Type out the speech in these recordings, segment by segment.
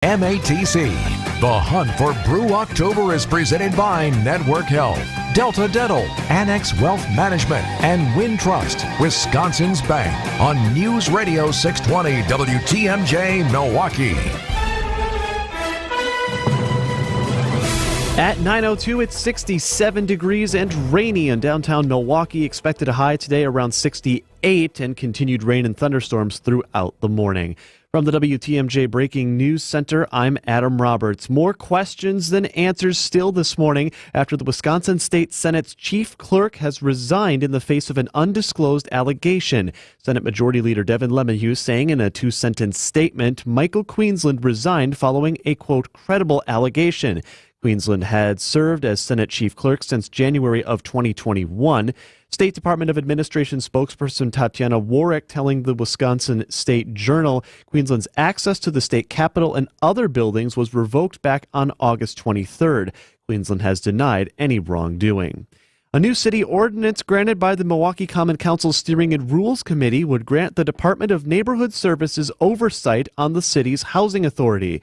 MATC. The hunt for Brew October is presented by Network Health, Delta Dental, Annex Wealth Management, and Wintrust, Wisconsin's Bank, on News Radio 620 WTMJ Milwaukee. At 9:02, it's 67 degrees and rainy in downtown Milwaukee. Expected a high today around 68 and continued rain and thunderstorms throughout the morning. From the WTMJ Breaking News Center, I'm Adam Roberts. More questions than answers still this morning after the Wisconsin State Senate's chief clerk has resigned in the face of an undisclosed allegation. Senate Majority Leader Devin LeMahieu saying in a two-sentence statement, Michael Queensland resigned following a, quote, credible allegation. Queensland had served as Senate chief clerk since January of 2021. State Department of Administration spokesperson Tatiana Warwick telling the Wisconsin State Journal Queensland's access to the state capitol and other buildings was revoked back on August 23rd. Queensland has denied any wrongdoing. A new city ordinance granted by the Milwaukee Common Council Steering and Rules Committee would grant the Department of Neighborhood Services oversight on the city's housing authority.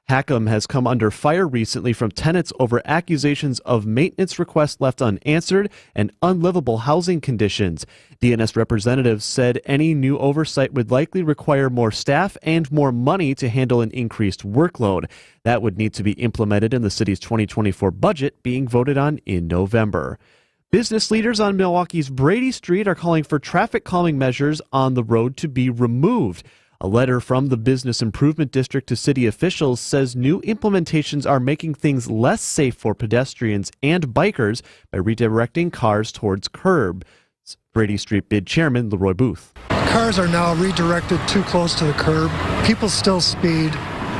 Hackham has come under fire recently from tenants over accusations of maintenance requests left unanswered and unlivable housing conditions. DNS representatives said any new oversight would likely require more staff and more money to handle an increased workload. That would need to be implemented in the city's 2024 budget being voted on in November. Business leaders on Milwaukee's Brady Street are calling for traffic calming measures on the road to be removed. A letter from the Business Improvement District to city officials says new implementations are making things less safe for pedestrians and bikers by redirecting cars towards curb. Brady Street Bid Chairman Leroy Booth. Cars are now redirected too close to the curb. People still speed.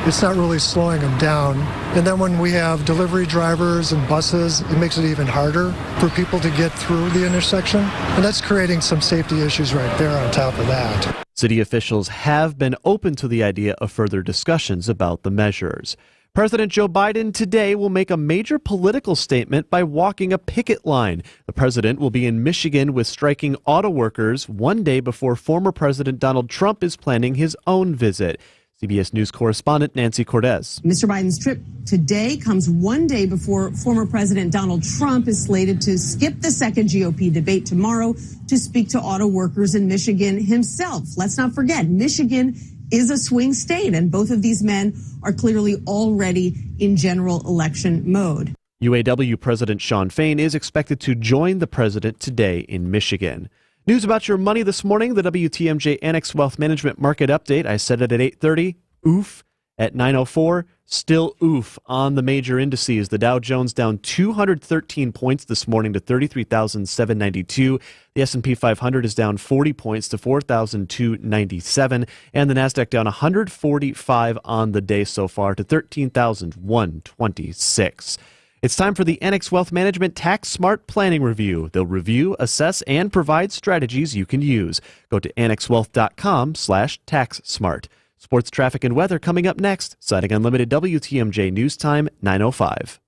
It's not really slowing them down. And then when we have delivery drivers and buses, it makes it even harder for people to get through the intersection. And that's creating some safety issues right there on top of that. City officials have been open to the idea of further discussions about the measures. President Joe Biden today will make a major political statement by walking a picket line. The president will be in Michigan with striking auto workers one day before former President Donald Trump is planning his own visit. CBS News correspondent Nancy Cortez. Mr. Biden's trip today comes one day before former President Donald Trump is slated to skip the second GOP debate tomorrow to speak to auto workers in Michigan himself. Let's not forget, Michigan is a swing state, and both of these men are clearly already in general election mode. UAW President Shawn Fain is expected to join the president today in Michigan. News about your money this morning, the WTMJ Annex Wealth Management Market Update. I said it at 8:30. Oof. At 9:04, still oof on the major indices. The Dow Jones down 213 points this morning to 33,792. The S&P 500 is down 40 points to 4,297. And the Nasdaq down 145 on the day so far to 13,126. It's time for the Annex Wealth Management Tax Smart Planning Review. They'll review, assess, and provide strategies you can use. Go to annexwealth.com/taxsmart. Sports, traffic, and weather coming up next. Citing Unlimited WTMJ News Time 9:05.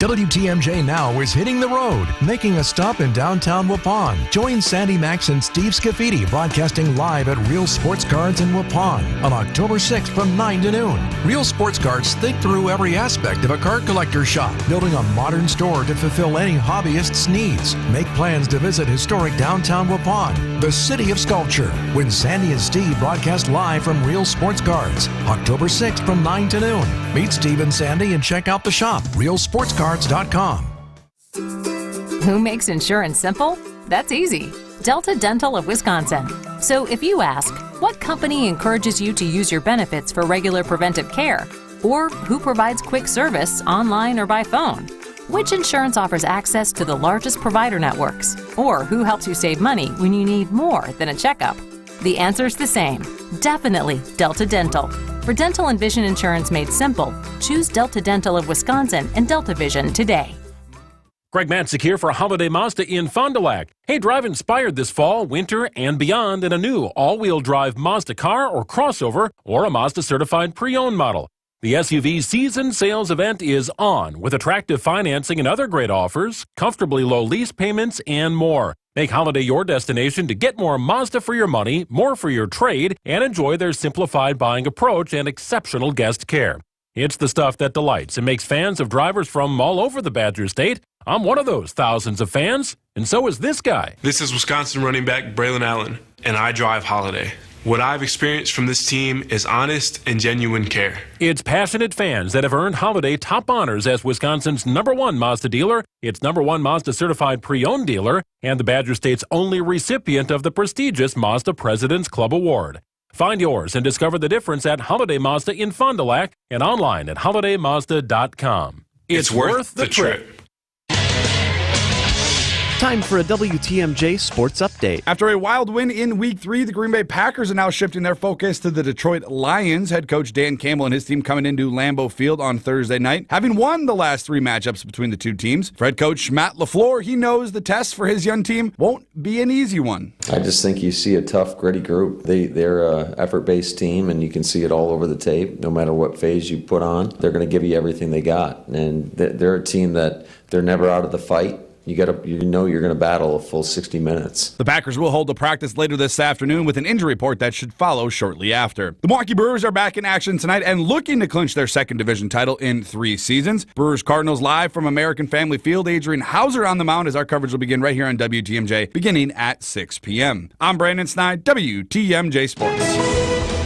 WTMJ Now is hitting the road, making a stop in downtown Waupun. Join Sandy, Maxx, and Steve Scaffidi broadcasting live at Real Sports Cards in Waupun on October 6th from 9 to noon. Real Sports Cards think through every aspect of a card collector's shop, building a modern store to fulfill any hobbyist's needs. Make plans to visit historic downtown Waupun, the city of sculpture, when Sandy and Steve broadcast live from Real Sports Cards, October 6th from 9 to noon. Meet Steve and Sandy and check out the shop, realsportscards.com. Who makes insurance simple? That's easy. Delta Dental of Wisconsin. So if you ask, what company encourages you to use your benefits for regular preventive care? Or who provides quick service online or by phone? Which insurance offers access to the largest provider networks? Or who helps you save money when you need more than a checkup? The answer's the same. Definitely Delta Dental. For dental and vision insurance made simple, choose Delta Dental of Wisconsin and Delta Vision today. Greg Matzik here for Holiday Mazda in Fond du Lac. Hey, drive inspired this fall, winter, and beyond in a new all-wheel drive Mazda car or crossover or a Mazda certified pre-owned model. The SUV season sales event is on with attractive financing and other great offers, comfortably low lease payments, and more. Make Holiday your destination to get more Mazda for your money, more for your trade, and enjoy their simplified buying approach and exceptional guest care. It's the stuff that delights and makes fans of drivers from all over the Badger State. I'm one of those thousands of fans, and so is this guy. This is Wisconsin running back Braylon Allen, and I drive Holiday. What I've experienced from this team is honest and genuine care. It's passionate fans that have earned Holiday top honors as Wisconsin's #1 Mazda dealer, its #1 Mazda certified pre-owned dealer, and the Badger State's only recipient of the prestigious Mazda President's Club Award. Find yours and discover the difference at Holiday Mazda in Fond du Lac and online at holidaymazda.com. It's worth the trip. Time for a WTMJ Sports Update. After a wild win in Week 3, the Green Bay Packers are now shifting their focus to the Detroit Lions. Head coach Dan Campbell and his team coming into Lambeau Field on Thursday night, having won the last 3 matchups between the two teams. For head coach Matt LaFleur, he knows the test for his young team won't be an easy one. I just think you see a tough, gritty group. They're an effort-based team, and you can see it all over the tape. No matter what phase you put on, they're going to give you everything they got. And they're a team that they're never out of the fight. You're going to battle a full 60 minutes. The Packers will hold a practice later this afternoon with an injury report that should follow shortly after. The Milwaukee Brewers are back in action tonight and looking to clinch their second division title in 3 seasons. Brewers Cardinals live from American Family Field. Adrian Hauser on the mound as our coverage will begin right here on WTMJ beginning at 6 p.m. I'm Brandon Snide, WTMJ Sports.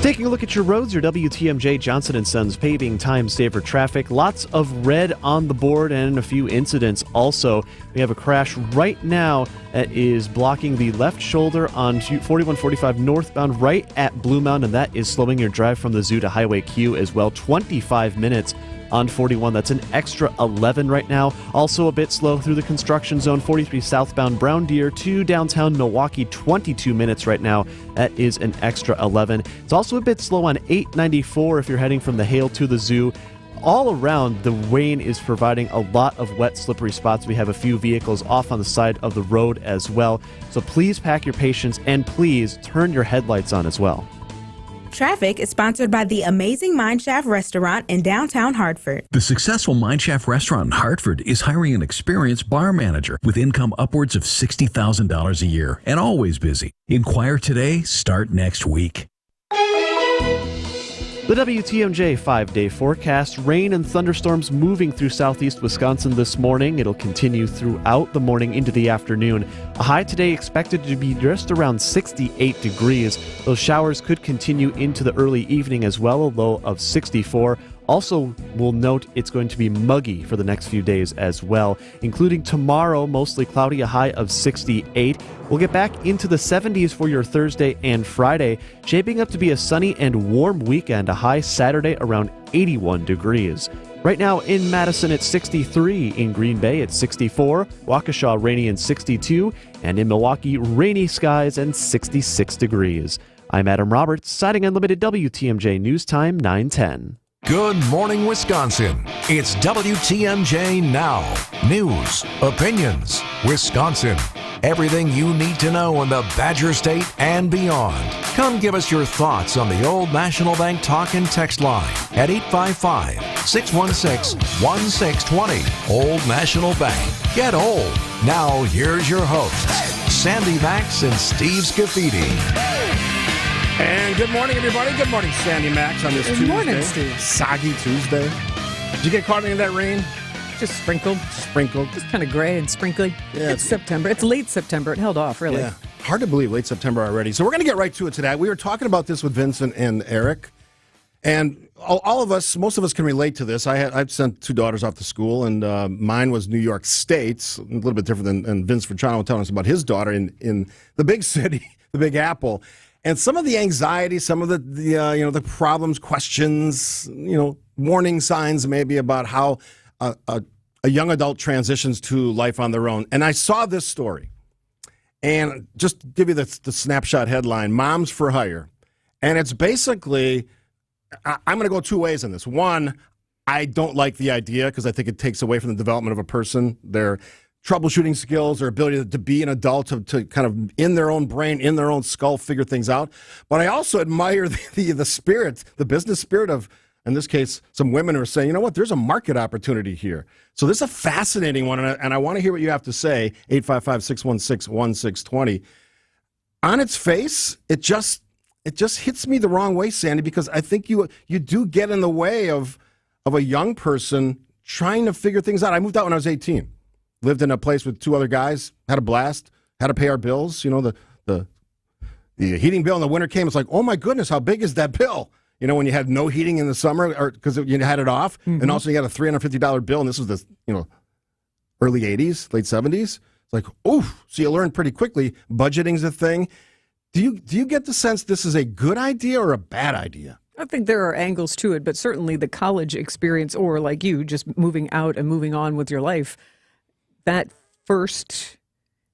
Taking a look at your roads, your WTMJ Johnson & Sons paving time saver traffic. Lots of red on the board and a few incidents also. We have a crash right now that is blocking the left shoulder on 4145 northbound right at Blue Mountain, and that is slowing your drive from the zoo to Highway Q as well. 25 minutes on 41. That's an extra 11 right now. Also a bit slow through the construction zone. 43 southbound Brown Deer to downtown Milwaukee. 22 minutes right now. That is an extra 11. It's also a bit slow on 894 if you're heading from the Hale to the zoo. All around, the rain is providing a lot of wet, slippery spots. We have a few vehicles off on the side of the road as well. So please pack your patience and please turn your headlights on as well. Traffic is sponsored by the amazing Mineshaft Restaurant in downtown Hartford. The successful Mineshaft Restaurant in Hartford is hiring an experienced bar manager with income upwards of $60,000 a year and always busy. Inquire today, start next week. The WTMJ 5-day forecast, rain and thunderstorms moving through southeast Wisconsin this morning. It'll continue throughout the morning into the afternoon. A high today expected to be just around 68 degrees. Those showers could continue into the early evening as well, a low of 64. Also, we'll note it's going to be muggy for the next few days as well, including tomorrow, mostly cloudy, a high of 68. We'll get back into the 70s for your Thursday and Friday, shaping up to be a sunny and warm weekend, a high Saturday around 81 degrees. Right now in Madison, it's 63. In Green Bay, it's 64. Waukesha, rainy and 62. And in Milwaukee, rainy skies and 66 degrees. I'm Adam Roberts, citing Unlimited WTMJ News Time 9:10. Good morning, Wisconsin. It's WTMJ Now. News, opinions, Wisconsin. Everything you need to know in the Badger State and beyond. Come give us your thoughts on the Old National Bank talk and text line at 855-616-1620. Old National Bank. Get old. Now here's your hosts, Sandy Maxx and Steve Scaffidi. And good morning, everybody. Good morning, Sandy Maxx, on this Tuesday. Good morning, Steve. Soggy Tuesday. Did you get caught in that rain? Just sprinkled. Sprinkled. Just kind of gray and sprinkly. Yeah, it's September. It's late September. It held off, really. Yeah. Hard to believe, late September already. So we're going to get right to it today. We were talking about this with Vincent and Eric. And all of us, most of us can relate to this. I've sent 2 daughters off to school, and mine was New York State, a little bit different than Vince Verchano was telling us about his daughter in the big city, the Big Apple. And some of the anxiety, some of the problems, questions, warning signs maybe about how a young adult transitions to life on their own. And I saw this story, and just give you the snapshot headline: "Moms for Hire," and it's basically, I'm going to go 2 ways in this. One, I don't like the idea because I think it takes away from the development of a person, their troubleshooting skills, their ability to be an adult, to kind of in their own brain, in their own skull, figure things out. But I also admire the spirit, the business spirit of, in this case, some women who are saying, you know what, there's a market opportunity here. So this is a fascinating one, and I want to hear what you have to say. 855-616-1620. On its face, it just hits me the wrong way, Sandy, because I think you do get in the way of of a young person trying to figure things out. I moved out when I was 18. Lived in a place with 2 other guys, had a blast, had to pay our bills. You know, the heating bill in the winter came. It's like, oh my goodness, how big is that bill? You know, when you had no heating in the summer or because you had it off, and also you got a $350 bill, and this was the early 80s, late 70s. It's like, oof. So you learn pretty quickly. Budgeting's a thing. Do you get the sense this is a good idea or a bad idea? I think there are angles to it, but certainly the college experience, or like you, just moving out and moving on with your life, that first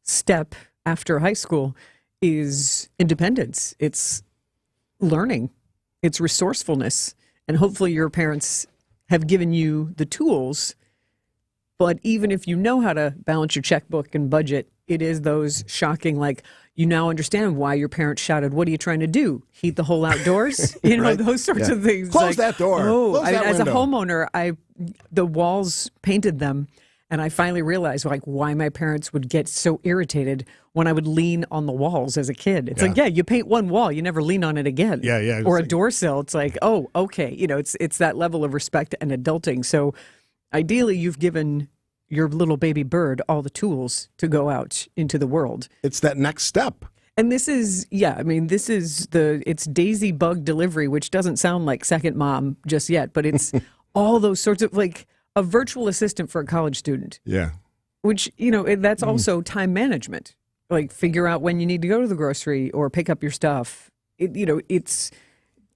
step after high school is independence. It's learning. It's resourcefulness. And hopefully your parents have given you the tools. But even if you know how to balance your checkbook and budget, it is those shocking, like, you now understand why your parents shouted, "What are you trying to do? Heat the whole outdoors?" You know, right. Those sorts of things. Close that door. Oh, Close that as a window. homeowner, the walls painted them. And I finally realized, like, why my parents would get so irritated when I would lean on the walls as a kid. It's like, you paint one wall, you never lean on it again. Yeah. Or a door sill. It's like, oh, okay. You know, it's that level of respect and adulting. So ideally, you've given your little baby bird all the tools to go out into the world. It's that next step. And this is, it's Daisy Bug Delivery, which doesn't sound like second mom just yet, but it's all those sorts of, like, a virtual assistant for a college student. Yeah. Which, that's also time management. Like, figure out when you need to go to the grocery or pick up your stuff. It's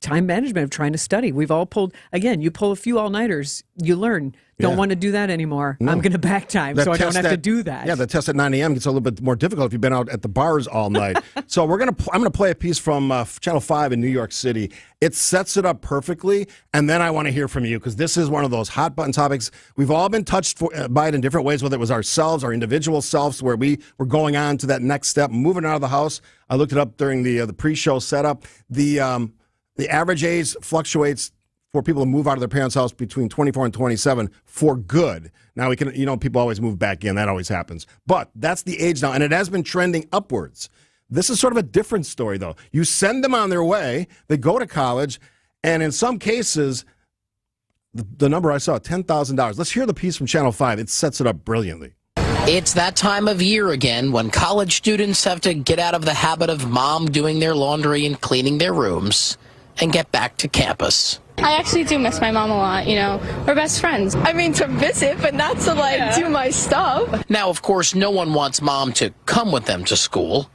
time management of trying to study. We've all you pull a few all-nighters, you learn. Don't want to do that anymore. No. I'm going to back time so I don't have to do that. Yeah, the test at 9 a.m. gets a little bit more difficult if you've been out at the bars all night. So I'm going to play a piece from Channel 5 in New York City. It sets it up perfectly, and then I want to hear from you because this is one of those hot-button topics. We've all been touched by it in different ways, whether it was ourselves, our individual selves, where we were going on to that next step, moving out of the house. I looked it up during the pre-show setup. The average age fluctuates for people to move out of their parents' house between 24 and 27 for good. Now, we can, people always move back in. That always happens. But that's the age now, and it has been trending upwards. This is sort of a different story, though. You send them on their way. They go to college, and in some cases, the number I saw, $10,000. Let's hear the piece from Channel 5. It sets it up brilliantly. It's that time of year again when college students have to get out of the habit of mom doing their laundry and cleaning their rooms and get back to campus. I actually do miss my mom a lot, We're best friends. I mean, to visit, but not to, do my stuff. Now, of course, no one wants mom to come with them to school,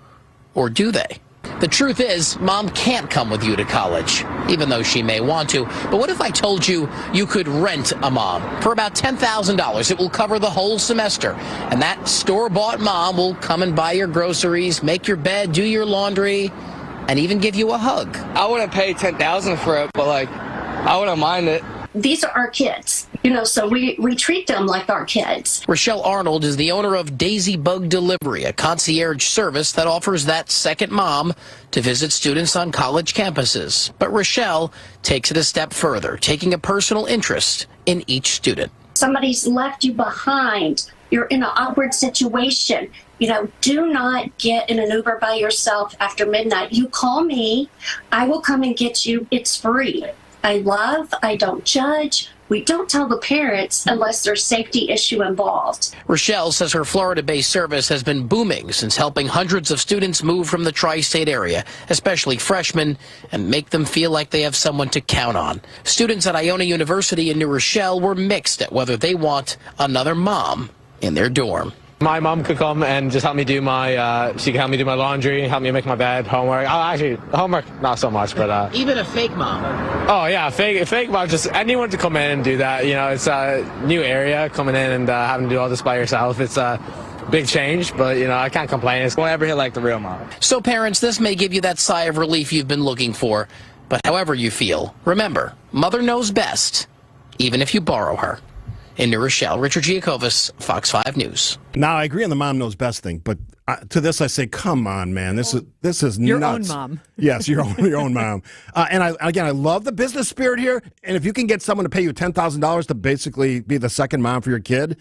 or do they? The truth is, mom can't come with you to college, even though she may want to. But what if I told you you could rent a mom for about $10,000? It will cover the whole semester. And that store-bought mom will come and buy your groceries, make your bed, do your laundry, and even give you a hug. I wouldn't pay $10,000 for it, but, I wouldn't mind it. These are our kids, so we treat them like our kids. Rochelle Arnold is the owner of Daisy Bug Delivery, a concierge service that offers that second mom to visit students on college campuses. But Rochelle takes it a step further, taking a personal interest in each student. Somebody's left you behind. You're in an awkward situation. Do not get in an Uber by yourself after midnight. You call me. I will come and get you. It's free. I don't judge. We don't tell the parents unless there's safety issue involved. Rochelle says her Florida-based service has been booming since helping hundreds of students move from the tri-state area, especially freshmen, and make them feel like they have someone to count on. Students at Iona University in New Rochelle were mixed at whether they want another mom in their dorm. My mom could come and just help me do she can help me do my laundry, help me make my bed, homework. Homework, not so much, but... Even a fake mom? Oh, yeah, fake mom, just anyone to come in and do that. It's a new area, coming in and having to do all this by yourself. It's a big change, but, I can't complain. It's won't ever hit like the real mom. So, parents, this may give you that sigh of relief you've been looking for. But however you feel, remember, mother knows best, even if you borrow her. In New Rochelle, Richard Giacovas, Fox 5 News. Now, I agree on the mom knows best thing, but to this I say, come on, man. This is your nuts. Own mom. Yes, your own mom. And I love the business spirit here. And if you can get someone to pay you $10,000 to basically be the second mom for your kid,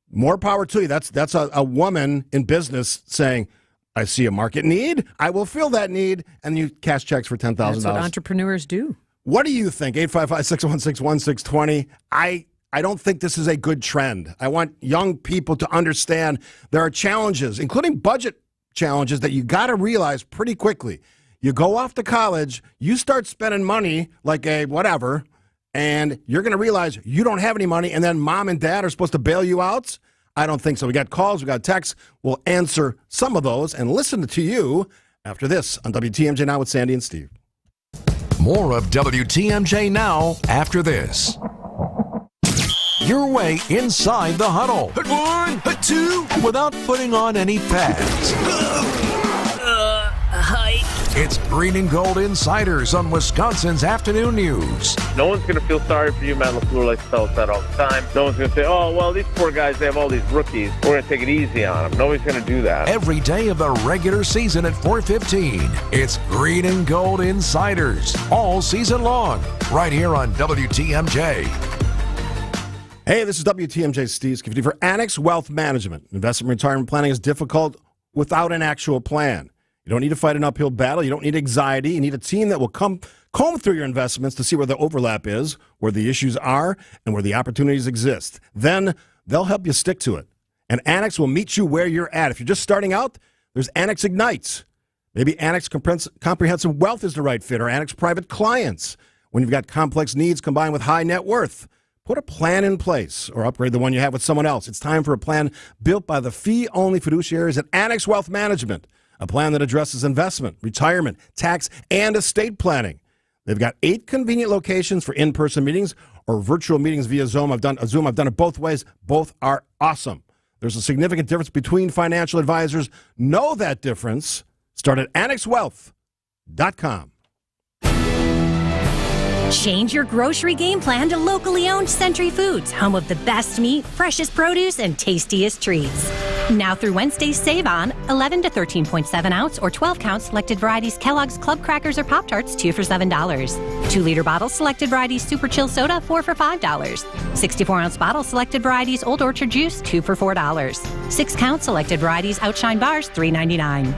more power to you. That's a woman in business saying, I see a market need. I will fill that need. And you cash checks for $10,000. That's what entrepreneurs do. What do you think? 855-616-1620. I don't think this is a good trend. I want young people to understand there are challenges, including budget challenges, that you got to realize pretty quickly. You go off to college, you start spending money like a whatever, and you're going to realize you don't have any money, and then mom and dad are supposed to bail you out? I don't think so. We got calls, we got texts. We'll answer some of those and listen to you after this on WTMJ Now with Sandy and Steve. More of WTMJ Now after this. Your way inside the huddle. Hut one, hut two. Without putting on any pads. Hi. It's Green and Gold Insiders on Wisconsin's Afternoon News. No one's going to feel sorry for you. Matt LaFleur likes to tell us that all the time. No one's going to say, oh, well, these poor guys, they have all these rookies. We're going to take it easy on them. Nobody's going to do that. Every day of the regular season at 4:15. It's Green and Gold Insiders all season long. Right here on WTMJ. Hey, this is WTMJ Steve Scaffidi for Annex Wealth Management. Investment retirement planning is difficult without an actual plan. You don't need to fight an uphill battle. You don't need anxiety. You need a team that will comb through your investments to see where the overlap is, where the issues are, and where the opportunities exist. Then they'll help you stick to it. And Annex will meet you where you're at. If you're just starting out, there's Annex Ignites. Maybe Annex Comprehensive Wealth is the right fit, or Annex Private Clients. When you've got complex needs combined with high net worth, put a plan in place or upgrade the one you have with someone else. It's time for a plan built by the fee-only fiduciaries at Annex Wealth Management. A plan that addresses investment, retirement, tax, and estate planning. They've got 8 convenient locations for in-person meetings or virtual meetings via Zoom. I've done it both ways. Both are awesome. There's a significant difference between financial advisors. Know that difference. Start at annexwealth.com. Change your grocery game plan to locally owned Century Foods, home of the best meat, freshest produce, and tastiest treats. Now through Wednesday, save on 11 to 13.7 ounce or 12 count selected varieties Kellogg's Club Crackers or Pop-Tarts, 2 for $7. 2-liter bottles selected varieties Super Chill Soda, 4 for $5. 64-ounce bottles selected varieties Old Orchard Juice, 2 for $4. 6 count selected varieties Outshine Bars, $3.99.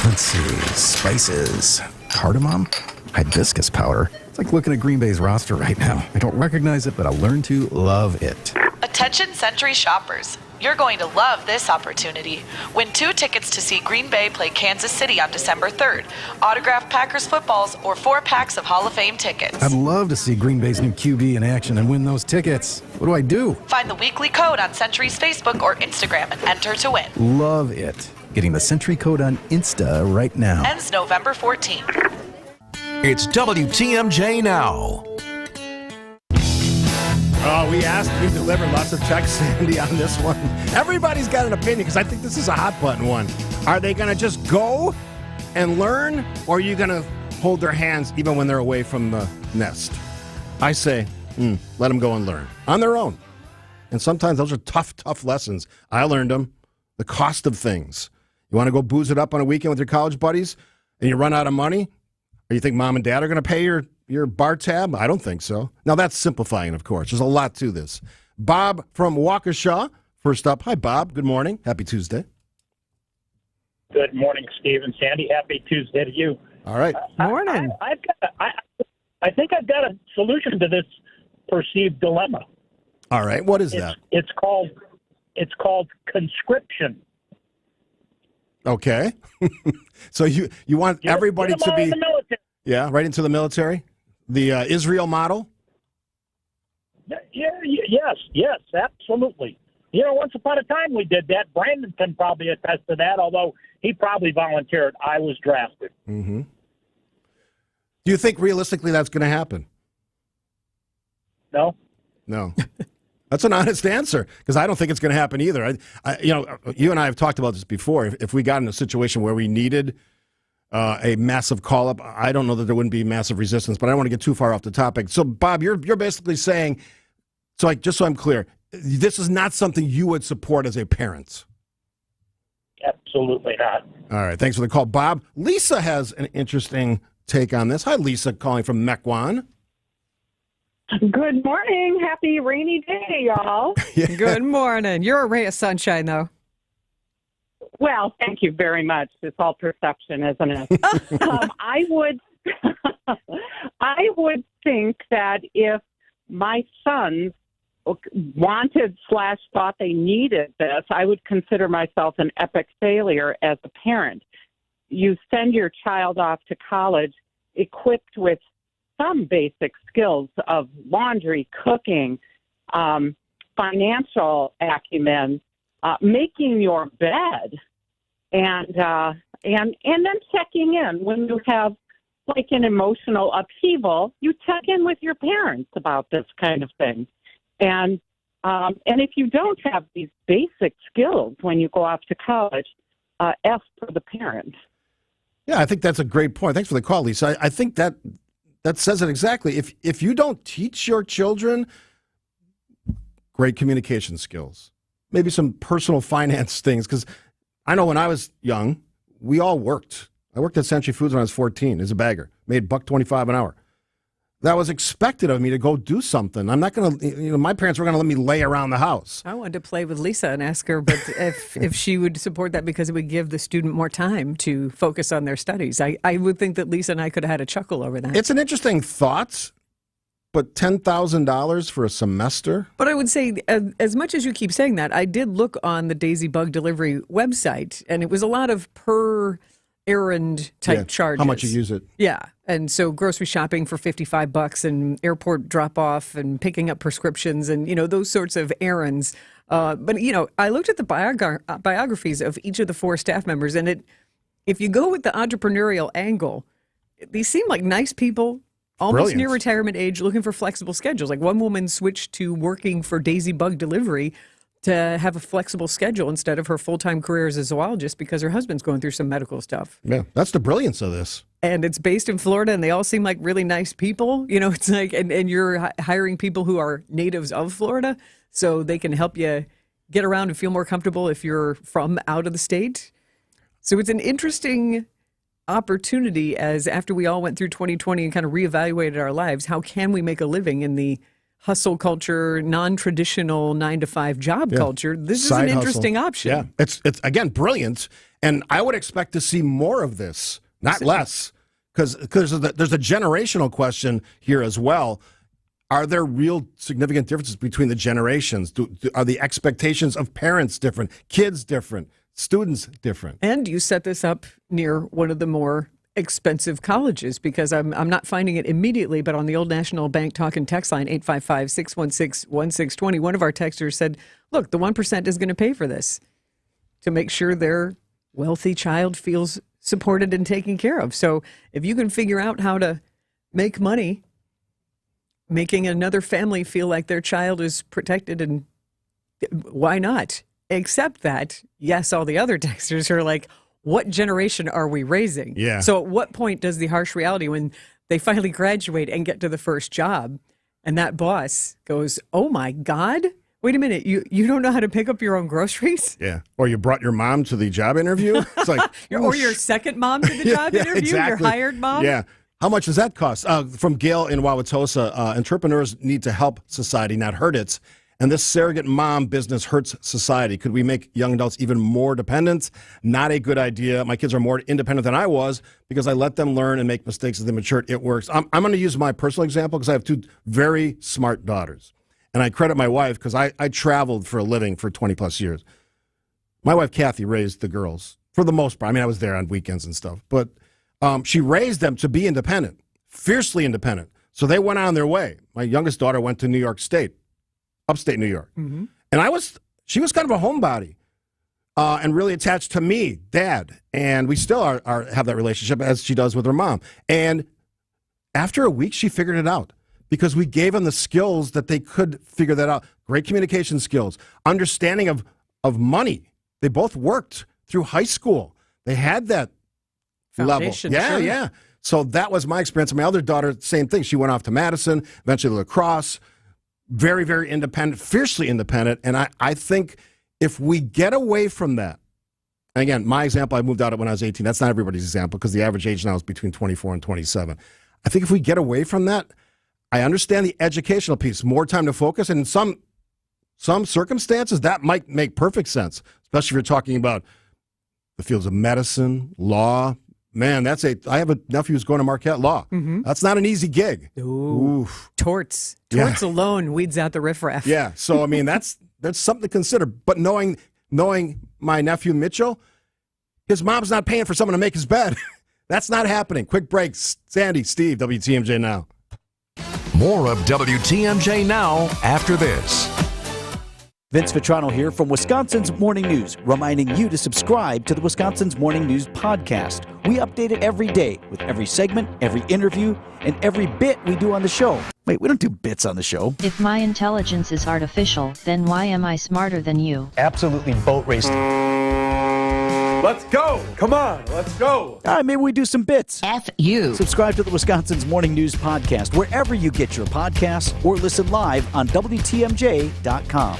Let's see, spices, cardamom, hibiscus powder. It's like looking at Green Bay's roster right now. I don't recognize it, but I'll learn to love it. Attention Century shoppers. You're going to love this opportunity. Win 2 tickets to see Green Bay play Kansas City on December 3rd. Autographed Packers footballs or 4 packs of Hall of Fame tickets. I'd love to see Green Bay's new QB in action and win those tickets. What do I do? Find the weekly code on Century's Facebook or Instagram and enter to win. Love it. Getting the Century code on Insta right now. Ends November 14th. It's WTMJ Now. Oh, we asked, we delivered lots of texts, Sandy, on this one. Everybody's got an opinion because I think this is a hot button one. Are they going to just go and learn, or are you going to hold their hands even when they're away from the nest? I say, let them go and learn on their own. And sometimes those are tough lessons. I learned them. The cost of things. You want to go booze it up on a weekend with your college buddies and you run out of money? Or you think mom and dad are going to pay your bar tab? I don't think so. Now, that's simplifying, of course. There's a lot to this. Bob from Waukesha, first up. Hi, Bob. Good morning. Happy Tuesday. Good morning, Steve and Sandy. Happy Tuesday to you. All right. Morning. I think I've got a solution to this perceived dilemma. All right. What is that? It's called conscription. Okay. So you want everybody to be... Yeah, right into the military? The Israel model? Yes, absolutely. Once upon a time we did that. Brandon can probably attest to that, although he probably volunteered. I was drafted. Mm-hmm. Do you think realistically that's going to happen? No. That's an honest answer, because I don't think it's going to happen either. You and I have talked about this before. If we got in a situation where we needed a massive call-up, I don't know that there wouldn't be massive resistance, but I don't want to get too far off the topic. So, Bob, you're basically saying, just so I'm clear, this is not something you would support as a parent. Absolutely not. All right, thanks for the call, Bob. Lisa has an interesting take on this. Hi, Lisa, calling from Mequon. Good morning. Happy rainy day, y'all. Yeah. Good morning. You're a ray of sunshine, though. Well, thank you very much. It's all perception, isn't it? I would I would think that if my sons wanted / thought they needed this, I would consider myself an epic failure as a parent. You send your child off to college equipped with some basic skills of laundry, cooking, financial acumen, making your bed, and then checking in when you have like an emotional upheaval. You check in with your parents about this kind of thing, and if you don't have these basic skills when you go off to college, ask for the parent. Yeah, I think that's a great point. Thanks for the call, Lisa. I think that says it exactly. If you don't teach your children great communication skills, maybe some personal finance things, because I know when I was young, we all worked. I worked at Century Foods when I was 14 as a bagger, made $1.25 an hour. That was expected of me to go do something. I'm not going to, my parents were going to let me lay around the house. I wanted to play with Lisa and ask her, but if she would support that because it would give the student more time to focus on their studies. I would think that Lisa and I could have had a chuckle over that. It's an interesting thought, but $10,000 for a semester? But I would say, as much as you keep saying that, I did look on the Daisy Bug Delivery website, and it was a lot of per errand type charges. How much you use it. Yeah. And so grocery shopping for $55 and airport drop off and picking up prescriptions and, those sorts of errands. But, I looked at the biographies of each of the 4 staff members, and if you go with the entrepreneurial angle, these seem like nice people, almost near retirement age, looking for flexible schedules. Like one woman switched to working for Daisy Bug Delivery to have a flexible schedule instead of her full-time career as a zoologist because her husband's going through some medical stuff. Yeah, that's the brilliance of this. And it's based in Florida, and they all seem like really nice people. It's like, and you're hiring people who are natives of Florida, so they can help you get around and feel more comfortable if you're from out of the state. So it's an interesting opportunity as after we all went through 2020 and kind of reevaluated our lives, how can we make a living in the hustle culture, non-traditional 9-to-5 job culture? This Side is an interesting hustle. option. Yeah, it's again brilliant, and I would expect to see more of this, not less, because there's a generational question here as well. Are there real significant differences between the generations? Are the expectations of parents different, kids different, students different? And you set this up near one of the more expensive colleges, because I'm not finding it immediately, but on the Old National Bank talk and text line 855-616-1620, one of our texters said, look, the 1% is going to pay for this to make sure their wealthy child feels supported and taken care of. So if you can figure out how to make money, making another family feel like their child is protected, and why not? Except that, yes, all the other texters are like, what generation are we raising? Yeah. So at what point does the harsh reality, when they finally graduate and get to the first job, and that boss goes, oh my God, wait a minute, you don't know how to pick up your own groceries? Yeah. Or you brought your mom to the job interview? It's like, or your second mom to the job interview, exactly. Your hired mom? Yeah. How much does that cost? From Gail in Wauwatosa, entrepreneurs need to help society, not hurt it. And this surrogate mom business hurts society. Could we make young adults even more dependent? Not a good idea. My kids are more independent than I was because I let them learn and make mistakes as they mature. It works. I'm going to use my personal example because I have 2 very smart daughters. And I credit my wife because I traveled for a living for 20 plus years. My wife, Kathy, raised the girls for the most part. I mean, I was there on weekends and stuff. But she raised them to be independent, fiercely independent. So they went on their way. My youngest daughter went to New York State. Upstate New York. Mm-hmm. And she was kind of a homebody and really attached to me, Dad. And we still have that relationship as she does with her mom. And after a week, she figured it out because we gave them the skills that they could figure that out. Great communication skills, understanding of money. They both worked through high school. They had that foundation, level. Yeah, sure. yeah. So that was my experience. My other daughter, same thing. She went off to Madison, eventually lacrosse. Very, very independent, fiercely independent. And I think if we get away from that, and again, my example, I moved out when I was 18. That's not everybody's example because the average age now is between 24 and 27. I think if we get away from that, I understand the educational piece, more time to focus. And in some circumstances, that might make perfect sense, especially if you're talking about the fields of medicine, law, Man, I have a nephew who's going to Marquette Law. That's not an easy gig. Oof. Torts alone weeds out the riffraff. Yeah, so I mean that's something to consider. But knowing my nephew Mitchell, his mom's not paying for someone to make his bed. That's not happening. Quick break. Sandy, Steve, WTMJ Now. More of WTMJ Now after this. Vince Vitrano here from Wisconsin's Morning News, reminding you to subscribe to the Wisconsin's Morning News podcast. We update it every day with every segment, every interview, and every bit we do on the show. Wait, we don't do bits on the show. If my intelligence is artificial, then why am I smarter than you? Absolutely boat race. Let's go. Come on, let's go. All right, maybe we do some bits. F you. Subscribe to the Wisconsin's Morning News podcast wherever you get your podcasts or listen live on WTMJ.com.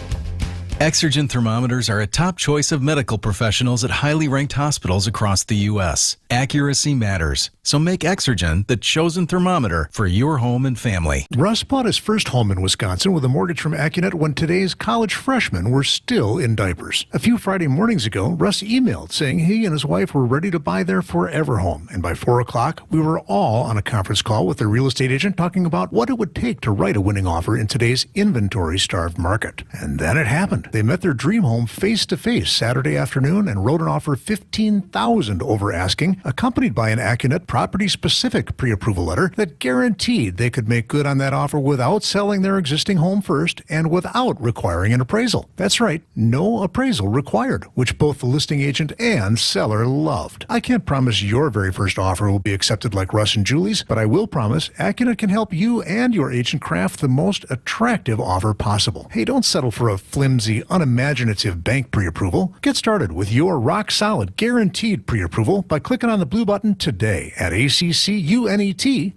Exergen thermometers are a top choice of medical professionals at highly ranked hospitals across the U.S. Accuracy matters, so make Exergen the chosen thermometer for your home and family. Russ bought his first home in Wisconsin with a mortgage from AccuNet when today's college freshmen were still in diapers. A few Friday mornings ago, Russ emailed saying he and his wife were ready to buy their forever home, and by 4 o'clock, we were all on a conference call with their real estate agent talking about what it would take to write a winning offer in today's inventory-starved market. And then it happened. They met their dream home face-to-face Saturday afternoon and wrote an offer $15,000 over asking, accompanied by an AccuNet property-specific pre-approval letter that guaranteed they could make good on that offer without selling their existing home first and without requiring an appraisal. That's right, no appraisal required, which both the listing agent and seller loved. I can't promise your very first offer will be accepted like Russ and Julie's, but I will promise AccuNet can help you and your agent craft the most attractive offer possible. Hey, don't settle for a flimsy, unimaginative bank pre-approval. Get started with your rock-solid, guaranteed pre-approval by clicking on the blue button today at accunet.com.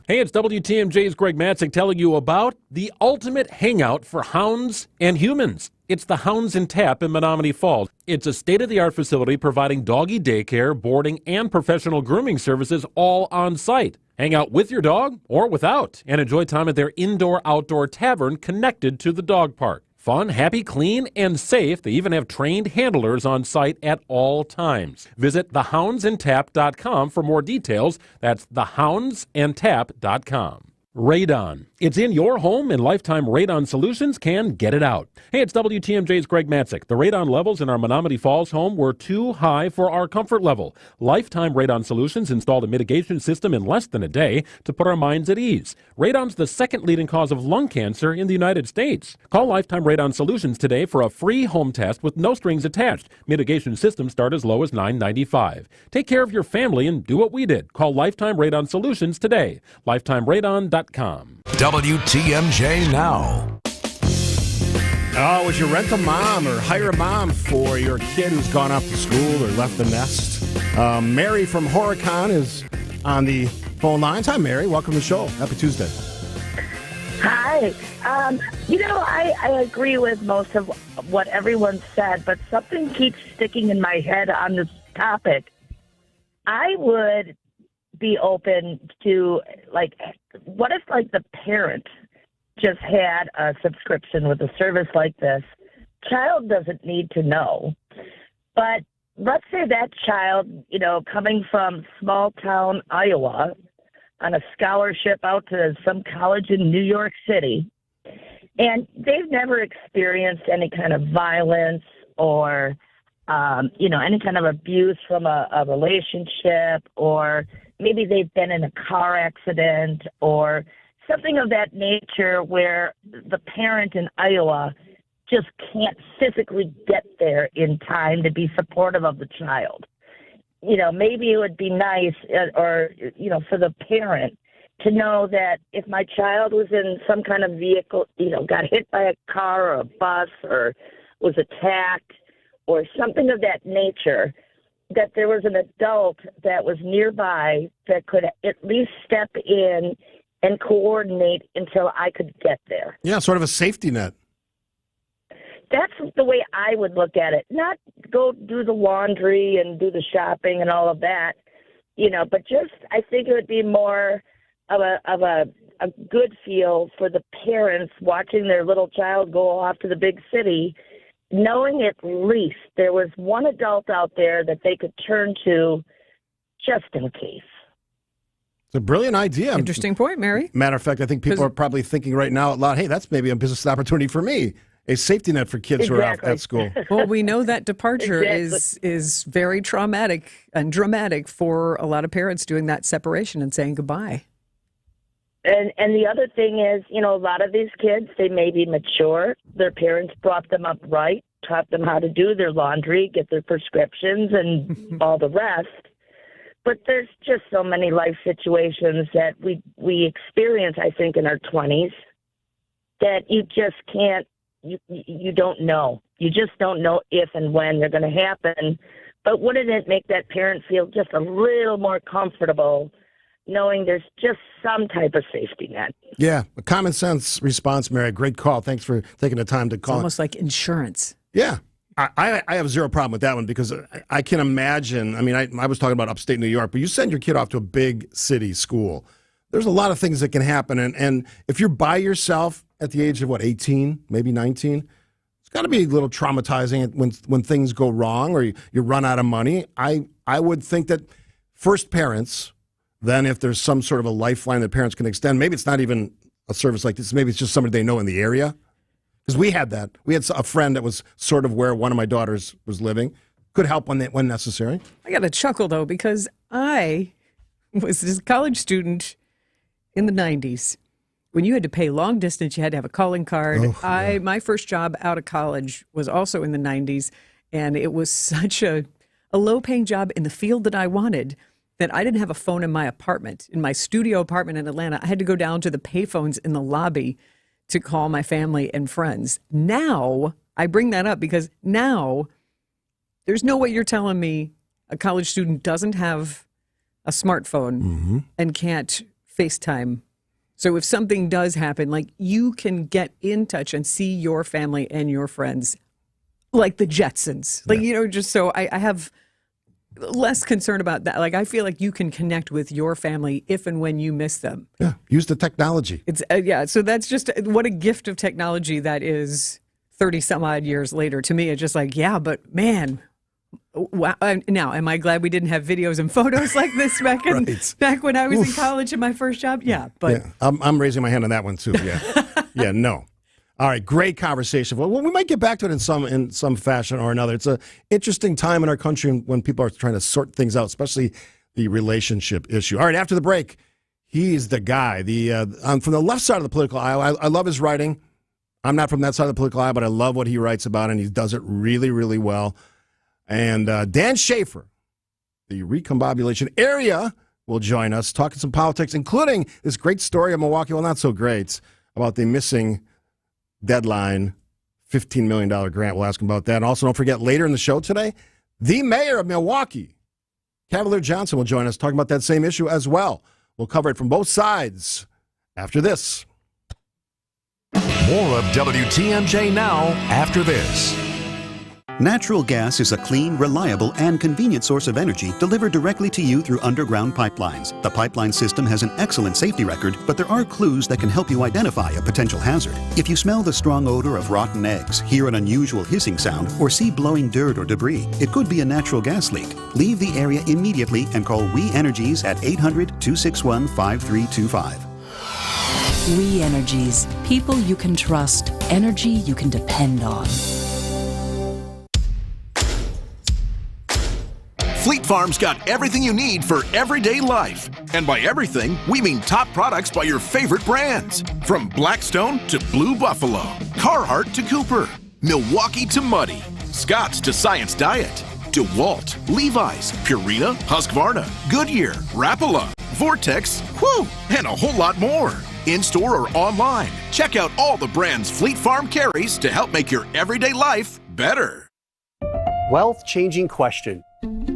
Hey, it's WTMJ's Greg Matzek telling you about the ultimate hangout for hounds and humans. It's the Hounds and Tap in Menominee Falls. It's a state-of-the-art facility providing doggy daycare, boarding, and professional grooming services all on site. Hang out with your dog or without and enjoy time at their indoor-outdoor tavern connected to the dog park. Fun, happy, clean, and safe. They even have trained handlers on site at all times. Visit thehoundsandtap.com for more details. That's thehoundsandtap.com. Radon. It's in your home, and Lifetime Radon Solutions can get it out. Hey, it's WTMJ's Greg Matzek. The radon levels in our Menominee Falls home were too high for our comfort level. Lifetime Radon Solutions installed a mitigation system in less than a day to put our minds at ease. Radon's the second leading cause of lung cancer in the United States. Call Lifetime Radon Solutions today for a free home test with no strings attached. Mitigation systems start as low as $9.95. Take care of your family and do what we did. Call Lifetime Radon Solutions today. LifetimeRadon.com. WTMJ Now. Oh, would you rent a mom or hire a mom for your kid who's gone off to school or left the nest? Mary from Horicon is on the phone lines. Hi, Mary. Welcome to the show. Happy Tuesday. Hi. I agree with most of what everyone said, but something keeps sticking in my head on this topic. I would be open to, what if, the parent just had a subscription with a service like this? Child doesn't need to know. But let's say that child, coming from small town Iowa on a scholarship out to some college in New York City, and they've never experienced any kind of violence or, any kind of abuse from a relationship, or maybe they've been in a car accident or something of that nature where the parent in Iowa just can't physically get there in time to be supportive of the child. Maybe it would be nice for the parent to know that if my child was in some kind of vehicle, got hit by a car or a bus or was attacked or something of that nature, that there was an adult that was nearby that could at least step in and coordinate until I could get there. Yeah, sort of a safety net. That's the way I would look at it. Not go do the laundry and do the shopping and all of that, but just I think it would be more of a good feel for the parents watching their little child go off to the big city, knowing at least there was one adult out there that they could turn to just in case. It's a brilliant idea. Interesting point, Mary. Matter of fact, I think people are probably thinking right now out loud, hey, that's maybe a business opportunity for me. A safety net for kids who are out at school. Well, we know that departure is very traumatic and dramatic for a lot of parents doing that separation and saying goodbye. And the other thing is, a lot of these kids, they may be mature. Their parents brought them up right, taught them how to do their laundry, get their prescriptions, and all the rest. But there's just so many life situations that we experience, I think, in our 20s that you just can't, you don't know. You just don't know if and when they're going to happen. But wouldn't it make that parent feel just a little more comfortable knowing there's just some type of safety net? Yeah, a common sense response, Mary. Great call. Thanks for taking the time to call. It's almost like insurance. Yeah. I have zero problem with that one because I can imagine, I was talking about upstate New York, but you send your kid off to a big city school. There's a lot of things that can happen. And if you're by yourself at the age of, 18, maybe 19, it's got to be a little traumatizing when things go wrong or you run out of money. I would think that first parents, then if there's some sort of a lifeline that parents can extend, maybe it's not even a service like this. Maybe it's just somebody they know in the area. Because we had that. We had a friend that was sort of where one of my daughters was living. Could help when necessary. I got a chuckle, though, because I was this college student in the 90s. When you had to pay long distance, you had to have a calling card. My first job out of college was also in the 90s, and it was such a low-paying job in the field that I wanted that I didn't have a phone in my apartment, in my studio apartment in Atlanta. I had to go down to the payphones in the lobby to call my family and friends. Now, I bring that up because now there's no way you're telling me a college student doesn't have a smartphone and can't FaceTime. So if something does happen, you can get in touch and see your family and your friends like the Jetsons. Just so I have less concern about that. I feel like you can connect with your family if and when you miss them. Yeah, use the technology. It's so that's just what a gift of technology that is 30 some odd years later. To me, it's just but man, wow. Now, am I glad we didn't have videos and photos like this back when I was in college in my first job? Yeah, but I'm raising my hand on that one too. Yeah, no. All right, great conversation. Well, we might get back to it in some fashion or another. It's an interesting time in our country when people are trying to sort things out, especially the relationship issue. All right, after the break, he's the guy. From the left side of the political aisle, I love his writing. I'm not from that side of the political aisle, but I love what he writes about, and he does it really, really well. And Dan Schaefer, the recombobulation area, will join us, talking some politics, including this great story of Milwaukee, well, not so great, about the missing deadline $15 million grant. We'll ask him about that. And also, don't forget, later in the show today, the mayor of Milwaukee, Cavalier Johnson, will join us talking about that same issue as well. We'll cover it from both sides after this. More of WTMJ now after this. Natural gas is a clean, reliable, and convenient source of energy delivered directly to you through underground pipelines. The pipeline system has an excellent safety record, but there are clues that can help you identify a potential hazard. If you smell the strong odor of rotten eggs, hear an unusual hissing sound, or see blowing dirt or debris, it could be a natural gas leak. Leave the area immediately and call We Energies at 800-261-5325. We Energies. People you can trust. Energy you can depend on. Fleet Farm's got everything you need for everyday life. And by everything, we mean top products by your favorite brands. From Blackstone to Blue Buffalo, Carhartt to Cooper, Milwaukee to Muddy, Scott's to Science Diet, DeWalt, Levi's, Purina, Husqvarna, Goodyear, Rapala, Vortex, and a whole lot more. In-store or online, check out all the brands Fleet Farm carries to help make your everyday life better. Wealth-changing question.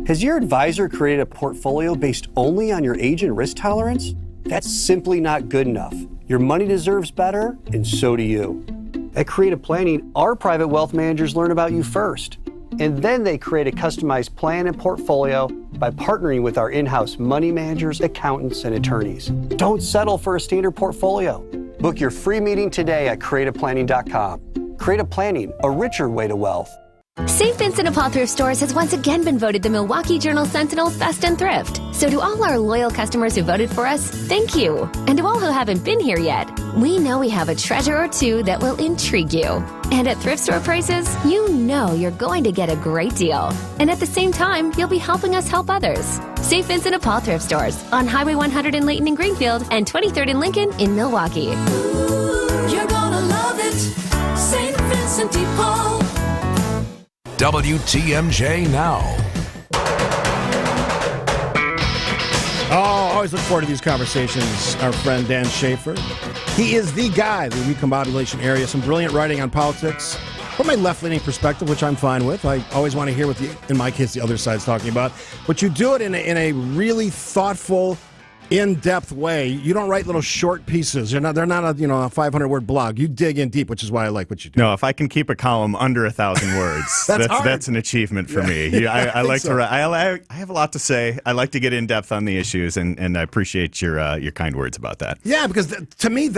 Has your advisor created a portfolio based only on your age and risk tolerance? That's simply not good enough. Your money deserves better, and so do you. At Creative Planning, our private wealth managers learn about you first, and then they create a customized plan and portfolio by partnering with our in-house money managers, accountants, and attorneys. Don't settle for a standard portfolio. Book your free meeting today at creativeplanning.com. Creative Planning, a richer way to wealth. St. Vincent de Paul Thrift Stores has once again been voted the Milwaukee Journal-Sentinel's Best in Thrift. So to all our loyal customers who voted for us, thank you. And to all who haven't been here yet, we know we have a treasure or two that will intrigue you. And at thrift store prices, you know you're going to get a great deal. And at the same time, you'll be helping us help others. St. Vincent de Paul Thrift Stores on Highway 100 in Layton and Greenfield and 23rd in Lincoln in Milwaukee. Ooh, you're gonna love it. St. Vincent de Paul. WTMJ Now. Oh, always look forward to these conversations. Our friend Dan Schaefer. He is the guy, the recombobulation area. Some brilliant writing on politics from my left-leaning perspective, which I'm fine with. I always want to hear what, in my case, the other side's talking about. But you do it in a really thoughtful, in-depth way. You don't write little short pieces. They're not a 500-word blog. You dig in deep, which is why I like what you do. No, if I can keep a column under 1,000 words, that's an achievement for me. I like to write. I have a lot to say. I like to get in depth on the issues, and I appreciate your kind words about that. Yeah, because to me,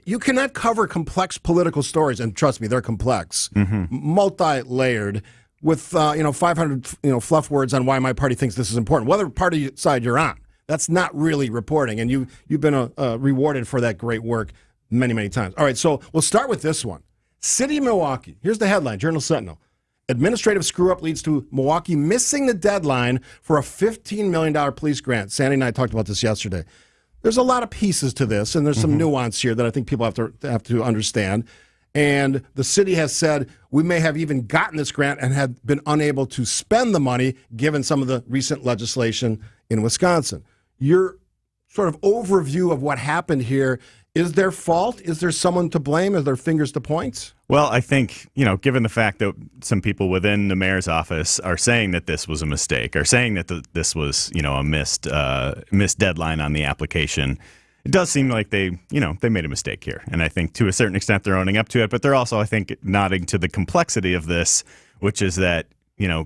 you cannot cover complex political stories, and trust me, they're complex, multi-layered, with 500 fluff words on why my party thinks this is important, whatever party side you're on. That's not really reporting, and you've been rewarded for that great work many, many times. All right, so we'll start with this one. City of Milwaukee. Here's the headline, Journal-Sentinel. Administrative screw-up leads to Milwaukee missing the deadline for a $15 million police grant. Sandy and I talked about this yesterday. There's a lot of pieces to this, and there's some nuance here that I think people have to understand. And the city has said we may have even gotten this grant and had been unable to spend the money given some of the recent legislation in Wisconsin. Your sort of overview of what happened here, is there fault? Is there someone to blame? Are there fingers to point? Well, I think, given the fact that some people within the mayor's office are saying that this was a mistake, are saying that this was, a missed deadline on the application, it does seem like they made a mistake here. And I think to a certain extent they're owning up to it, but they're also, I think, nodding to the complexity of this, which is that,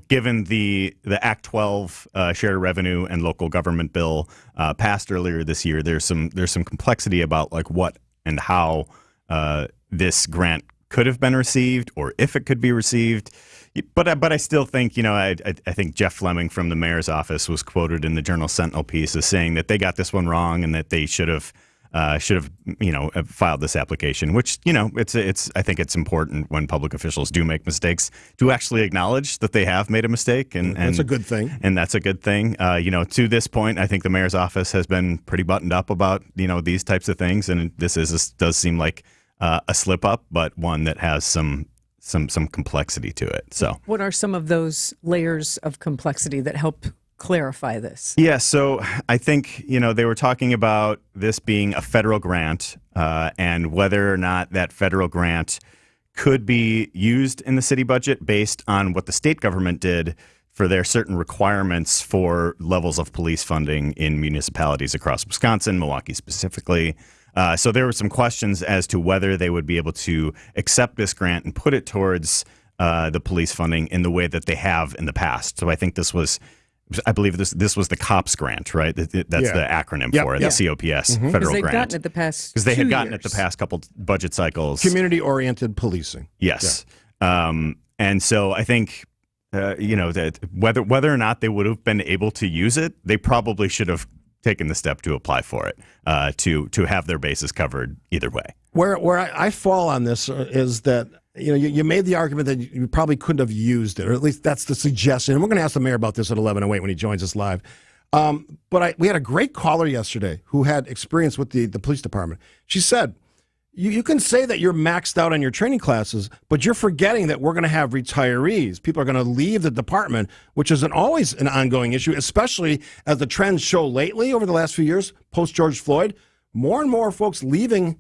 given the Act 12 shared revenue and local government bill passed earlier this year, there's some complexity about like what and how this grant could have been received or if it could be received. But I still think, I think Jeff Fleming from the mayor's office was quoted in the Journal-Sentinel piece as saying that they got this one wrong and that they should have filed this application, which, I think it's important when public officials do make mistakes to actually acknowledge that they have made a mistake. And that's a good thing. And that's a good thing. To this point, I think the mayor's office has been pretty buttoned up about, these types of things. And this does seem like a slip up, but one that has some complexity to it. So what are some of those layers of complexity that help clarify this? Yeah, so I think, they were talking about this being a federal grant and whether or not that federal grant could be used in the city budget based on what the state government did for their certain requirements for levels of police funding in municipalities across Wisconsin, Milwaukee specifically. So there were some questions as to whether they would be able to accept this grant and put it towards the police funding in the way that they have in the past. So I think I believe this was the COPS grant, right? That's the acronym for it, the COPS federal grant. Gotten it the past because they had gotten it the past couple budget cycles. Community-oriented policing. Yes. Yeah. And so I think, that whether or not they would have been able to use it, they probably should have taken the step to apply for it, to have their bases covered either way. Where I fall on this is that, you made the argument that you probably couldn't have used it, or at least that's the suggestion. And we're going to ask the mayor about this at 11:08 when he joins us live. But we had a great caller yesterday who had experience with the police department. She said, you can say that you're maxed out on your training classes, but you're forgetting that we're going to have retirees. People are going to leave the department, which isn't always an ongoing issue, especially as the trends show lately over the last few years, post-George Floyd, more and more folks leaving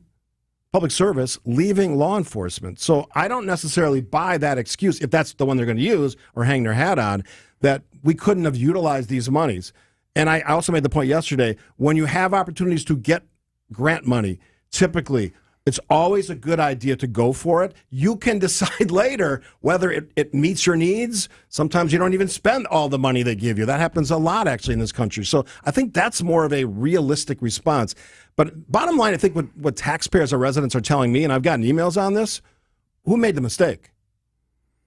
public service, leaving law enforcement. So I don't necessarily buy that excuse, if that's the one they're going to use or hang their hat on, that we couldn't have utilized these monies. And I also made the point yesterday, when you have opportunities to get grant money, typically it's always a good idea to go for it. You can decide later whether it meets your needs. Sometimes you don't even spend all the money they give you. That happens a lot, actually, in this country. So I think that's more of a realistic response. But bottom line, I think what taxpayers or residents are telling me, and I've gotten emails on this, who made the mistake?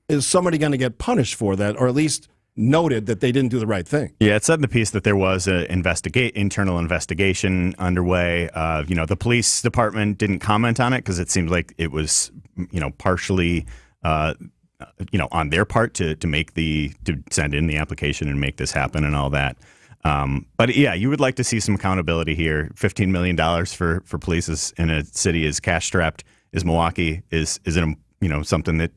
is somebody going to get punished for that, or at least noted that they didn't do the right thing? Yeah, it said in the piece that there was an internal investigation underway. The police department didn't comment on it because it seemed like it was, partially, on their part to send in the application and make this happen and all that. But yeah, you would like to see some accountability here. $15 million for police in a city as cash-strapped as Milwaukee is something that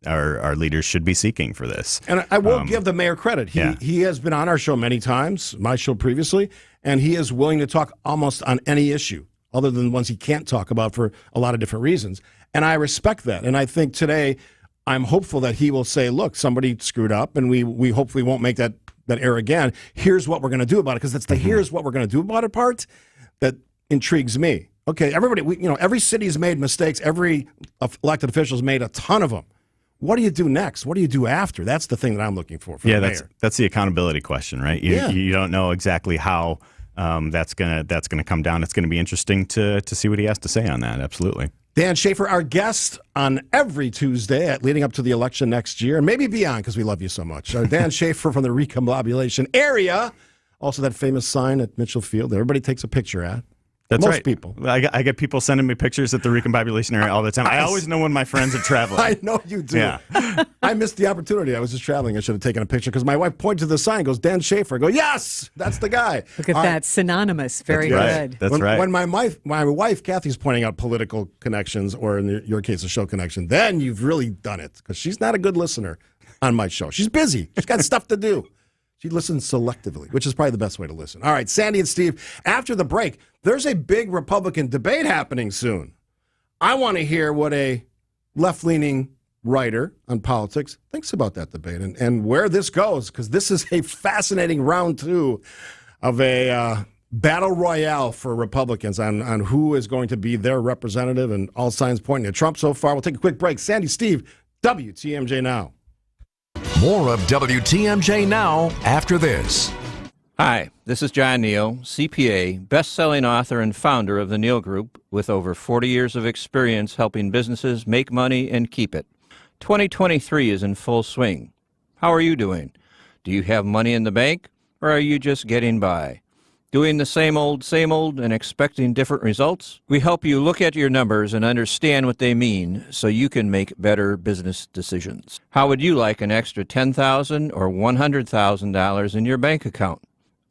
our leaders should be seeking for this. And I will give the mayor credit. He has been on our show many times, my show previously, and he is willing to talk almost on any issue, other than the ones he can't talk about for a lot of different reasons. And I respect that. And I think today I'm hopeful that he will say, look, somebody screwed up, and we hopefully won't make that error again. Here's what we're going to do about it, because that's the here's what we're going to do about it part that intrigues me. Okay, everybody, every city's made mistakes. Every elected official's made a ton of them. What do you do next? What do you do after? That's the thing that I'm looking for the mayor. That's the accountability question, right? You don't know exactly how that's gonna come down. It's going to be interesting to see what he has to say on that. Absolutely. Dan Schaefer, our guest on every Tuesday leading up to the election next year, and maybe beyond, because we love you so much. Dan Schaefer from the Recombobulation area. Also that famous sign at Mitchell Field that everybody takes a picture at. That's Most right. people. I get people sending me pictures at the Recombobulation area all the time. I always know when my friends are traveling. I know you do. Yeah. I missed the opportunity. I was just traveling. I should have taken a picture because my wife pointed to the sign and goes, Dan Schaefer. I go, yes, that's the guy. Look at that. Synonymous. Very good. That's right. When my wife, Kathy's pointing out political connections, or in your case, a show connection, then you've really done it, because she's not a good listener on my show. She's busy. She's got stuff to do. She listens selectively, which is probably the best way to listen. All right, Sandy and Steve, after the break, there's a big Republican debate happening soon. I want to hear what a left-leaning writer on politics thinks about that debate and where this goes, because this is a fascinating round two of a battle royale for Republicans on who is going to be their representative, and all signs pointing to Trump so far. We'll take a quick break. Sandy, Steve, WTMJ Now. More of WTMJ Now after this. Hi, this is John Neal, CPA, best-selling author and founder of the Neal Group, with over 40 years of experience helping businesses make money and keep it. 2023 is in full swing. How are you doing? Do you have money in the bank, or are you just getting by? Doing the same old and expecting different results? We help you look at your numbers and understand what they mean so you can make better business decisions. How would you like an extra $10,000 or $100,000 in your bank account?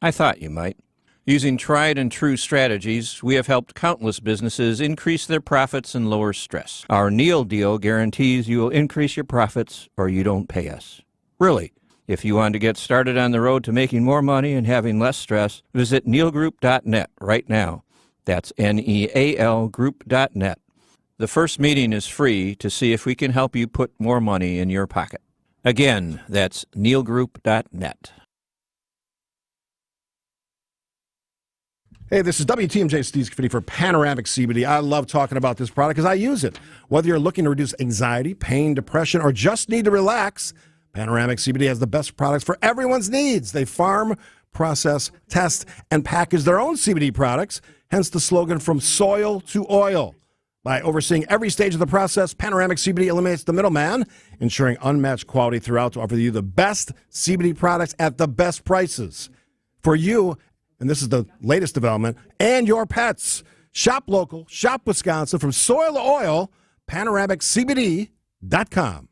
I thought you might. Using tried and true strategies, we have helped countless businesses increase their profits and lower stress. Our Neal deal guarantees you will increase your profits or you don't pay us. Really. If you want to get started on the road to making more money and having less stress, visit nealgroup.net right now. That's NEAL group.net. The first meeting is free to see if we can help you put more money in your pocket. Again, that's nealgroup.net. Hey, this is WTMJ Steve Scaffidi for Panoramic CBD. I love talking about this product because I use it. Whether you're looking to reduce anxiety, pain, depression, or just need to relax, Panoramic CBD has the best products for everyone's needs. They farm, process, test, and package their own CBD products, hence the slogan from soil to oil. By overseeing every stage of the process, Panoramic CBD eliminates the middleman, ensuring unmatched quality throughout to offer you the best CBD products at the best prices. For you, and this is the latest development, and your pets. Shop local, shop Wisconsin, from soil to oil, PanoramicCBD.com.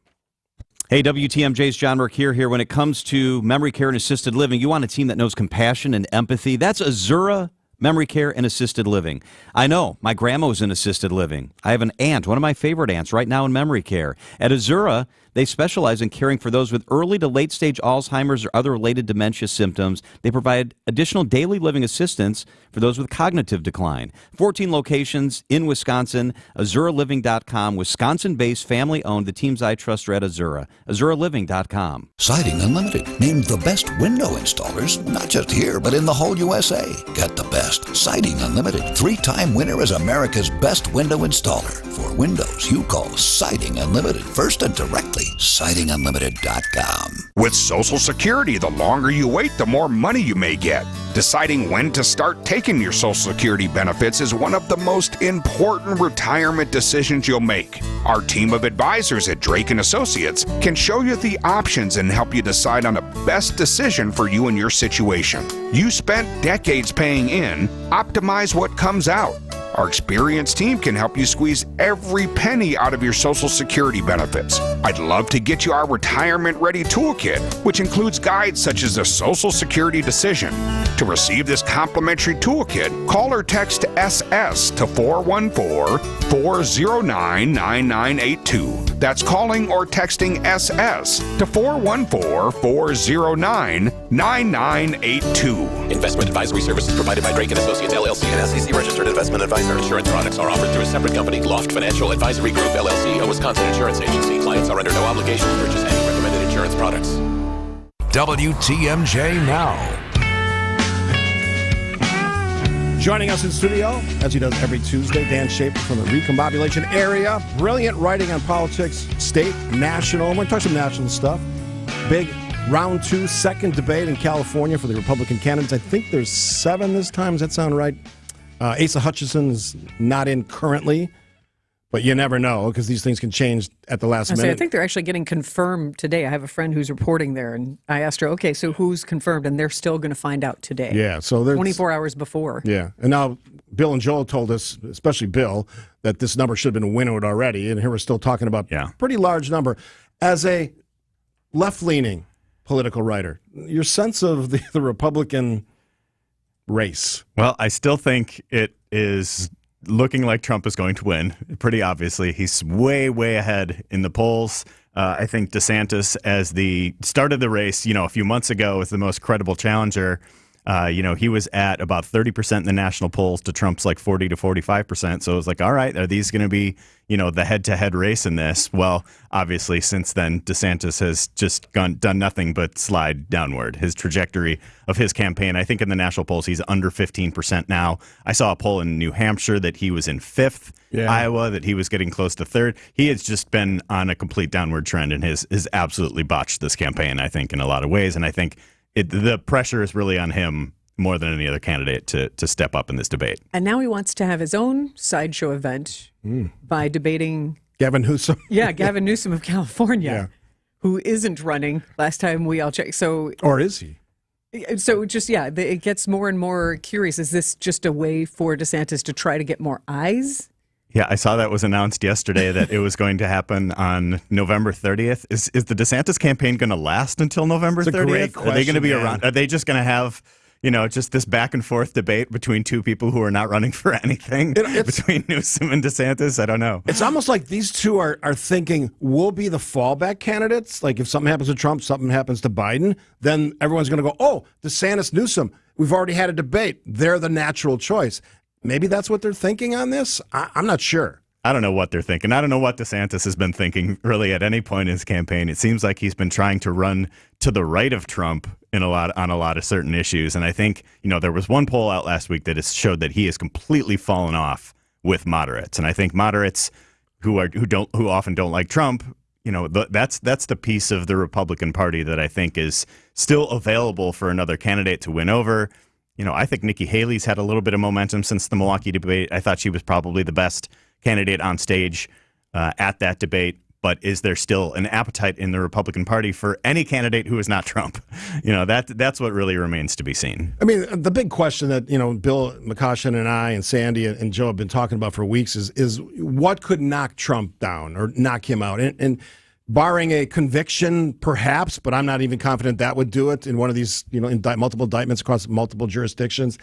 Hey, WTMJ's John Mercure here. When it comes to memory care and assisted living, you want a team that knows compassion and empathy. That's Azura Memory Care and Assisted Living. I know, my grandma was in assisted living. I have an aunt, one of my favorite aunts, right now in memory care. At Azura, they specialize in caring for those with early to late stage Alzheimer's or other related dementia symptoms. They provide additional daily living assistance for those with cognitive decline. 14 locations in Wisconsin, AzuraLiving.com, Wisconsin-based, family-owned. The teams I trust are at Azura. AzuraLiving.com. Siding Unlimited, named the best window installers, not just here, but in the whole USA. Get the best. Siding Unlimited, 3-time winner as America's best window installer. For windows, you call Siding Unlimited first and directly. SidingUnlimited.com. With Social Security, the longer you wait, the more money you may get. Deciding when to start taking your Social Security benefits is one of the most important retirement decisions you'll make. Our team of advisors at Drake & Associates can show you the options and help you decide on the best decision for you and your situation. You spent decades paying in, optimize what comes out. Our experienced team can help you squeeze every penny out of your Social Security benefits. I'd love to get you our Retirement Ready Toolkit, which includes guides such as the Social Security decision. To receive this complimentary toolkit, call or text SS to 414-409-9982. That's calling or texting SS to 414-409-9982. Investment advisory services provided by Drake & Associates, LLC, an SEC-registered investment advisor. Insurance products are offered through a separate company, Loft Financial Advisory Group, LLC, a Wisconsin insurance agency. Clients are under no obligation to purchase any recommended insurance products. WTMJ Now. Joining us in studio, as he does every Tuesday, Dan Schaefer from the Recombobulation area. Brilliant writing on politics, state, national. We're going to talk some national stuff. Big round 2, second debate in California for the Republican candidates. I think there's 7 this time. Does that sound right? Asa Hutchinson is not in currently, but you never know because these things can change at the last minute. I think they're actually getting confirmed today. I have a friend who's reporting there, and I asked her, okay, so who's confirmed? And they're still going to find out today. Yeah, so there's 24 hours before. Yeah, and now Bill and Joel told us, especially Bill, that this number should have been winnowed already, and here we're still talking about a pretty large number. As a left-leaning political writer, your sense of the Republican race? Well, I still think it is looking like Trump is going to win, pretty obviously. He's way, way ahead in the polls. I think DeSantis, as the start of the race, a few months ago, was the most credible challenger. He was at about 30% in the national polls to Trump's like 40 to 45%. So it was like, all right, are these going to be, the head-to-head race in this? Well, obviously, since then, DeSantis has just done nothing but slide downward. His trajectory of his campaign, I think in the national polls, he's under 15% now. I saw a poll in New Hampshire that he was in 5th, Iowa, that he was getting close to 3rd. He has just been on a complete downward trend and has absolutely botched this campaign, I think, in a lot of ways. And I think the pressure is really on him more than any other candidate to step up in this debate. And now he wants to have his own sideshow event by debating Gavin Newsom. Yeah, Gavin Newsom of California, who isn't running. Last time we all checked. Or is he? So it gets more and more curious. Is this just a way for DeSantis to try to get more eyes? Yeah, I saw that was announced yesterday that it was going to happen on November 30th. Is the DeSantis campaign going to last until November 30th? That's a great question, Are they going to be around? Are they just going to have, just this back and forth debate between two people who are not running for anything between Newsom and DeSantis? I don't know. It's almost like these two are thinking we'll be the fallback candidates. Like if something happens to Trump, something happens to Biden, then everyone's going to go, oh, DeSantis, Newsom, we've already had a debate. They're the natural choice. Maybe that's what they're thinking on this. I'm not sure. I don't know what they're thinking. I don't know what DeSantis has been thinking really at any point in his campaign. It seems like he's been trying to run to the right of Trump on a lot of certain issues. And I think, there was one poll out last week that has showed that he has completely fallen off with moderates. And I think moderates who often don't like Trump, that's the piece of the Republican Party that I think is still available for another candidate to win over. I think Nikki Haley's had a little bit of momentum since the Milwaukee debate. I thought she was probably the best candidate on stage at that debate. But is there still an appetite in the Republican Party for any candidate who is not Trump? That's what really remains to be seen. I mean, the big question that, Bill McCoshen and I and Sandy and Joe have been talking about for weeks is what could knock Trump down or knock him out? And barring a conviction, perhaps, but I'm not even confident that would do it in one of these, multiple indictments across multiple jurisdictions.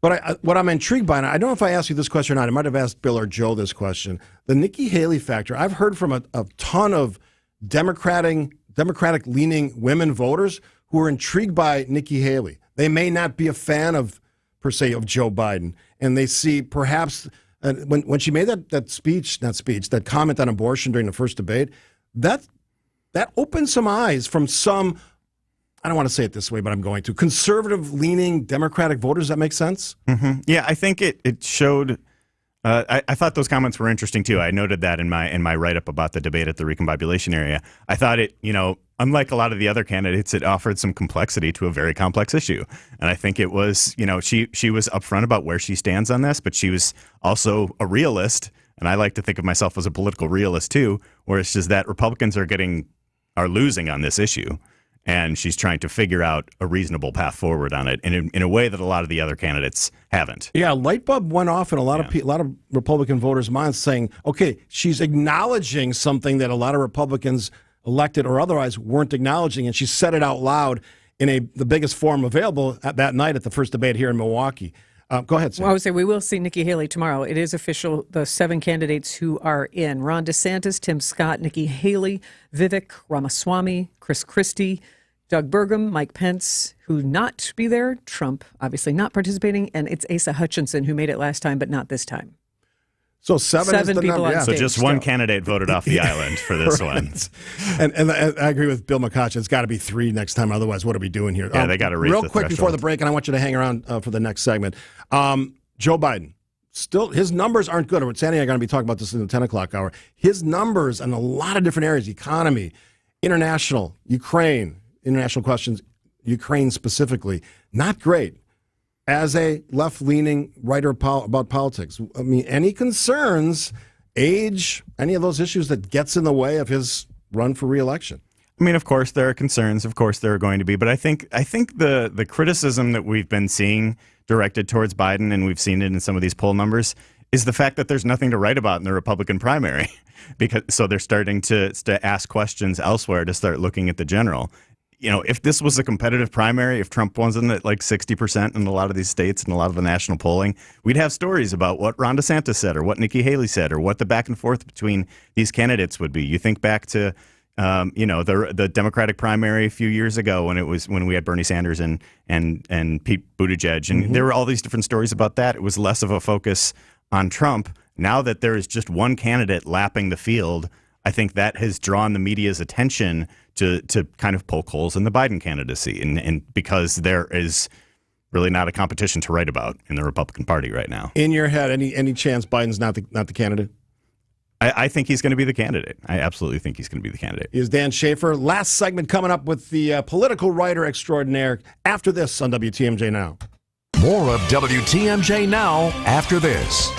But what I'm intrigued by, and I don't know if I asked you this question or not, I might have asked Bill or Joe this question, the Nikki Haley factor. I've heard from a ton of Democratic-leaning women voters who are intrigued by Nikki Haley. They may not be a fan of, per se, of Joe Biden, and they see perhaps, when she made that comment on abortion during the first debate, that opened some eyes from some, I don't want to say it this way, but I'm going to, conservative-leaning Democratic voters. Does that make sense? Mm-hmm. Yeah, I think it showed I thought those comments were interesting too. I noted that in my write-up about the debate at the recombobulation area. I thought it, unlike a lot of the other candidates, it offered some complexity to a very complex issue. And I think it was, she was upfront about where she stands on this, but she was also a realist. And I like to think of myself as a political realist too, where it's just that Republicans are losing on this issue. And she's trying to figure out a reasonable path forward on it in a way that a lot of the other candidates haven't. Yeah, light bulb went off in a lot of Republican voters' minds saying, okay, she's acknowledging something that a lot of Republicans elected or otherwise weren't acknowledging, and she said it out loud in the biggest forum available that night at the first debate here in Milwaukee. Go ahead, Sam. Well, I would say we will see Nikki Haley tomorrow. It is official, the 7 candidates who are in. Ron DeSantis, Tim Scott, Nikki Haley, Vivek Ramaswamy, Chris Christie, Doug Burgum, Mike Pence, who not be there, Trump obviously not participating, and it's Asa Hutchinson who made it last time, but not this time. So 7 is the people number. on So stage just one still. candidate voted off the island for this one. And I agree with Bill McCutcheon. It's got to be 3 next time. Otherwise, what are we doing here? Yeah, they got to raise real the quick threshold. before the break, and I want you to hang around for the next segment. Joe Biden, still, his numbers aren't good. Sandy and I are going to be talking about this in the 10 o'clock hour. His numbers in a lot of different areas, economy, international, Ukraine, international questions, Ukraine specifically, not great. As a left-leaning writer about politics, I mean, any concerns, age, any of those issues that gets in the way of his run for re-election? I mean, of course, there are concerns. Of course, there are going to be. But I think the criticism that we've been seeing directed towards Biden, and we've seen it in some of these poll numbers, is the fact that there's nothing to write about in the Republican primary. So they're starting to ask questions elsewhere to start looking at the general. If this was a competitive primary, if Trump wasn't at like 60% in a lot of these states and a lot of the national polling, we'd have stories about what Ron DeSantis said or what Nikki Haley said or what the back and forth between these candidates would be. You think back to, the Democratic primary a few years ago when we had Bernie Sanders and Pete Buttigieg, and there were all these different stories about that. It was less of a focus on Trump. Now that there is just one candidate lapping the field, I think that has drawn the media's attention to kind of poke holes in the Biden candidacy, and because there is really not a competition to write about in the Republican Party right now. In your head, any chance Biden's not the candidate? I think he's going to be the candidate. I absolutely think he's going to be the candidate. Is Dan Schaefer. Last segment coming up with the political writer extraordinaire after this on WTMJ Now. More of WTMJ Now after this.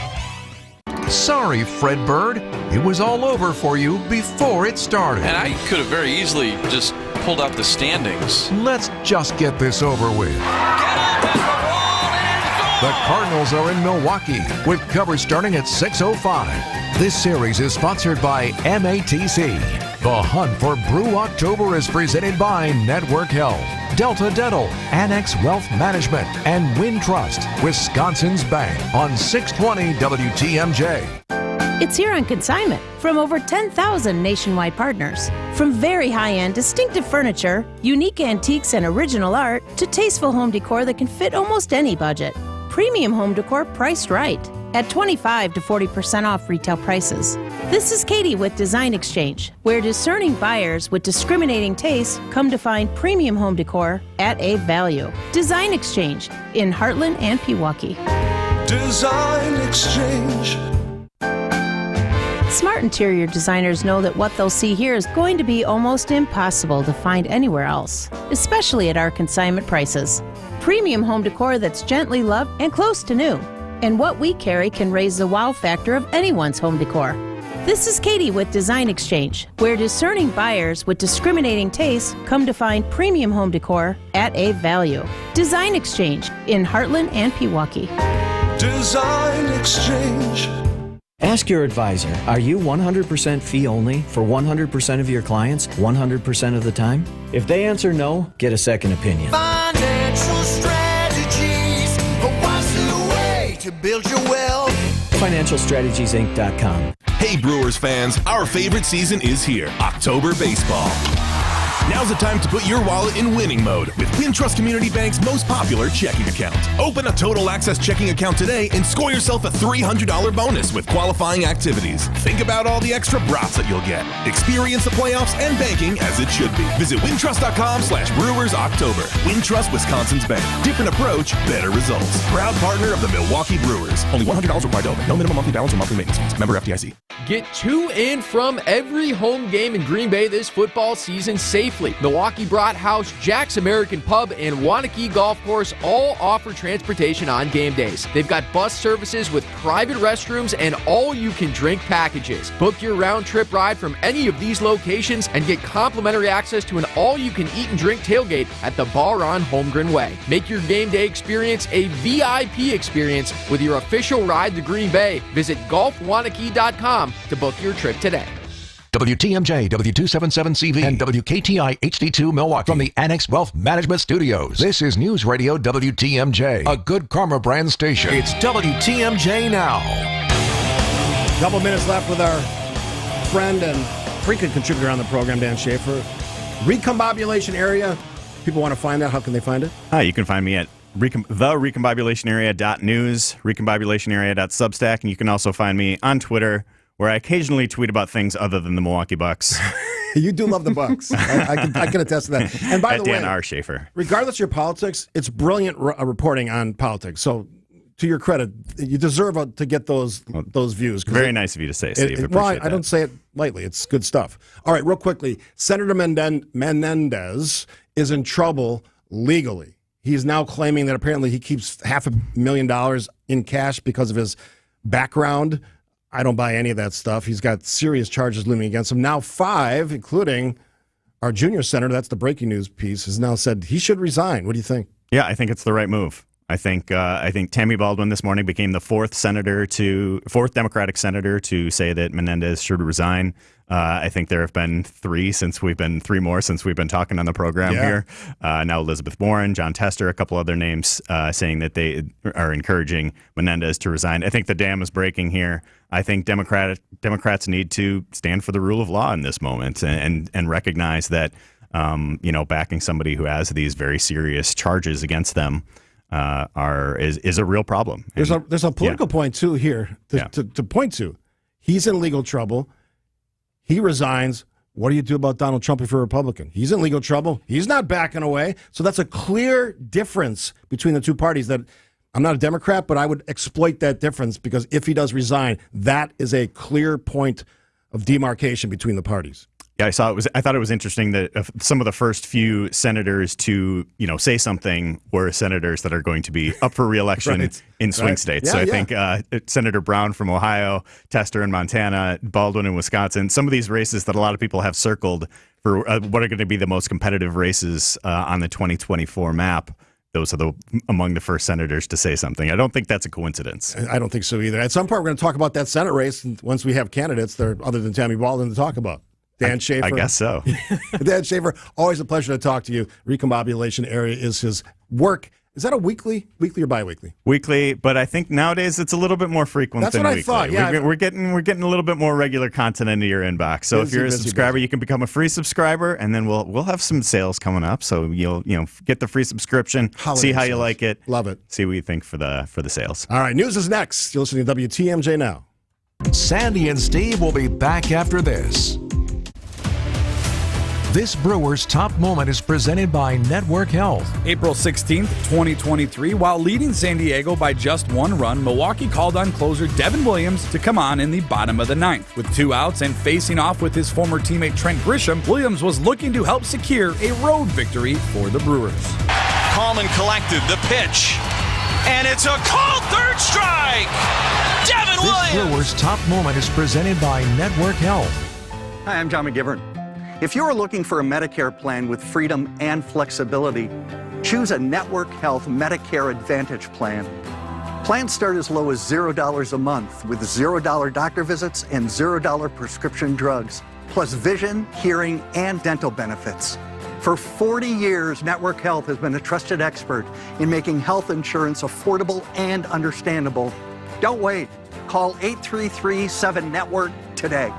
Sorry, Fred Bird. It was all over for you before it started. And I could have very easily just pulled out the standings. Let's just get this over with. The Cardinals are in Milwaukee with coverage starting at 6:05. This series is sponsored by MATC. The hunt for Brew October is presented by Network Health, Delta Dental, Annex Wealth Management, and Wintrust, Wisconsin's Bank on 620 WTMJ. It's here on consignment from over 10,000 nationwide partners. From very high-end, distinctive furniture, unique antiques and original art, to tasteful home decor that can fit almost any budget. Premium home decor priced right at 25 to 40% off retail prices. This is Katie with Design Exchange, where discerning buyers with discriminating taste come to find premium home decor at a value. Design Exchange in Heartland and Pewaukee. Design Exchange. Smart interior designers know that what they'll see here is going to be almost impossible to find anywhere else, especially at our consignment prices. Premium home decor that's gently loved and close to new. And what we carry can raise the wow factor of anyone's home decor. This is Katie with Design Exchange, where discerning buyers with discriminating tastes come to find premium home decor at a value. Design Exchange in Heartland and Pewaukee. Design Exchange. Ask your advisor, are you 100% fee only for 100% of your clients 100% of the time? If they answer no, get a second opinion. Financial strategies. What's the way to build your wealth? FinancialStrategiesInc.com. Hey Brewers fans, our favorite season is here, October baseball. Now's the time to put your wallet in winning mode with Wintrust Community Bank's most popular checking account. Open a Total Access checking account today and score yourself a $300 bonus with qualifying activities. Think about all the extra brats that you'll get. Experience the playoffs and banking as it should be. Visit wintrust.com/Brewers October. Wintrust, Wisconsin's bank. Different approach, better results. Proud partner of the Milwaukee Brewers. Only $100 required to open. No minimum monthly balance or monthly maintenance fees. Member FDIC. Get to and from every home game in Green Bay this football season safely. Milwaukee Brat House, Jack's American Pub, and Wanakee Golf Course all offer transportation on game days. They've got bus services with private restrooms and all-you-can-drink packages. Book your round-trip ride from any of these locations and get complimentary access to an all-you-can-eat-and-drink tailgate at the bar on Holmgren Way. Make your game day experience a VIP experience with your official ride to Green Bay. Visit golfwanakee.com to book your trip today. WTMJ, W277CV, and WKTI HD2 Milwaukee from the Annex Wealth Management Studios. This is News Radio WTMJ, a Good Karma brand station. It's WTMJ now. Couple minutes left with our friend and frequent contributor on the program, Dan Schaefer. Recombobulation area. People want to find that. How can they find it? You can find me at therecombobulationarea.news, recombobulationarea.substack, and you can also find me on Twitter, where I occasionally tweet about things other than the Milwaukee Bucks. You do love the Bucks. I can attest to that. And by the way, Dan R. Schaefer. Regardless of your politics, it's brilliant reporting on politics. So, to your credit, you deserve to get those views. Very nice of you to say, Steve. I don't say it lightly. It's good stuff. All right, real quickly, Senator Menendez is in trouble legally. He's now claiming that apparently he keeps $500,000 in cash because of his background. I don't buy any of that stuff. He's got serious charges looming against him. Now 5, including our junior senator, that's the breaking news piece, has now said he should resign. What do you think? Yeah, I think it's the right move. I think Tammy Baldwin this morning became the fourth Democratic senator to say that Menendez should resign. I think there have been three more since we've been talking on the program here. Now Elizabeth Warren, John Tester, a couple other names saying that they are encouraging Menendez to resign. I think the dam is breaking here. I think Democrats need to stand for the rule of law in this moment and recognize that backing somebody who has these very serious charges against them is a real problem. There's a political point too here to point to. He's in legal trouble. He resigns. What do you do about Donald Trump if you're a Republican? He's in legal trouble. He's not backing away. So that's a clear difference between the two parties that I'm not a Democrat, but I would exploit that difference because if he does resign, that is a clear point of demarcation between the parties. Yeah, I thought it was interesting that some of the first few senators to say something were senators that are going to be up for re-election in swing states. I think Senator Brown from Ohio, Tester in Montana, Baldwin in Wisconsin, some of these races that a lot of people have circled for what are going to be the most competitive races on the 2024 map. Those are among the first senators to say something. I don't think that's a coincidence. I don't think so either. At some point, we're going to talk about that Senate race once we have candidates that are other than Tammy Baldwin to talk about. Dan Schaefer. I guess so. Dan Schaefer, always a pleasure to talk to you. Recombobulation area is his work. Is that a weekly or bi-weekly? Weekly, but I think nowadays it's a little bit more frequent than weekly. That's what I thought, yeah. We're getting a little bit more regular content into your inbox. So if you're a subscriber, you can become a free subscriber, and then we'll have some sales coming up. So you'll get the free subscription, see how you like it. Love it. See what you think for the sales. All right, news is next. You're listening to WTMJ Now. Sandy and Steve will be back after this. This Brewers Top Moment is presented by Network Health. April 16th, 2023, while leading San Diego by just 1 run, Milwaukee called on closer Devin Williams to come on in the bottom of the 9th. With 2 outs and facing off with his former teammate Trent Grisham, Williams was looking to help secure a road victory for the Brewers. Calm and collected, the pitch. And it's a called third strike! Devin Williams! This Brewers Top Moment is presented by Network Health. Hi, I'm John McGivern. If you're looking for a Medicare plan with freedom and flexibility, choose a Network Health Medicare Advantage plan. Plans start as low as $0 a month with $0 doctor visits and $0 prescription drugs, plus vision, hearing, and dental benefits. For 40 years, Network Health has been a trusted expert in making health insurance affordable and understandable. Don't wait. Call 833-7-NETWORK today.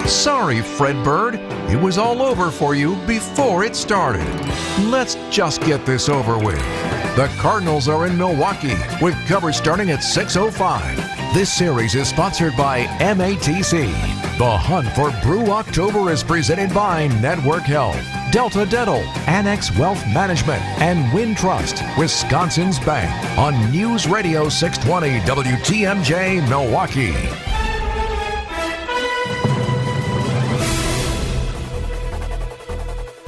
Sorry, Fred Bird. It was all over for you before it started. Let's just get this over with. The Cardinals are in Milwaukee with coverage starting at 6:05. This series is sponsored by MATC. The Hunt for Brew October is presented by Network Health, Delta Dental, Annex Wealth Management, and Wintrust, Wisconsin's Bank, on News Radio 620 WTMJ Milwaukee.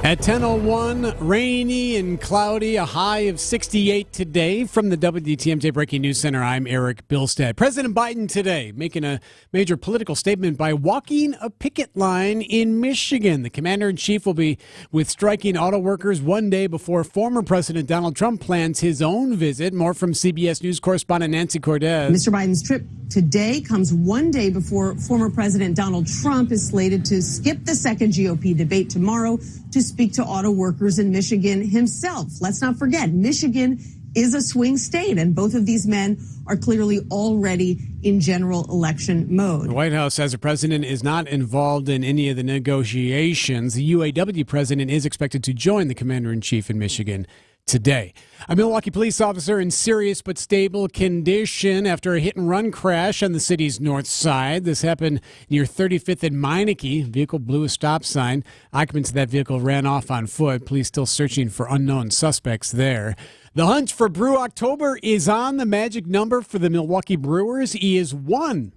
At 10:01, rainy and cloudy, a high of 68 today. From the WTMJ Breaking News Center, I'm Eric Bilstead. President Biden today making a major political statement by walking a picket line in Michigan. The commander-in-chief will be with striking auto workers one day before former President Donald Trump plans his own visit. More from CBS News correspondent Nancy Cordes. Mr. Biden's trip today comes one day before former President Donald Trump is slated to skip the second GOP debate tomorrow to speak to auto workers in Michigan himself. Let's not forget, Michigan is a swing state, and both of these men are clearly already in general election mode. The White House says the president is not involved in any of the negotiations. The UAW president is expected to join the commander-in-chief in Michigan today. A Milwaukee police officer in serious but stable condition after a hit-and-run crash on the city's north side. This happened near 35th and Meineke. Vehicle blew a stop sign. Occupants of that vehicle ran off on foot. Police still searching for unknown suspects there. The hunt for Brew October is on. The magic number for the Milwaukee Brewers is 1.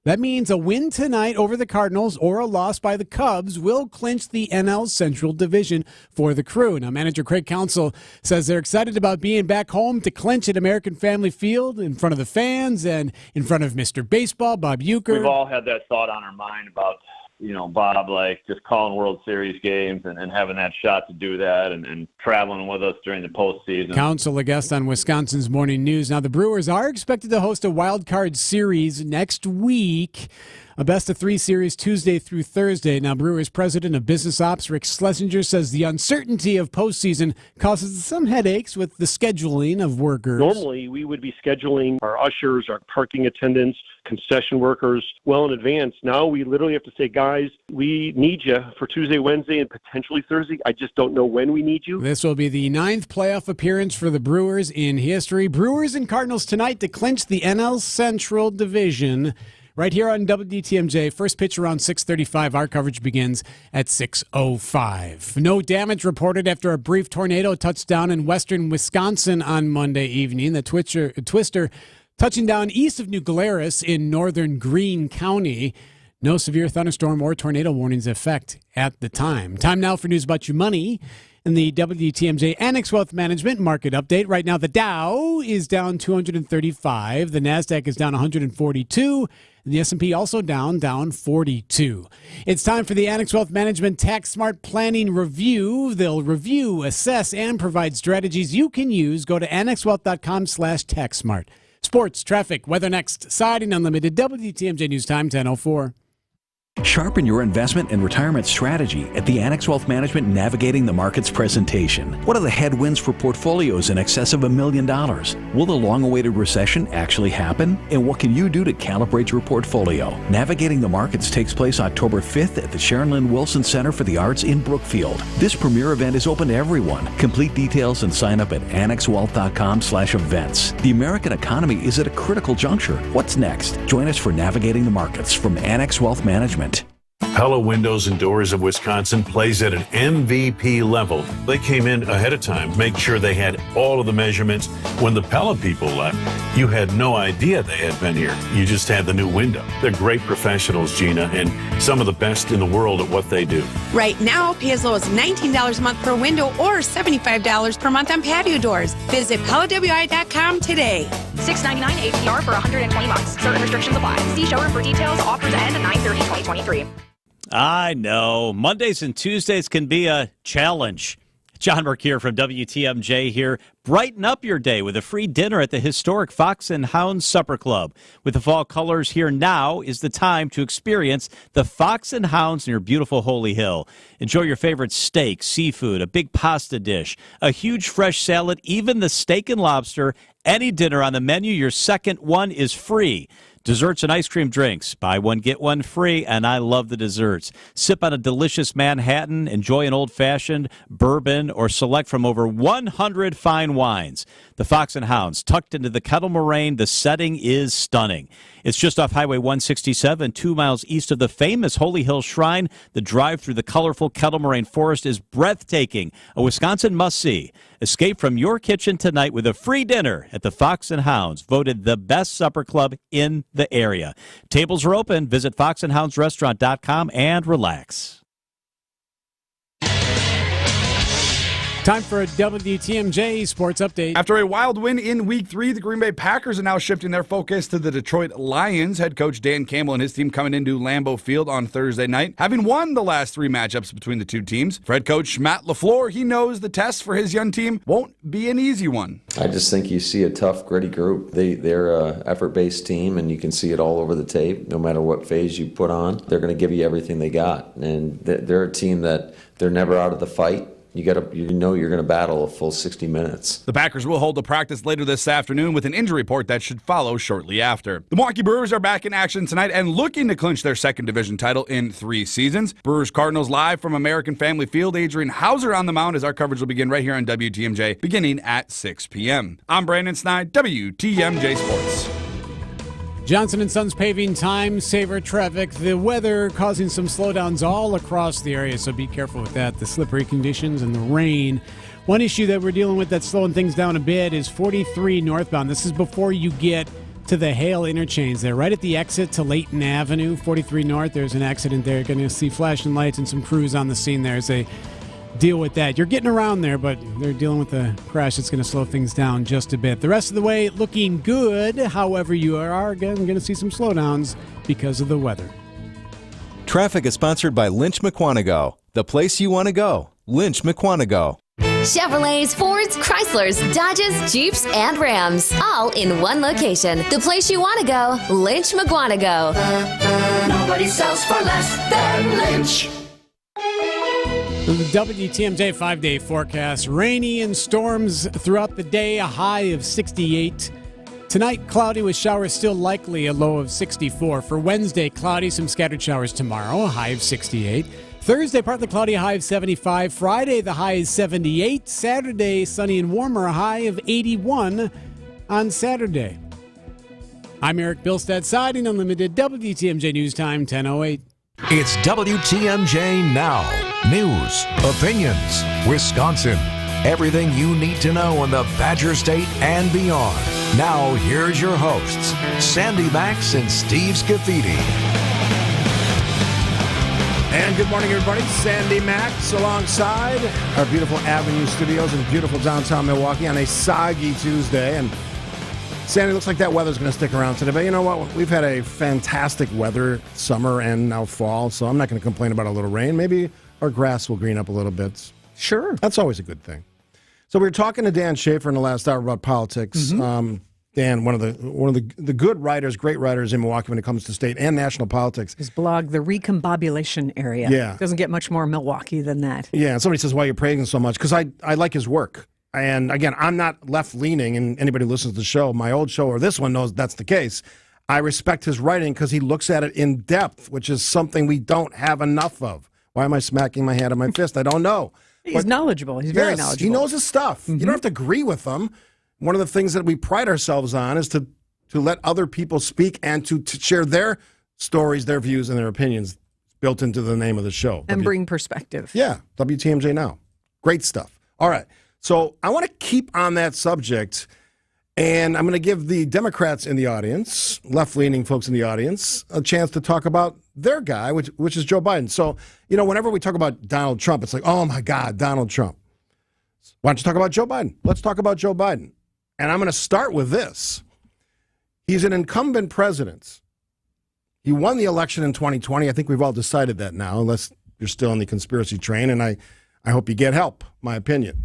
That means a win tonight over the Cardinals or a loss by the Cubs will clinch the NL Central Division for the Crew. Now, manager Craig Counsell says they're excited about being back home to clinch at American Family Field in front of the fans and in front of Mr. Baseball, Bob Uecker. We've all had that thought on our mind about, Bob, like just calling World Series games and having that shot to do that and traveling with us during the postseason. Counsell, a guest on Wisconsin's Morning News. Now, the Brewers are expected to host a wild card series next week. A best-of-3 series Tuesday through Thursday. Now, Brewers president of business ops Rick Schlesinger says the uncertainty of postseason causes some headaches with the scheduling of workers. Normally, we would be scheduling our ushers, our parking attendants, concession workers well in advance. Now we literally have to say, guys, we need you for Tuesday, Wednesday, and potentially Thursday. I just don't know when we need you. This will be the 9th playoff appearance for the Brewers in history. Brewers and Cardinals tonight to clinch the NL Central Division. Right here on WTMJ, first pitch around 6:35. Our coverage begins at 6:05. No damage reported after a brief tornado touched down in western Wisconsin on Monday evening. The twister touching down east of New Glarus in northern Greene County. No severe thunderstorm or tornado warnings in effect at the time. Time now for news about your money. In the WTMJ Annex Wealth Management Market Update, right now the Dow is down 235. The NASDAQ is down 142. And the S&P also down 42. It's time for the Annex Wealth Management Tax Smart Planning Review. They'll review, assess, and provide strategies you can use. Go to annexwealth.com/taxsmart. Sports, traffic, weather next. Siding Unlimited, WTMJ News Time, 10:04. Sharpen your investment and retirement strategy at the Annex Wealth Management Navigating the Markets presentation. What are the headwinds for portfolios in excess of $1 million? Will the long-awaited recession actually happen? And what can you do to calibrate your portfolio? Navigating the Markets takes place October 5th at the Sharon Lynn Wilson Center for the Arts in Brookfield. This premier event is open to everyone. Complete details and sign up at annexwealth.com/events. The American economy is at a critical juncture. What's next? Join us for Navigating the Markets from Annex Wealth Management. Pella Windows and Doors of Wisconsin plays at an MVP level. They came in ahead of time, make sure they had all of the measurements. When the Pella people left, you had no idea they had been here. You just had the new window. They're great professionals, Gina, and some of the best in the world at what they do. Right now, pay as low as $19 a month per window or $75 per month on patio doors. Visit PellaWI.com today. $6.99 APR for 120 months. Certain restrictions apply. See showroom for details. Offers end 9/30/2023. I know. Mondays and Tuesdays can be a challenge. John Mercure from WTMJ here. Brighten up your day with a free dinner at the historic Fox and Hound Supper Club. With the fall colors here, now is the time to experience the Fox and Hounds near beautiful Holy Hill. Enjoy your favorite steak, seafood, a big pasta dish, a huge fresh salad, even the steak and lobster. Any dinner on the menu, your second one is free. Desserts and ice cream drinks. Buy one, get one free, and I love the desserts. Sip on a delicious Manhattan, enjoy an old-fashioned, bourbon, or select from over 100 fine wines. The Fox and Hounds, tucked into the Kettle Moraine, the setting is stunning. It's just off Highway 167, 2 miles east of the famous Holy Hill Shrine. The drive through the colorful Kettle Moraine Forest is breathtaking, a Wisconsin must-see. Escape from your kitchen tonight with a free dinner at the Fox and Hounds, voted the best supper club in the area. Tables are open. Visit foxandhoundsrestaurant.com and relax. Time for a WTMJ Sports Update. After a wild win in Week 3, the Green Bay Packers are now shifting their focus to the Detroit Lions. Head coach Dan Campbell and his team coming into Lambeau Field on Thursday night, having won the last 3 matchups between the two teams. For head coach Matt LaFleur, he knows the test for his young team won't be an easy one. I just think you see a tough, gritty group. They're an effort-based team, and you can see it all over the tape. No matter what phase you put on, they're going to give you everything they got. And they're a team that they're never out of the fight. You're going to battle a full 60 minutes. The Packers will hold a practice later this afternoon with an injury report that should follow shortly after. The Milwaukee Brewers are back in action tonight and looking to clinch their second division title in 3 seasons. Brewers Cardinals live from American Family Field. Adrian Hauser on the mound as our coverage will begin right here on WTMJ beginning at 6 p.m. I'm Brandon Snide, WTMJ Sports. Johnson & Sons paving time saver traffic. The weather causing some slowdowns all across the area, so be careful with that. The slippery conditions and the rain. One issue that we're dealing with that's slowing things down a bit is 43 northbound. This is before you get to the Hale interchange there. Right at the exit to Layton Avenue, 43 north, there's an accident there. You're going to see flashing lights and some crews on the scene there as they deal with that. You're getting around there, but they're dealing with a crash that's going to slow things down just a bit. The rest of the way looking good. However, you are again going to see some slowdowns because of the weather. Traffic is sponsored by Lynch McQuanago, the place you want to go. Lynch McQuanago. Chevrolets, Fords, Chryslers, Dodges, Jeeps, and Rams. All in one location. The place you want to go. Lynch McQuanago. Nobody sells for less than Lynch. The WTMJ 5-day forecast. Rainy and storms throughout the day, a high of 68. Tonight, cloudy with showers still likely, a low of 64. For Wednesday, cloudy, some scattered showers tomorrow, a high of 68. Thursday, partly cloudy, a high of 75. Friday, the high is 78. Saturday, sunny and warmer, a high of 81 on Saturday. I'm Eric Bilstead, Siding Unlimited, WTMJ News Time, 10:08. It's WTMJ Now. News, opinions, Wisconsin. Everything you need to know in the Badger State and beyond. Now, here's your hosts, Sandy Maxx and Steve Scaffidi. And good morning, everybody. Sandy Maxx alongside our beautiful Avenue Studios in beautiful downtown Milwaukee on a soggy Tuesday. And Sandy, looks like that weather's going to stick around today. But you know what? We've had a fantastic weather, summer and now fall, so I'm not going to complain about a little rain. Maybe our grass will green up a little bit. Sure. That's always a good thing. So we were talking to Dan Schaefer in the last hour about politics. Mm-hmm. Dan, one of the good writers, great writers in Milwaukee when it comes to state and national politics. His blog, The Recombobulation Area. Yeah. Doesn't get much more Milwaukee than that. Yeah, and somebody says, why are you praising so much? Because I like his work. And again, I'm not left-leaning, and anybody who listens to the show, my old show or this one knows that's the case. I respect his writing because he looks at it in depth, which is something we don't have enough of. Why am I smacking my hand on my fist? I don't know. He's knowledgeable. He's very knowledgeable. He knows his stuff. Mm-hmm. You don't have to agree with him. One of the things that we pride ourselves on is to let other people speak and to share their stories, their views, and their opinions built into the name of the show. And bring perspective. Yeah, WTMJ Now. Great stuff. All right. So I want to keep on that subject, and I'm going to give the Democrats in the audience, left-leaning folks in the audience, a chance to talk about their guy, which is Joe Biden. So, you know, whenever we talk about Donald Trump, it's like, oh, my God, Donald Trump. Why don't you talk about Joe Biden? Let's talk about Joe Biden. And I'm going to start with this. He's an incumbent president. He won the election in 2020. I think we've all decided that now, unless you're still on the conspiracy train, and I hope you get help, my opinion.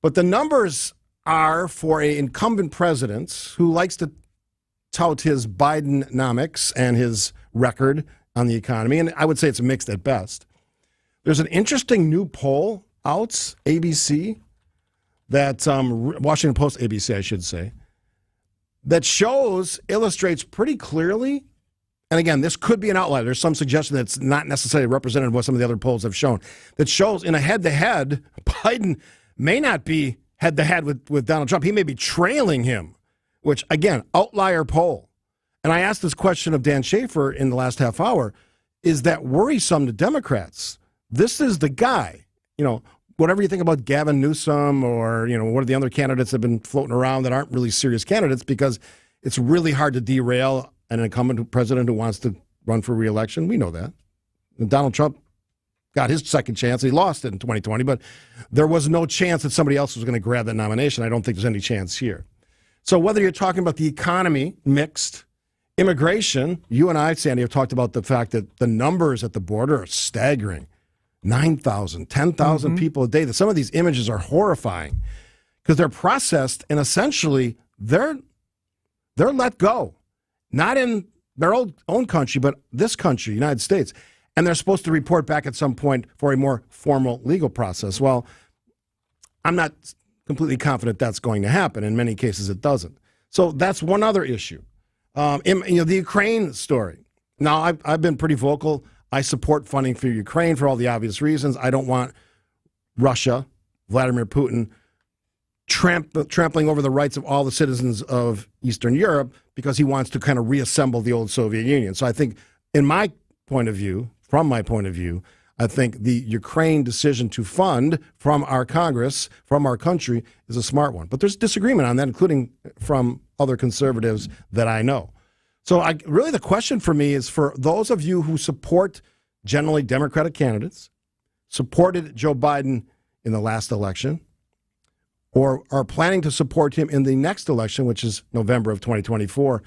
But the numbers are for an incumbent president who likes to tout his Bidenomics and his record on the economy, and I would say it's mixed at best. There's an interesting new poll out, ABC, that Washington Post ABC, I should say, that illustrates pretty clearly, and again, this could be an outlier. There's some suggestion that's not necessarily representative of what some of the other polls have shown, that shows in a head-to-head, Biden may not be head-to-head with Donald Trump. He may be trailing him, which, again, outlier poll. And I asked this question of Dan Schaefer in the last half hour, is that worrisome to Democrats? This is the guy, whatever you think about Gavin Newsom or, what are the other candidates that have been floating around that aren't really serious candidates, because it's really hard to derail an incumbent president who wants to run for re-election. We know that. And Donald Trump got his second chance. He lost it in 2020, but there was no chance that somebody else was going to grab that nomination. I don't think there's any chance here. So whether you're talking about the economy, mixed, immigration, you and I, Sandy, have talked about the fact that the numbers at the border are staggering. 9,000, 10,000 people a day. Some of these images are horrifying because they're processed and essentially they're let go. Not in their own country, but this country, United States. And they're supposed to report back at some point for a more formal legal process. Well, I'm not completely confident that's going to happen. In many cases, it doesn't. So that's one other issue. The Ukraine story. Now, I've been pretty vocal. I support funding for Ukraine for all the obvious reasons. I don't want Russia, Vladimir Putin, trampling over the rights of all the citizens of Eastern Europe because he wants to kind of reassemble the old Soviet Union. So I think, from my point of view, I think the Ukraine decision to fund from our Congress, from our country, is a smart one. But there's disagreement on that, including from other conservatives that I know. So really the question for me is for those of you who support generally Democratic candidates, supported Joe Biden in the last election, or are planning to support him in the next election, which is November of 2024,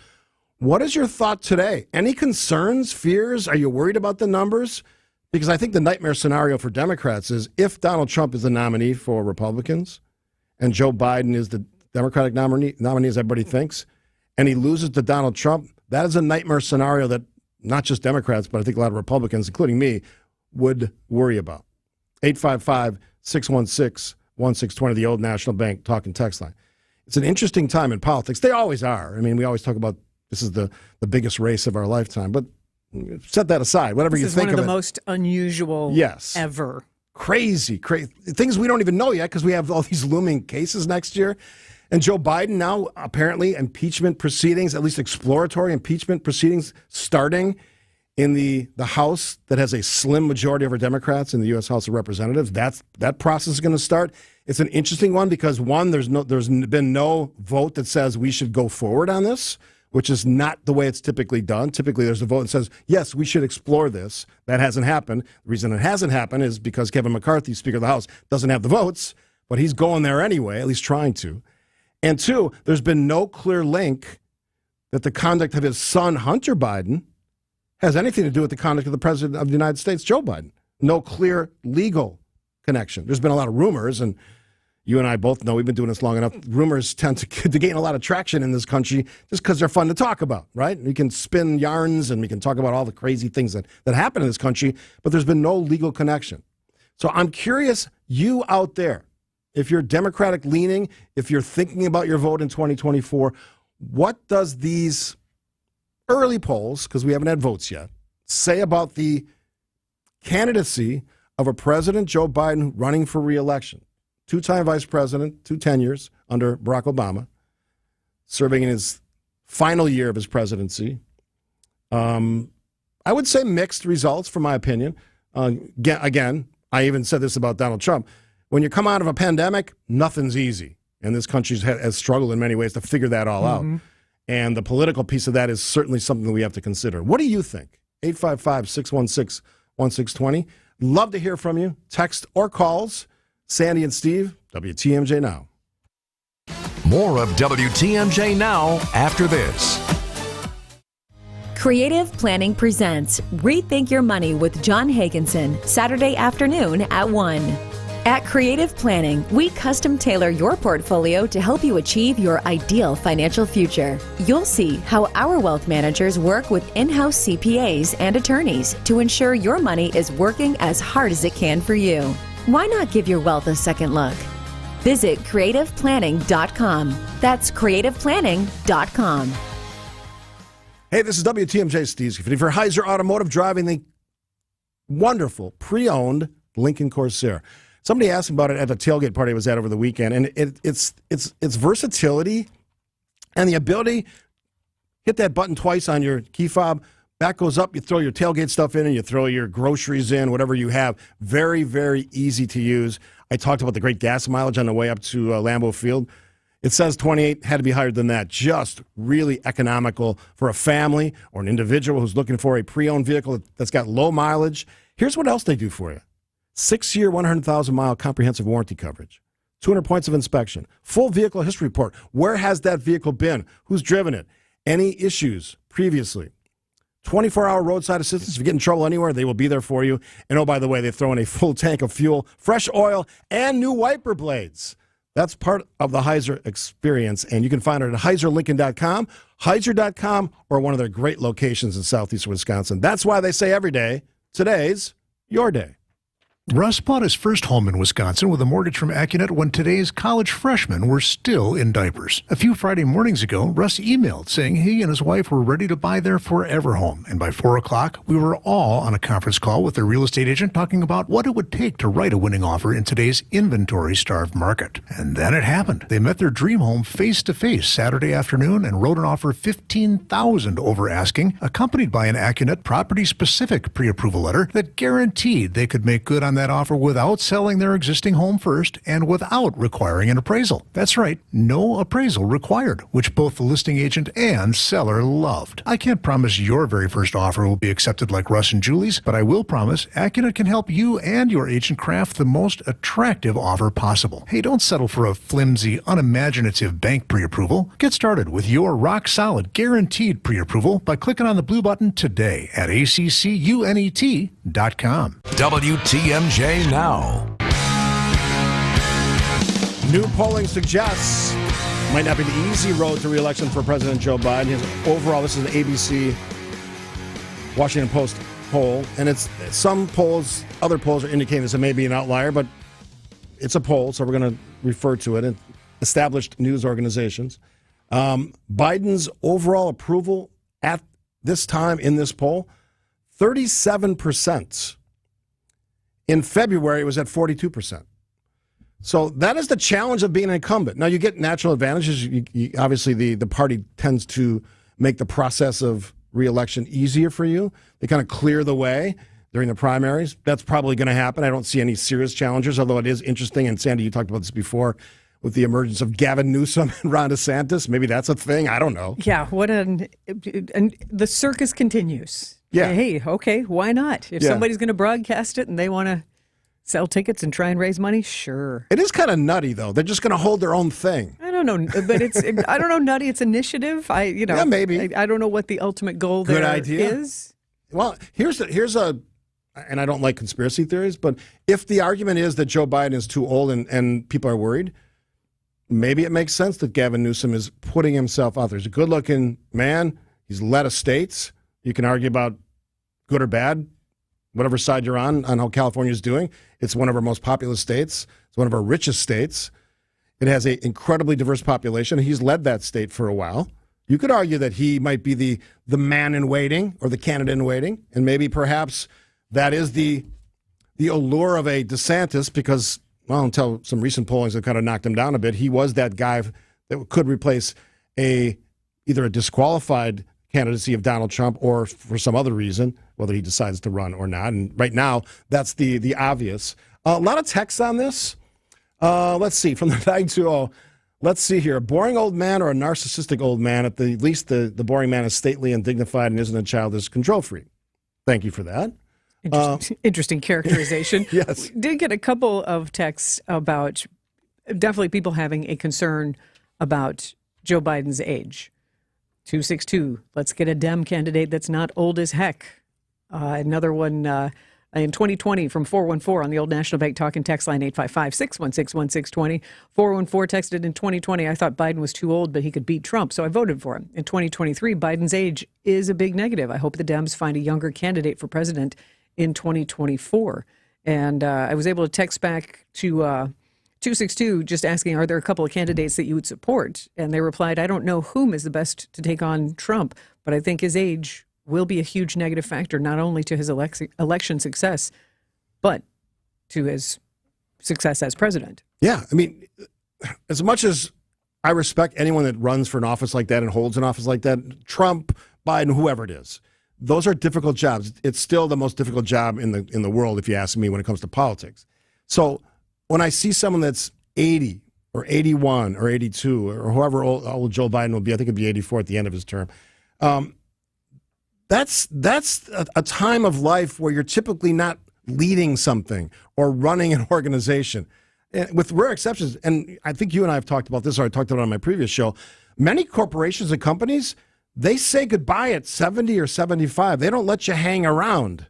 what is your thought today? Any concerns, fears? Are you worried about the numbers? Because I think the nightmare scenario for Democrats is if Donald Trump is the nominee for Republicans and Joe Biden is the Democratic nominee as everybody thinks, and he loses to Donald Trump, that is a nightmare scenario that not just Democrats, but I think a lot of Republicans, including me, would worry about. 855-616-1620, the old National Bank talk and text line. It's an interesting time in politics. They always are. I mean, we always talk about this is the biggest race of our lifetime, but set that aside. Whatever you think of it. This is one of the most unusual ever. Crazy. Things we don't even know yet because we have all these looming cases next year. And Joe Biden now, apparently, impeachment proceedings, at least exploratory impeachment proceedings, starting in the House that has a slim majority over Democrats in the U.S. House of Representatives. That process is going to start. It's an interesting one because, one, there's been no vote that says we should go forward on this, which is not the way it's typically done. Typically, there's a vote that says, yes, we should explore this. That hasn't happened. The reason it hasn't happened is because Kevin McCarthy, Speaker of the House, doesn't have the votes, but he's going there anyway, at least trying to. And two, there's been no clear link that the conduct of his son, Hunter Biden, has anything to do with the conduct of the President of the United States, Joe Biden. No clear legal connection. There's been a lot of rumors, and you and I both know, we've been doing this long enough, rumors tend to gain a lot of traction in this country just because they're fun to talk about, right? We can spin yarns and we can talk about all the crazy things that happen in this country, but there's been no legal connection. So I'm curious, you out there, if you're Democratic leaning, if you're thinking about your vote in 2024, what does these early polls, because we haven't had votes yet, say about the candidacy of a President Joe Biden running for re-election? Two-time vice president, 2 tenures under Barack Obama, serving in his final year of his presidency. I would say mixed results, from my opinion. Again, I even said this about Donald Trump. When you come out of a pandemic, nothing's easy. And this country has struggled in many ways to figure that all out. And the political piece of that is certainly something that we have to consider. What do you think? 855-616-1620. Love to hear from you. Text or calls. Sandy and Steve, WTMJ Now. More of WTMJ Now after this. Creative Planning presents Rethink Your Money with John Hagenson, Saturday afternoon at 1. At Creative Planning, we custom tailor your portfolio to help you achieve your ideal financial future. You'll see how our wealth managers work with in-house CPAs and attorneys to ensure your money is working as hard as it can for you. Why not give your wealth a second look? Visit creativeplanning.com. That's creativeplanning.com. Hey, this is WTMJ Steve Scaffidi for Heiser Automotive, driving the wonderful pre-owned Lincoln Corsair. Somebody asked me about it at the tailgate party I was at over the weekend, and it's versatility and the ability hit that button twice on your key fob. Back goes up, you throw your tailgate stuff in, and you throw your groceries in, whatever you have. Very, very easy to use. I talked about the great gas mileage on the way up to Lambeau Field. It says 28, had to be higher than that. Just really economical for a family or an individual who's looking for a pre-owned vehicle that's got low mileage. Here's what else they do for you. 6-year, 100,000-mile comprehensive warranty coverage. 200 points of inspection. Full vehicle history report. Where has that vehicle been? Who's driven it? Any issues previously? 24-hour roadside assistance. If you get in trouble anywhere, they will be there for you. And oh, by the way, they throw in a full tank of fuel, fresh oil, and new wiper blades. That's part of the Heiser experience, and you can find it at heiserlincoln.com, heiser.com, or one of their great locations in southeast Wisconsin. That's why they say every day, today's your day. Russ bought his first home in Wisconsin with a mortgage from Accunet when today's college freshmen were still in diapers. A few Friday mornings ago, Russ emailed saying he and his wife were ready to buy their forever home. And by 4 o'clock, we were all on a conference call with their real estate agent talking about what it would take to write a winning offer in today's inventory-starved market. And then it happened. They met their dream home face-to-face Saturday afternoon and wrote an offer $15,000 over asking, accompanied by an Accunet property-specific pre-approval letter that guaranteed they could make good on that offer without selling their existing home first and without requiring an appraisal. That's right, no appraisal required, which both the listing agent and seller loved. I can't promise your very first offer will be accepted like Russ and Julie's, but I will promise Accunet can help you and your agent craft the most attractive offer possible. Hey, don't settle for a flimsy, unimaginative bank pre-approval. Get started with your rock-solid, guaranteed pre-approval by clicking on the blue button today at accunet.com. WTMJ Now. New polling suggests might not be the easy road to re-election for President Joe Biden. Overall, this is an ABC Washington Post poll, and it's some polls, other polls are indicating this may be an outlier, but it's a poll, so we're going to refer to it in established news organizations. Biden's overall approval at this time in this poll, 37%. In February, it was at 42%. So that is the challenge of being an incumbent. Now, you get natural advantages. Obviously, the party tends to make the process of re-election easier for you. They kind of clear the way during the primaries. That's probably going to happen. I don't see any serious challengers, although it is interesting. And Sandy, you talked about this before with the emergence of Gavin Newsom and Ron DeSantis. Maybe that's a thing. I don't know. Yeah, and the circus continues. Yeah. Hey, okay, why not? If somebody's going to broadcast it and they want to sell tickets and try and raise money, sure. It is kind of nutty, though. They're just going to hold their own thing. I don't know, but I don't know, nutty. It's initiative. Yeah, maybe. I don't know what the ultimate goal there is. Well, here's a, and I don't like conspiracy theories, but if the argument is that Joe Biden is too old and people are worried, maybe it makes sense that Gavin Newsom is putting himself out there. He's a good-looking man. He's led a state. You can argue about good or bad, whatever side you're on how California is doing. It's one of our most populous states. It's one of our richest states. It has an incredibly diverse population. He's led that state for a while. You could argue that he might be the man in waiting or the candidate in waiting, and maybe perhaps that is the allure of a DeSantis because, well, until some recent pollings have kind of knocked him down a bit, he was that guy that could replace either a disqualified candidacy of Donald Trump or for some other reason, whether he decides to run or not. And right now, that's the obvious. A lot of text on this. Let's see, from the 920. Let's see here. A boring old man or a narcissistic old man? At the least, the boring man is stately and dignified and isn't a childish control freak. Thank you for that. Interesting characterization. Yes. We did get a couple of texts about definitely people having a concern about Joe Biden's age. 262, let's get a Dem candidate that's not old as heck. Another one in 2020 from 414 on the old National Bank talk and text line 855-616-1620. 414 texted in 2020, I thought Biden was too old, but he could beat Trump, so I voted for him. In 2023, Biden's age is a big negative. I hope the Dems find a younger candidate for president in 2024. And I was able to text back to 262 just asking, are there a couple of candidates that you would support? And they replied, I don't know whom is the best to take on Trump, but I think his age will be a huge negative factor, not only to his election success, but to his success as president. Yeah, I mean, as much as I respect anyone that runs for an office like that and holds an office like that, Trump, Biden, whoever it is, those are difficult jobs. It's still the most difficult job in the world, if you ask me, when it comes to politics. So when I see someone that's 80 or 81 or 82 or however old Joe Biden will be, I think he'll be 84 at the end of his term, that's a time of life where you're typically not leading something or running an organization. With rare exceptions, and I think you and I have talked about this, or I talked about it on my previous show, many corporations and companies, they say goodbye at 70 or 75. They don't let you hang around.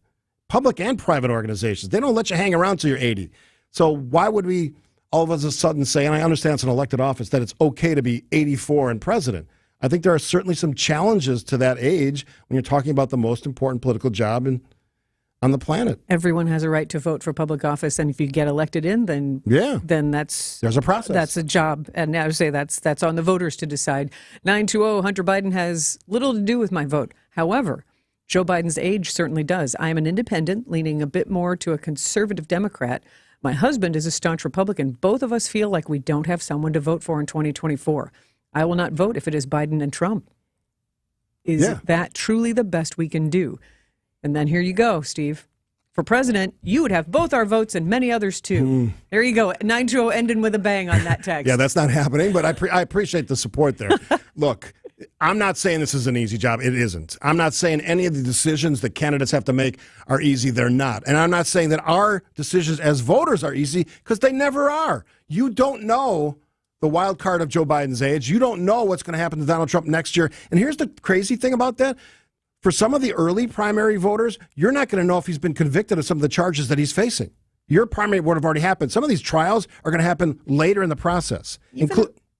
Public and private organizations, they don't let you hang around till you're 80. So why would we all of a sudden say, and I understand it's an elected office, that it's okay to be 84 and president? I think there are certainly some challenges to that age when you're talking about the most important political job on the planet. Everyone has a right to vote for public office, and if you get elected in, then there's a process. That's a job, and I would say that's on the voters to decide. 920, Hunter Biden has little to do with my vote. However, Joe Biden's age certainly does. I am an independent, leaning a bit more to a conservative Democrat. My husband is a staunch Republican. Both of us feel like we don't have someone to vote for in 2024. I will not vote if it is Biden and Trump. Is that truly the best we can do? And then here you go, Steve. For president, you would have both our votes and many others too. There you go. 920 ending with a bang on that text. Yeah, that's not happening, but I appreciate the support there. Look, I'm not saying this is an easy job. It isn't. I'm not saying any of the decisions that candidates have to make are easy. They're not. And I'm not saying that our decisions as voters are easy, because they never are. You don't know the wild card of Joe Biden's age. You don't know what's going to happen to Donald Trump next year. And here's the crazy thing about that. For some of the early primary voters, you're not going to know if he's been convicted of some of the charges that he's facing. Your primary would have already happened. Some of these trials are going to happen later in the process.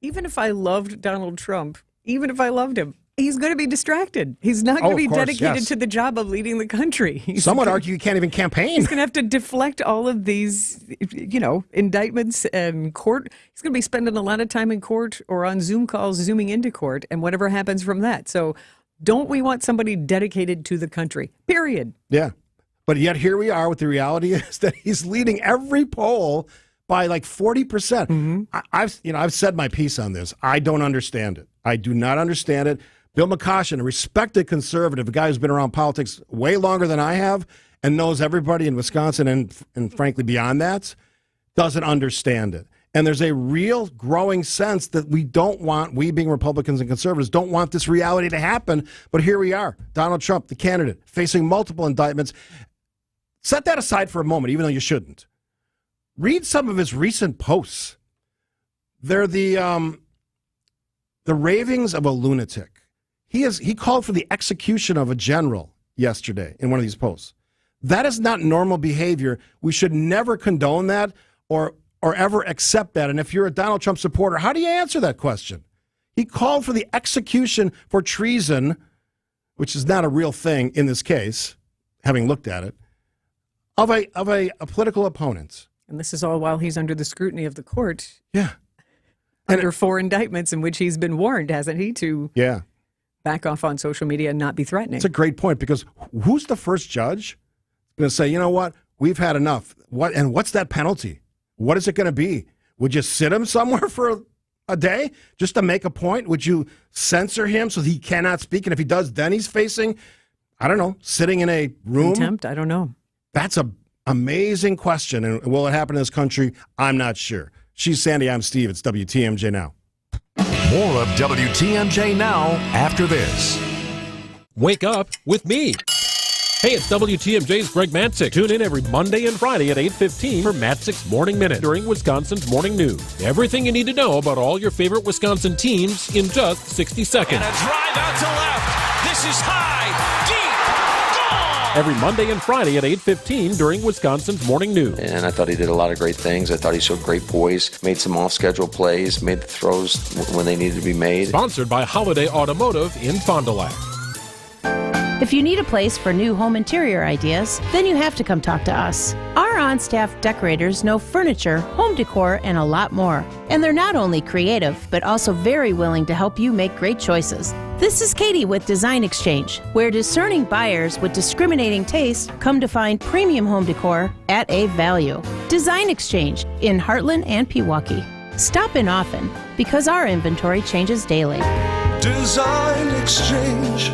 Even if I loved Donald Trump, even if I loved him, he's going to be distracted. He's not going to be dedicated to the job of leading the country. Some would argue he can't even campaign. He's going to have to deflect all of these, indictments and court. He's going to be spending a lot of time in court or on Zoom calls, zooming into court, and whatever happens from that. So don't we want somebody dedicated to the country? Period. Yeah. But yet here we are with the reality is that he's leading every poll by like 40%. I've said my piece on this. I don't understand it. I do not understand it. Bill McCoshen, a respected conservative, a guy who's been around politics way longer than I have and knows everybody in Wisconsin and frankly beyond that, doesn't understand it. And there's a real growing sense that we being Republicans and conservatives, don't want this reality to happen. But here we are, Donald Trump, the candidate, facing multiple indictments. Set that aside for a moment, even though you shouldn't. Read some of his recent posts. They're the ravings of a lunatic. He called for the execution of a general yesterday in one of these posts. That is not normal behavior. We should never condone that or ever accept that. And if you're a Donald Trump supporter, how do you answer that question? He called for the execution for treason, which is not a real thing in this case, having looked at it, of a political opponent. And this is all while he's under the scrutiny of the court. Yeah. Under 4 indictments in which he's been warned, hasn't he, to back off on social media and not be threatening. It's a great point, because who's the first judge going to say, you know what, we've had enough? What's that penalty? What is it going to be? Would you sit him somewhere for a day just to make a point? Would you censor him so he cannot speak? And if he does, then he's facing, I don't know, sitting in a room? Contempt? I don't know. That's an amazing question. And will it happen in this country? I'm not sure. She's Sandy. I'm Steve. It's WTMJ Now. More of WTMJ Now after this. Wake up with me. Hey, it's WTMJ's Greg Matzik. Tune in every Monday and Friday at 8:15 for Matzik's Morning Minute during Wisconsin's Morning News. Everything you need to know about all your favorite Wisconsin teams in just 60 seconds. And a drive out to left. This is high, deep, gone! Every Monday and Friday at 8:15 during Wisconsin's Morning News. And I thought he did a lot of great things. I thought he showed great poise, made some off-schedule plays, made the throws when they needed to be made. Sponsored by Holiday Automotive in Fond du Lac. If you need a place for new home interior ideas, then you have to come talk to us. Our on-staff decorators know furniture, home decor, and a lot more. And they're not only creative, but also very willing to help you make great choices. This is Katie with Design Exchange, where discerning buyers with discriminating taste come to find premium home decor at a value. Design Exchange in Heartland and Pewaukee. Stop in often because our inventory changes daily. Design Exchange.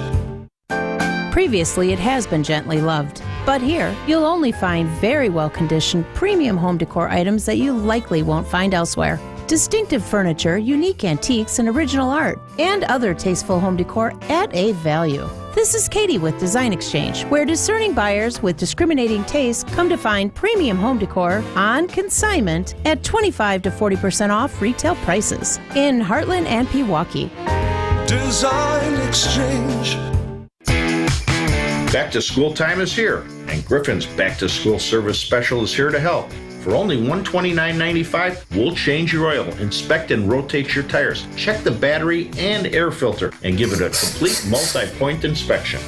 Previously, it has been gently loved. But here, you'll only find very well-conditioned premium home decor items that you likely won't find elsewhere. Distinctive furniture, unique antiques, and original art, and other tasteful home decor at a value. This is Katie with Design Exchange, where discerning buyers with discriminating taste come to find premium home decor on consignment at 25 to 40% off retail prices in Heartland and Pewaukee. Design Exchange. Back to school time is here, and Griffin's Back to School Service Special is here to help. For only $129.95, we'll change your oil, inspect and rotate your tires, check the battery and air filter, and give it a complete multi-point inspection.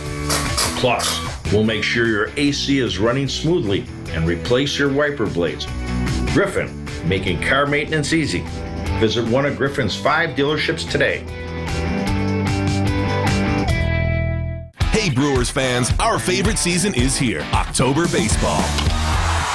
Plus, we'll make sure your AC is running smoothly and replace your wiper blades. Griffin, making car maintenance easy. Visit one of Griffin's 5 dealerships today. Hey Brewers fans, our favorite season is here, October baseball.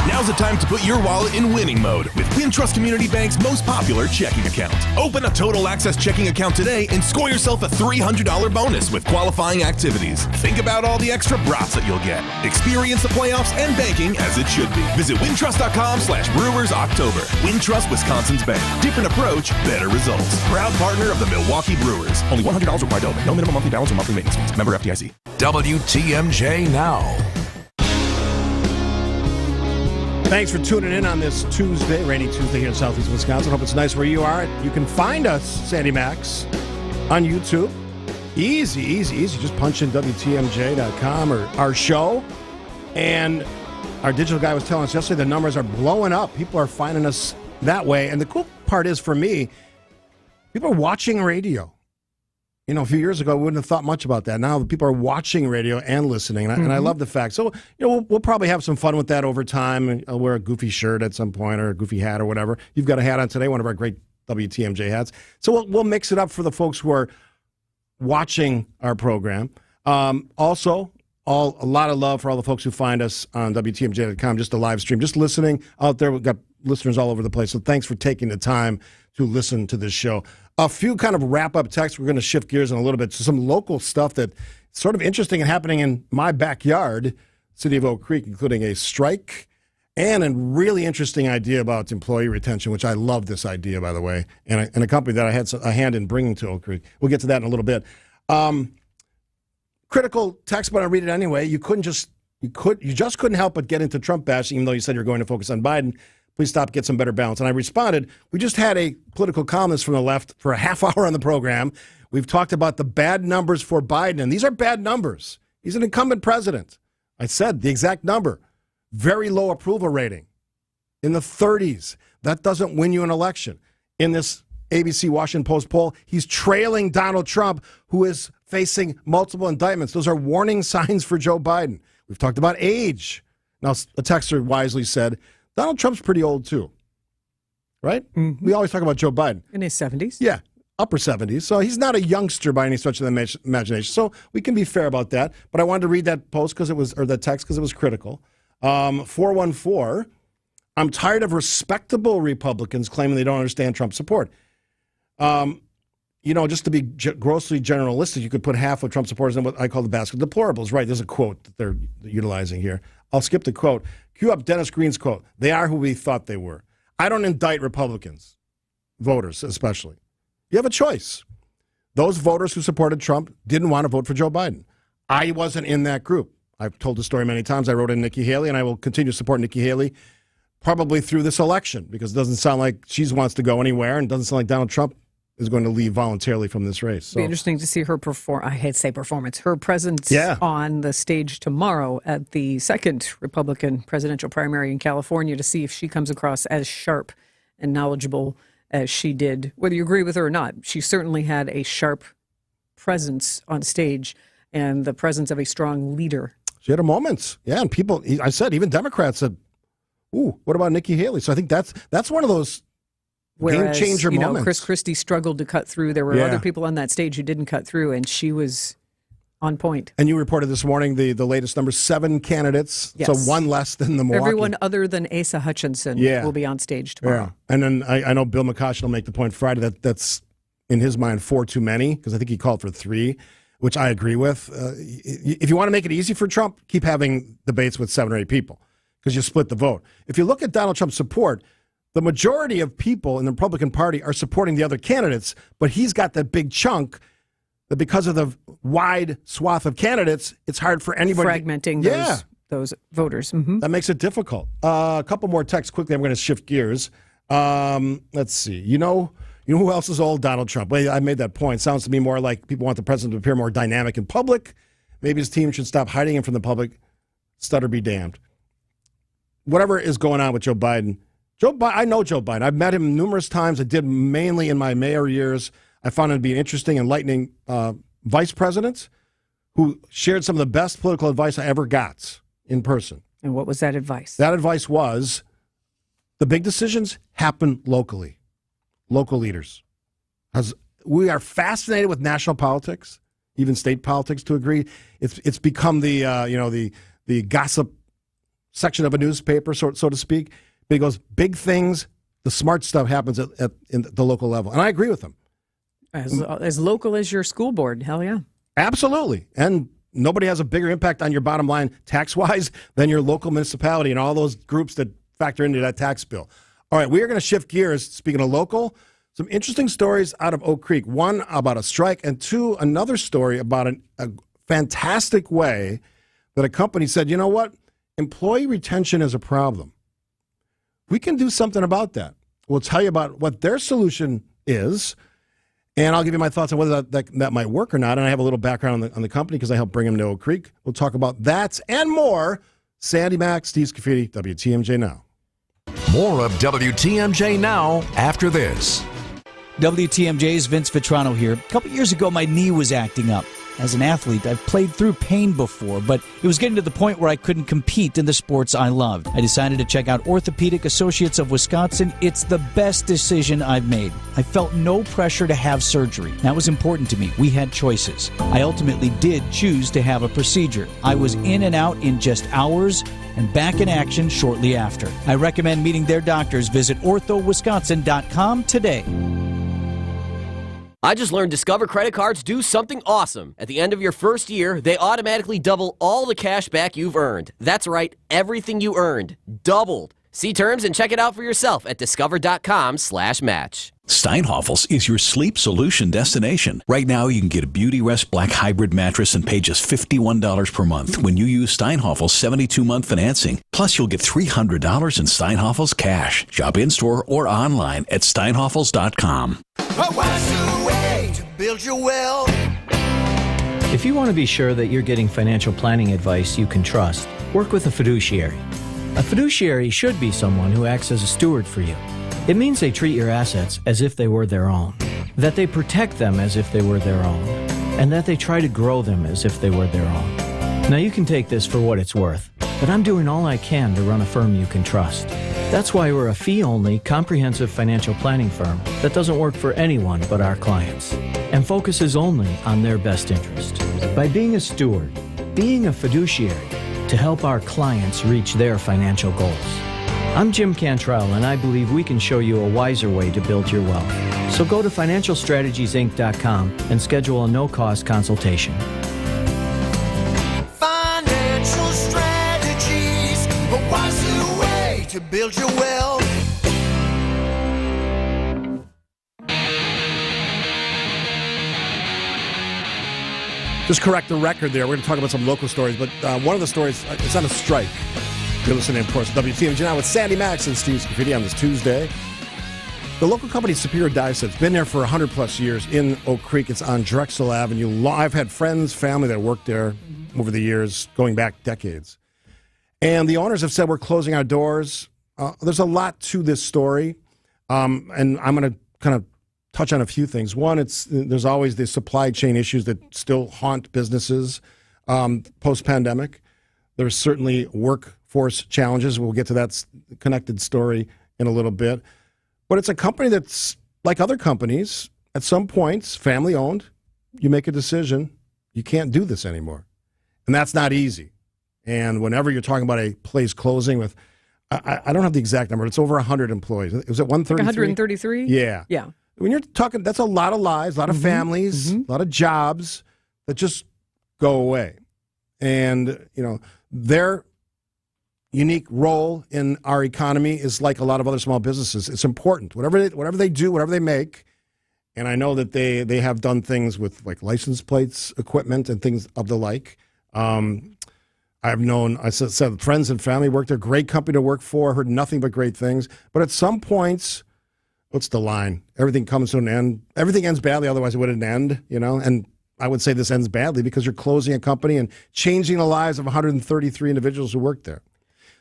Now's the time to put your wallet in winning mode with Wintrust Community Bank's most popular checking account. Open a Total Access checking account today and score yourself a $300 bonus with qualifying activities. Think about all the extra brats that you'll get. Experience the playoffs and banking as it should be. Visit wintrust.com/Brewers October. Wintrust, Wisconsin's bank. Different approach, better results. Proud partner of the Milwaukee Brewers. Only $100 required to open. No minimum monthly balance or monthly maintenance fees. Member FDIC. WTMJ Now. Thanks for tuning in on this Tuesday, rainy Tuesday here in Southeast Wisconsin. Hope it's nice where you are. You can find us, Sandy Maxx, on YouTube. Easy. Just punch in WTMJ.com or our show. And our digital guy was telling us yesterday the numbers are blowing up. People are finding us that way. And the cool part is, for me, people are watching radio. You know, a few years ago, we wouldn't have thought much about that. Now people are watching radio and listening, and I love the fact. So, you know, we'll probably have some fun with that over time. I'll wear a goofy shirt at some point or a goofy hat or whatever. You've got a hat on today, one of our great WTMJ hats. So we'll mix it up for the folks who are watching our program. Also, a lot of love for all the folks who find us on WTMJ.com, just a live stream, just listening out there. We've got listeners all over the place. So thanks for taking the time to listen to this show. A few kind of wrap-up texts. We're going to shift gears in a little bit to some local stuff that's sort of interesting and happening in my backyard, city of Oak Creek, including a strike and a really interesting idea about employee retention, which I love this idea, by the way, and a company that I had a hand in bringing to Oak Creek. We'll get to that in a little bit. Critical text, but I'll read it anyway. You just couldn't help but get into Trump bashing, even though you said you're going to focus on Biden. Please stop, get some better balance. And I responded, we just had a political columnist from the left for a half hour on the program. We've talked about the bad numbers for Biden, and these are bad numbers. He's an incumbent president. I said the exact number. Very low approval rating in the 30s. That doesn't win you an election. In this ABC Washington Post poll, he's trailing Donald Trump, who is facing multiple indictments. Those are warning signs for Joe Biden. We've talked about age. Now, a texter wisely said, Donald Trump's pretty old, too, right? Mm-hmm. We always talk about Joe Biden. In his 70s? Yeah, upper 70s. So he's not a youngster by any stretch of the imagination. So we can be fair about that. But I wanted to read that post that text because it was critical. 414, I'm tired of respectable Republicans claiming they don't understand Trump's support. Just to be grossly generalistic, you could put half of Trump supporters in what I call the basket of deplorables. Right, there's a quote that they're utilizing here. I'll skip the quote. Cue up Dennis Green's quote. They are who we thought they were. I don't indict Republicans, voters especially. You have a choice. Those voters who supported Trump didn't want to vote for Joe Biden. I wasn't in that group. I've told the story many times. I wrote in Nikki Haley, and I will continue to support Nikki Haley probably through this election because it doesn't sound like she wants to go anywhere and it doesn't sound like Donald Trump is going to leave voluntarily from this race. So. It'll be interesting to see her her presence on the stage tomorrow at the second Republican presidential primary in California to see if she comes across as sharp and knowledgeable as she did. Whether you agree with her or not, she certainly had a sharp presence on stage and the presence of a strong leader. She had her moments. Yeah, and people, I said, even Democrats said, ooh, what about Nikki Haley? So I think that's one of those Whereas, game-changer moments. Chris Christie struggled to cut through. There were other people on that stage who didn't cut through, and she was on point. And you reported this morning the latest number, 7 candidates, yes. so one less than the Milwaukee. Everyone other than Asa Hutchinson will be on stage tomorrow. Yeah. And then I know Bill McCoshen will make the point Friday that's, in his mind, 4 too many, because I think he called for 3, which I agree with. If you want to make it easy for Trump, keep having debates with 7 or 8 people, because you split the vote. If you look at Donald Trump's support, the majority of people in the Republican Party are supporting the other candidates, but he's got that big chunk that because of the wide swath of candidates, it's hard for anybody. Fragmenting those voters. Mm-hmm. That makes it difficult. A couple more texts quickly. I'm going to shift gears. Let's see. You know who else is old? Donald Trump. Well, I made that point. Sounds to me more like people want the president to appear more dynamic in public. Maybe his team should stop hiding him from the public. Stutter be damned. Whatever is going on with Joe Biden. I know Joe Biden. I've met him numerous times. I did mainly in my mayor years. I found him to be an interesting, enlightening vice president who shared some of the best political advice I ever got in person. And what was that advice? That advice was the big decisions happen locally. Local leaders. As we are fascinated with national politics, even state politics to agree. It's become the gossip section of a newspaper, so to speak. But he goes, big things, the smart stuff happens in the local level. And I agree with him. As local as your school board, hell yeah. Absolutely. And nobody has a bigger impact on your bottom line tax-wise than your local municipality and all those groups that factor into that tax bill. All right, we are going to shift gears. Speaking of local, some interesting stories out of Oak Creek. One about a strike, and 2, another story about a fantastic way that a company said, you know what, employee retention is a problem. We can do something about that. We'll tell you about what their solution is, and I'll give you my thoughts on whether that might work or not. And I have a little background on the company because I helped bring them to Oak Creek. We'll talk about that and more. Sandy Maxx, Steve Scaffidi, WTMJ Now. More of WTMJ Now after this. WTMJ's Vince Vitrano here. A couple years ago, my knee was acting up. As an athlete, I've played through pain before, but it was getting to the point where I couldn't compete in the sports I loved. I decided to check out Orthopedic Associates of Wisconsin. It's the best decision I've made. I felt no pressure to have surgery. That was important to me. We had choices. I ultimately did choose to have a procedure. I was in and out in just hours and back in action shortly after. I recommend meeting their doctors. Visit orthowisconsin.com today. I just learned Discover credit cards do something awesome. At the end of your first year, they automatically double all the cash back you've earned. That's right, everything you earned. Doubled. See terms and check it out for yourself at discover.com/match. Steinhofels is your sleep solution destination. Right now, you can get a Beauty Rest Black Hybrid mattress and pay just $51 per month when you use Steinhofels 72-month financing. Plus, you'll get $300 in Steinhofels cash. Shop in-store or online at steinhofels.com. A wiser way to build your wealth. If you want to be sure that you're getting financial planning advice you can trust, work with a fiduciary. A fiduciary should be someone who acts as a steward for you. It means they treat your assets as if they were their own, that they protect them as if they were their own, and that they try to grow them as if they were their own. Now you can take this for what it's worth, but I'm doing all I can to run a firm you can trust. That's why we're a fee-only, comprehensive financial planning firm that doesn't work for anyone but our clients and focuses only on their best interest. By being a steward, being a fiduciary, to help our clients reach their financial goals. I'm Jim Cantrell, and I believe we can show you a wiser way to build your wealth. So go to financialstrategiesinc.com and schedule a no-cost consultation. Financial strategies, a wiser way to build your wealth. Just correct the record there. We're going to talk about some local stories, but one of the stories, it's on a strike. You're listening, of course, to WTMJ Now with Sandy Maxx and Steve Scaffidi on this Tuesday. The local company Superior Dive Set's been there for 100-plus years in Oak Creek. It's on Drexel Avenue. I've had friends, family that worked there over the years, going back decades. And the owners have said, we're closing our doors. There's a lot to this story, and I'm going to kind of touch on a few things. One, there's always the supply chain issues that still haunt businesses post-pandemic. There's certainly workforce challenges. We'll get to that connected story in a little bit. But it's a company that's like other companies, at some points, family-owned. You make a decision, you can't do this anymore. And that's not easy. And whenever you're talking about a place closing with, I don't have the exact number, it's over 100 employees. Was it 133? 133? Yeah. Yeah. When you're talking, that's a lot of lives, a lot of families, a lot of jobs that just go away. And, their unique role in our economy is like a lot of other small businesses. It's important. Whatever they do, whatever they make, and I know that they have done things with like license plates, equipment, and things of the like. I've known, I said friends and family work there, great company to work for, heard nothing but great things. But at some points, what's the line? Everything comes to an end. Everything ends badly, otherwise it wouldn't end, And I would say this ends badly because you're closing a company and changing the lives of 133 individuals who work there.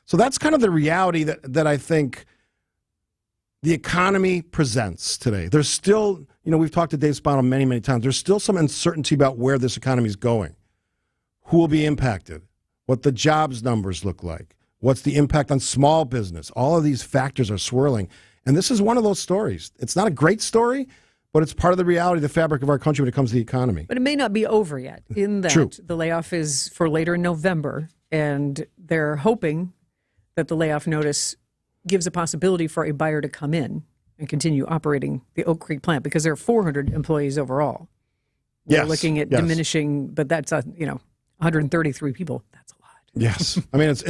So that's kind of the reality that I think the economy presents today. There's still, we've talked to Dave Spano many, many times. There's still some uncertainty about where this economy is going, who will be impacted, what the jobs numbers look like, what's the impact on small business. All of these factors are swirling. And this is one of those stories. It's not a great story, but it's part of the reality, the fabric of our country when it comes to the economy. But it may not be over yet, in that True. The layoff is for later in November, and they're hoping that the layoff notice gives a possibility for a buyer to come in and continue operating the Oak Creek plant, because there are 400 employees overall. We're looking at diminishing, but that's 133 people. That's a lot. Yes, I mean it's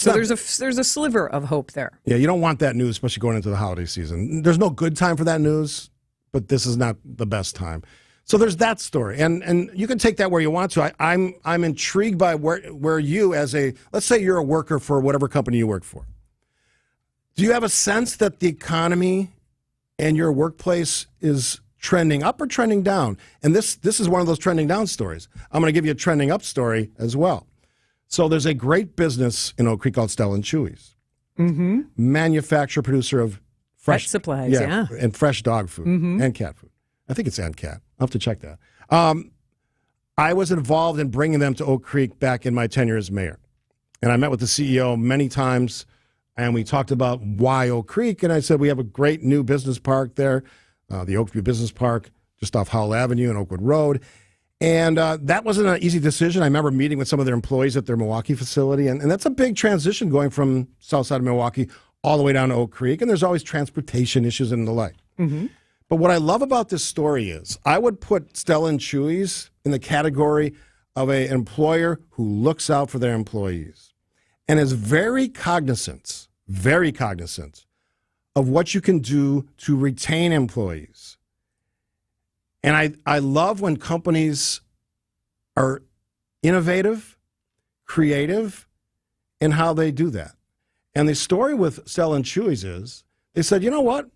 so not, there's a sliver of hope there. Yeah, you don't want that news, especially going into the holiday season. There's no good time for that news, but this is not the best time. So there's that story, and you can take that where you want to. I'm intrigued by where you, as let's say you're a worker for whatever company you work for. Do you have a sense that the economy and your workplace is trending up or trending down? And this is one of those trending down stories. I'm going to give you a trending up story as well. So there's a great business in Oak Creek called Stella & Chewy's. Mm-hmm. Manufacturer, producer of fresh pet supplies, yeah. And fresh dog food and cat food. I think it's and cat. I'll have to check that. I was involved in bringing them to Oak Creek back in my tenure as mayor. And I met with the CEO many times, and we talked about why Oak Creek. And I said, we have a great new business park there, the Oakview Business Park, just off Howell Avenue and Oakwood Road. And that wasn't an easy decision. I remember meeting with some of their employees at their Milwaukee facility, and that's a big transition going from south side of Milwaukee all the way down to Oak Creek, and there's always transportation issues and the like. Mm-hmm. But what I love about this story is I would put Stella & Chewy's in the category of an employer who looks out for their employees and is very cognizant of what you can do to retain employees. And I love when companies are innovative, creative in how they do that. And the story with Stella & Chewy's is they said, you know what?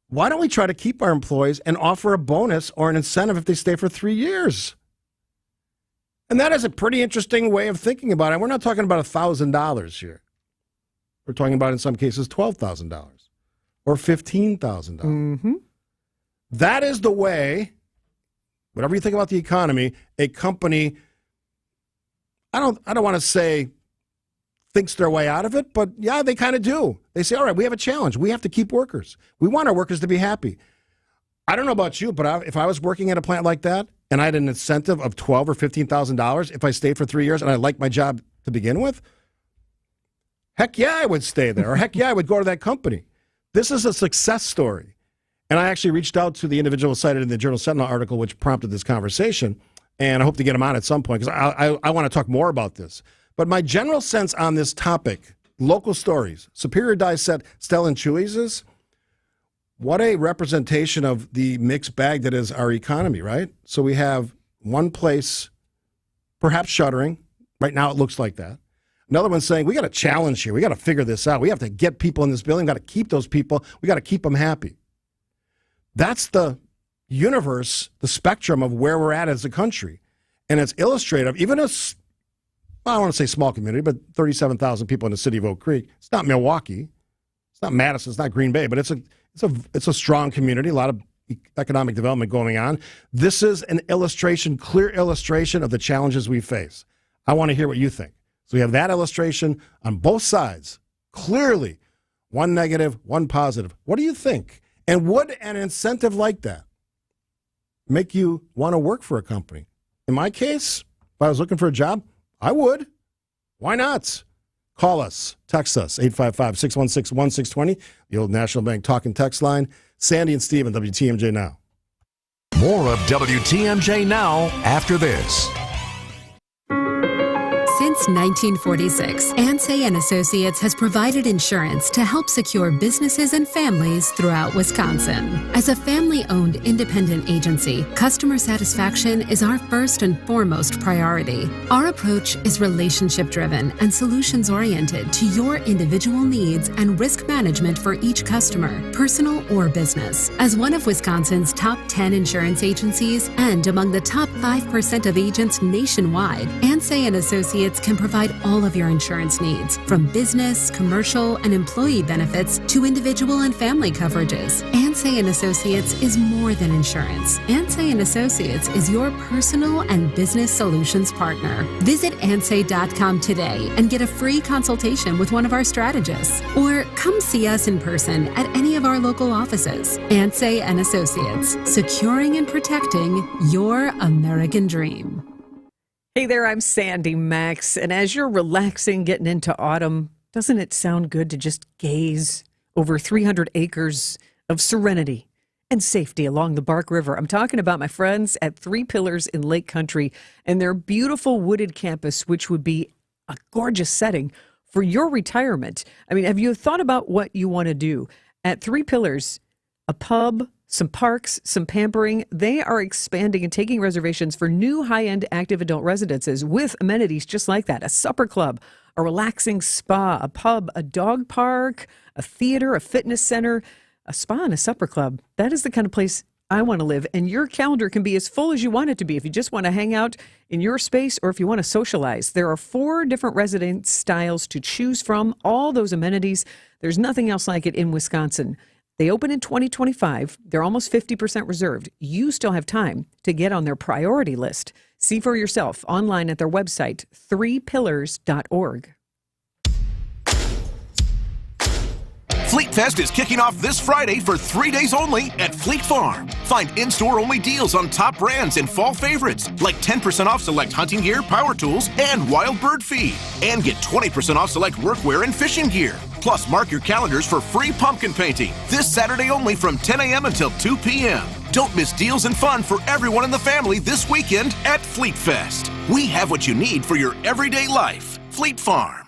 Why don't we try to keep our employees and offer a bonus or an incentive if they stay for 3 years? And that is a pretty interesting way of thinking about it. We're not talking about $1,000 here. We're talking about, in some cases, $12,000 or $15,000. Mm-hmm. That is the way, whatever you think about the economy, a company, I don't want to say thinks their way out of it, but yeah, they kind of do. They say, all right, we have a challenge. We have to keep workers. We want our workers to be happy. I don't know about you, but if I was working at a plant like that and I had an incentive of $12,000 or $15,000 if I stayed for 3 years and I liked my job to begin with, heck yeah, I would stay there. Or heck yeah, I would go to that company. This is a success story. And I actually reached out to the individual cited in the Journal Sentinel article, which prompted this conversation, and I hope to get him on at some point because I want to talk more about this. But my general sense on this topic, local stories, Superior Dye said Stella & Chewy's is, what a representation of the mixed bag that is our economy, right? So we have one place perhaps shuttering. Right now it looks like that. Another one saying, we got a challenge here. We got to figure this out. We have to get people in this building. We got to keep those people. We got to keep them happy. That's the universe, the spectrum of where we're at as a country. And it's illustrative, even as, I don't want to say small community, but 37,000 people in the city of Oak Creek. It's not Milwaukee. It's not Madison. It's not Green Bay, but it's a strong community. A lot of economic development going on. This is an illustration, clear illustration of the challenges we face. I want to hear what you think. So we have that illustration on both sides. Clearly, one negative, one positive. What do you think? And would an incentive like that make you want to work for a company? In my case, if I was looking for a job, I would. Why not? Call us. Text us. 855-616-1620. The Old National Bank talk and text line. Sandy and Steve on WTMJ Now. More of WTMJ Now after this. Since 1946, Ansay & Associates has provided insurance to help secure businesses and families throughout Wisconsin. As a family-owned independent agency, customer satisfaction is our first and foremost priority. Our approach is relationship-driven and solutions-oriented to your individual needs and risk management for each customer, personal or business. As one of Wisconsin's top 10 insurance agencies and among the top 5% of agents nationwide, Ansay & Associates can provide all of your insurance needs, from business, commercial, and employee benefits to individual and family coverages. Ansay & Associates is more than insurance. Ansay & Associates is your personal and business solutions partner. Visit ansay.com today and get a free consultation with one of our strategists. Or come see us in person at any of our local offices. Ansay & Associates, securing and protecting your American dream. Hey there, I'm Sandy Maxx, and as you're relaxing, getting into autumn, doesn't it sound good to just gaze over 300 acres of serenity and safety along the Bark River? I'm talking about my friends at Three Pillars in Lake Country and their beautiful wooded campus, which would be a gorgeous setting for your retirement. I mean, have you thought about what you want to do? At Three Pillars, a pub, some parks, some pampering. They are expanding and taking reservations for new high-end active adult residences with amenities just like that. A supper club, a relaxing spa, a pub, a dog park, a theater, a fitness center, a spa and a supper club. That is the kind of place I want to live. And your calendar can be as full as you want it to be if you just want to hang out in your space or if you want to socialize. There are 4 different residence styles to choose from, all those amenities. There's nothing else like it in Wisconsin. They open in 2025. They're almost 50% reserved. You still have time to get on their priority list. See for yourself online at their website, threepillars.org. Fleet Fest is kicking off this Friday for 3 days only at Fleet Farm. Find in-store only deals on top brands and fall favorites, like 10% off select hunting gear, power tools, and wild bird feed. And get 20% off select workwear and fishing gear. Plus, mark your calendars for free pumpkin painting this Saturday only from 10 a.m. until 2 p.m. Don't miss deals and fun for everyone in the family this weekend at Fleet Fest. We have what you need for your everyday life. Fleet Farm.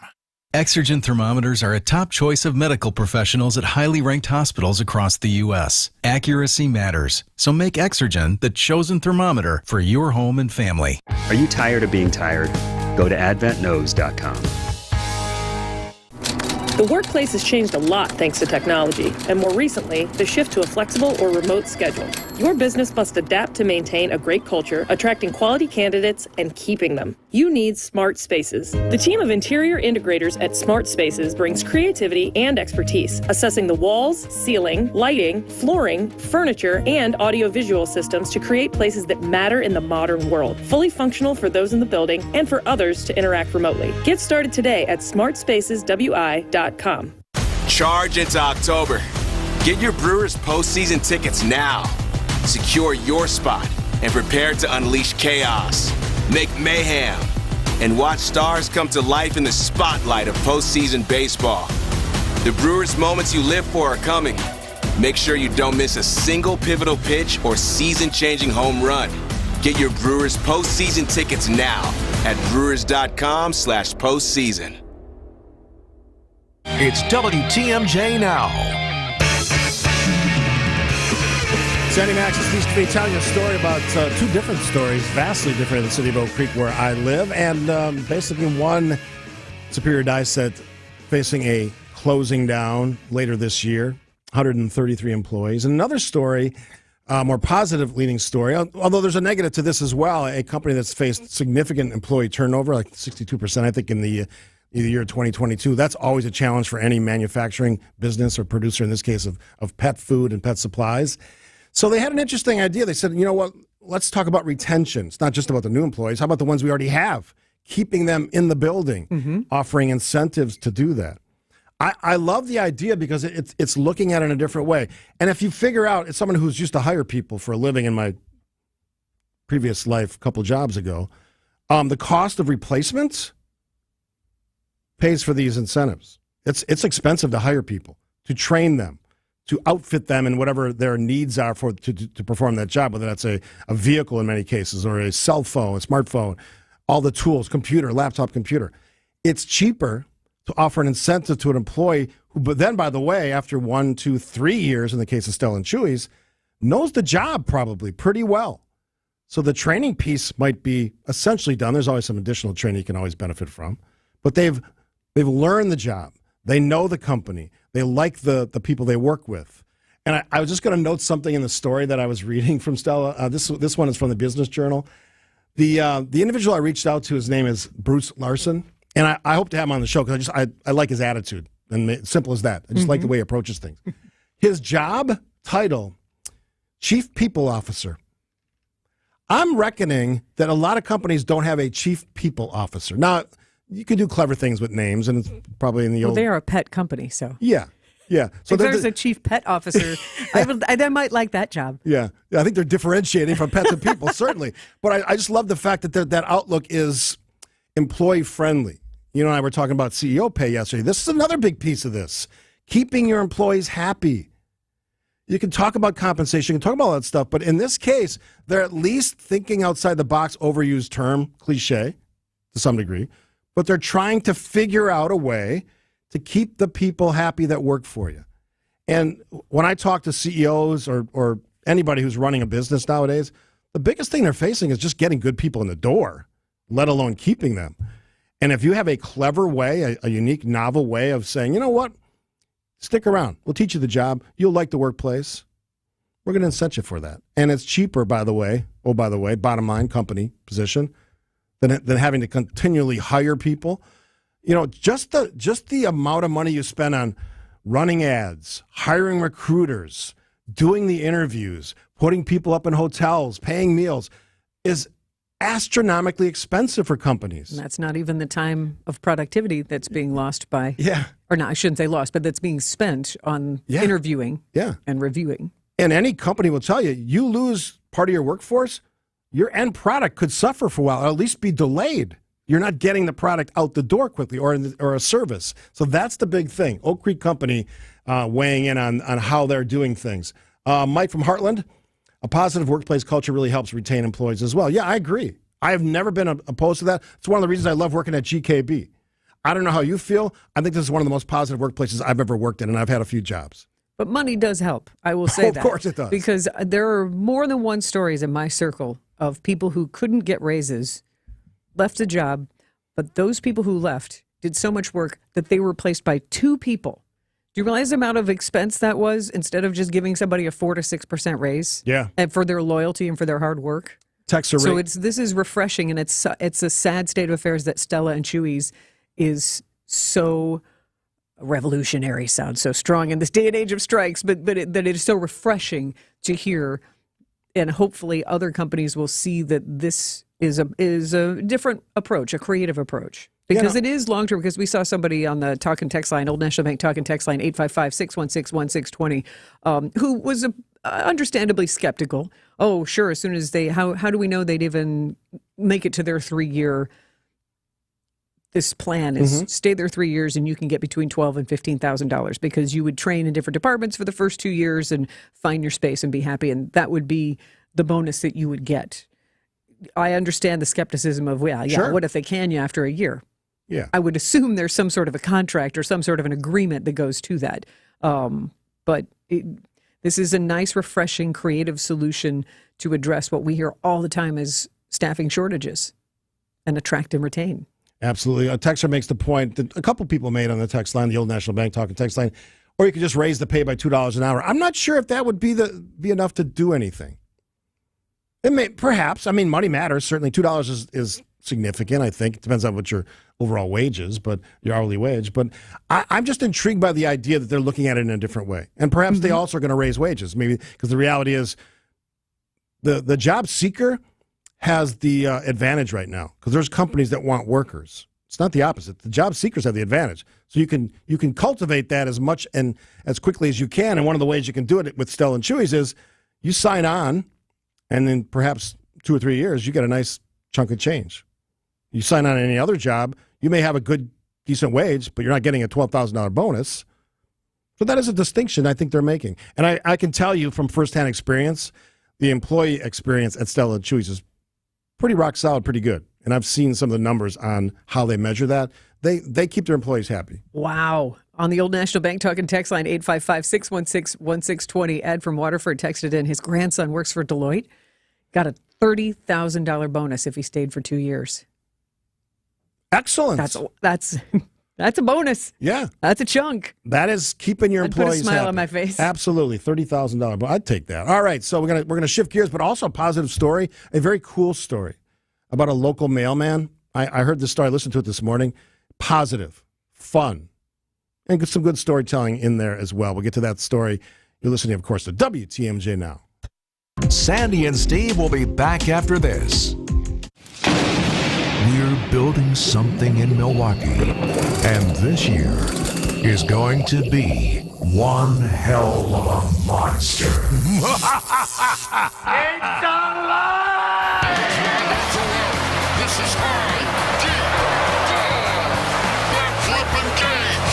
Exergen thermometers are a top choice of medical professionals at highly ranked hospitals across the U.S. Accuracy matters, so make Exergen the chosen thermometer for your home and family. Are you tired of being tired? Go to adventknows.com. The workplace has changed a lot thanks to technology, and more recently, the shift to a flexible or remote schedule. Your business must adapt to maintain a great culture, attracting quality candidates and keeping them. You need Smart Spaces. The team of interior integrators at Smart Spaces brings creativity and expertise, assessing the walls, ceiling, lighting, flooring, furniture, and audiovisual systems to create places that matter in the modern world, fully functional for those in the building and for others to interact remotely. Get started today at smartspaceswi.com. Charge into October. Get your Brewers postseason tickets now. Secure your spot and prepare to unleash chaos, make mayhem, and watch stars come to life in the spotlight of postseason baseball. The Brewers moments you live for are coming. Make sure you don't miss a single pivotal pitch or season-changing home run. Get your Brewers postseason tickets now at brewers.com/postseason. It's WTMJ Now. Sandy Maxx is pleased to be telling a story about 2 different stories, vastly different in the city of Oak Creek where I live. And basically one Superior Dye set facing a closing down later this year, 133 employees. And another story, more positive leading story, although there's a negative to this as well, a company that's faced significant employee turnover, like 62%, I think, in the year 2022. That's always a challenge for any manufacturing business or producer, in this case of pet food and pet supplies. So they had an interesting idea. They said, you know what, let's talk about retention. It's not just about the new employees. How about the ones we already have? Keeping them in the building, offering incentives to do that. I love the idea because it's looking at it in a different way. And if you figure out, it's someone who's used to hire people for a living in my previous life a couple jobs ago, the cost of replacements pays for these incentives. It's expensive to hire people, to train them, to outfit them in whatever their needs are to perform that job, whether that's a vehicle in many cases or a cell phone, a smartphone, all the tools, computer, laptop, computer. It's cheaper to offer an incentive to an employee who, but then, by the way, after 1, 2, 3 years, in the case of Stella and Chewy's, knows the job probably pretty well. So the training piece might be essentially done. There's always some additional training you can always benefit from. But they've learned the job. They know the company. They like the people they work with. And I was just going to note something in the story that I was reading from Stella. This one is from the Business Journal. The individual I reached out to, his name is Bruce Larson. And I hope to have him on the show because I like his attitude. And simple as that. I just like the way he approaches things. His job title, Chief People Officer. I'm reckoning that a lot of companies don't have a Chief People Officer. Now, you can do clever things with names, and it's probably in the old... Well, they are a pet company, so... Yeah. So if there's a chief pet officer, I might like that job. Yeah, I think they're differentiating from pets and people, certainly. But I just love the fact that that outlook is employee-friendly. You and I were talking about CEO pay yesterday. This is another big piece of this. Keeping your employees happy. You can talk about compensation, you can talk about all that stuff, but in this case, they're at least thinking outside the box, overused term, cliche, to some degree, but they're trying to figure out a way to keep the people happy that work for you. And when I talk to CEOs or anybody who's running a business nowadays, the biggest thing they're facing is just getting good people in the door, let alone keeping them. And if you have a clever way, a unique, novel way of saying, you know what, stick around. We'll teach you the job. You'll like the workplace. We're going to incent you for that. And it's cheaper, by the way, bottom line, company position, than having to continually hire people. You know, just the amount of money you spend on running ads, hiring recruiters, doing the interviews, putting people up in hotels, paying meals is astronomically expensive for companies. And that's not even the time of productivity that's being lost by... Yeah. Or no, I shouldn't say lost, but that's being spent on interviewing and reviewing. And any company will tell you, you lose part of your workforce, your end product could suffer for a while, or at least be delayed. You're not getting the product out the door quickly or a service. So that's the big thing. Oak Creek Company weighing in on how they're doing things. Mike from Heartland, a positive workplace culture really helps retain employees as well. Yeah, I agree. I have never been opposed to that. It's one of the reasons I love working at GKB. I don't know how you feel. I think this is one of the most positive workplaces I've ever worked in, and I've had a few jobs. But money does help. I will say that. Of course it does. Because there are more than one stories in my circle of people who couldn't get raises, left a job, but those people who left did so much work that they were replaced by 2 people. Do you realize the amount of expense that was instead of just giving somebody a 4 to 6% raise? Yeah. And for their loyalty and for their hard work? So this is refreshing, and it's a sad state of affairs that Stella and Chewy's is so revolutionary. Sounds so strong in this day and age of strikes, but that it is so refreshing to hear, and hopefully other companies will see that this is a different approach, a creative approach. Because it is long-term, because we saw somebody on the talk and text line, Old National Bank talk and text line, 855-616-1620, who was understandably skeptical. Oh, sure, as soon as how do we know they'd even make it to their 3-year, this plan is stay there 3 years and you can get between $12,000 and $15,000 because you would train in different departments for the first 2 years and find your space and be happy, and that would be the bonus that you would get. I understand the skepticism of, what if they can you after a year? Yeah, I would assume there's some sort of a contract or some sort of an agreement that goes to that. But this is a nice, refreshing, creative solution to address what we hear all the time as staffing shortages and attract and retain. Absolutely. A texter makes the point that a couple people made on the text line, the Old National Bank talking text line, or you could just raise the pay by $2 an hour. I'm not sure if that would be enough to do anything. It may, perhaps. I mean, money matters. Certainly, $2 is significant, I think. It depends on what your overall wage is, but your hourly wage. But I'm just intrigued by the idea that they're looking at it in a different way. And perhaps they also are going to raise wages, maybe, because the reality is the job seeker has the advantage right now, because there's companies that want workers. It's not the opposite. The job seekers have the advantage. So you can cultivate that as much and as quickly as you can. And one of the ways you can do it with Stella and Chewy's is you sign on, and then perhaps 2 or 3 years, you get a nice chunk of change. You sign on any other job, you may have a good, decent wage, but you're not getting a $12,000 bonus. So that is a distinction I think they're making. And I can tell you from firsthand experience, the employee experience at Stella and Chewy's is pretty rock solid, pretty good. And I've seen some of the numbers on how they measure that. They keep their employees happy. Wow. On the Old National Bank talking text line, 855-616-1620, Ed from Waterford texted in his grandson works for Deloitte. Got a $30,000 bonus if he stayed for 2 years. Excellent. That's a bonus. Yeah. That's a chunk. That is keeping your employees put a smile happy. on my face. Absolutely. $30,000. But I'd take that. All right. So we're gonna shift gears, but also a positive story, a very cool story about a local mailman. I heard this story, I listened to it this morning. Positive, fun, and some good storytelling in there as well. We'll get to that story. You're listening, of course, to WTMJ Now. Sandy and Steve will be back after this. We're building something in Milwaukee, and this year is going to be one hell of a monster. It's alive! This is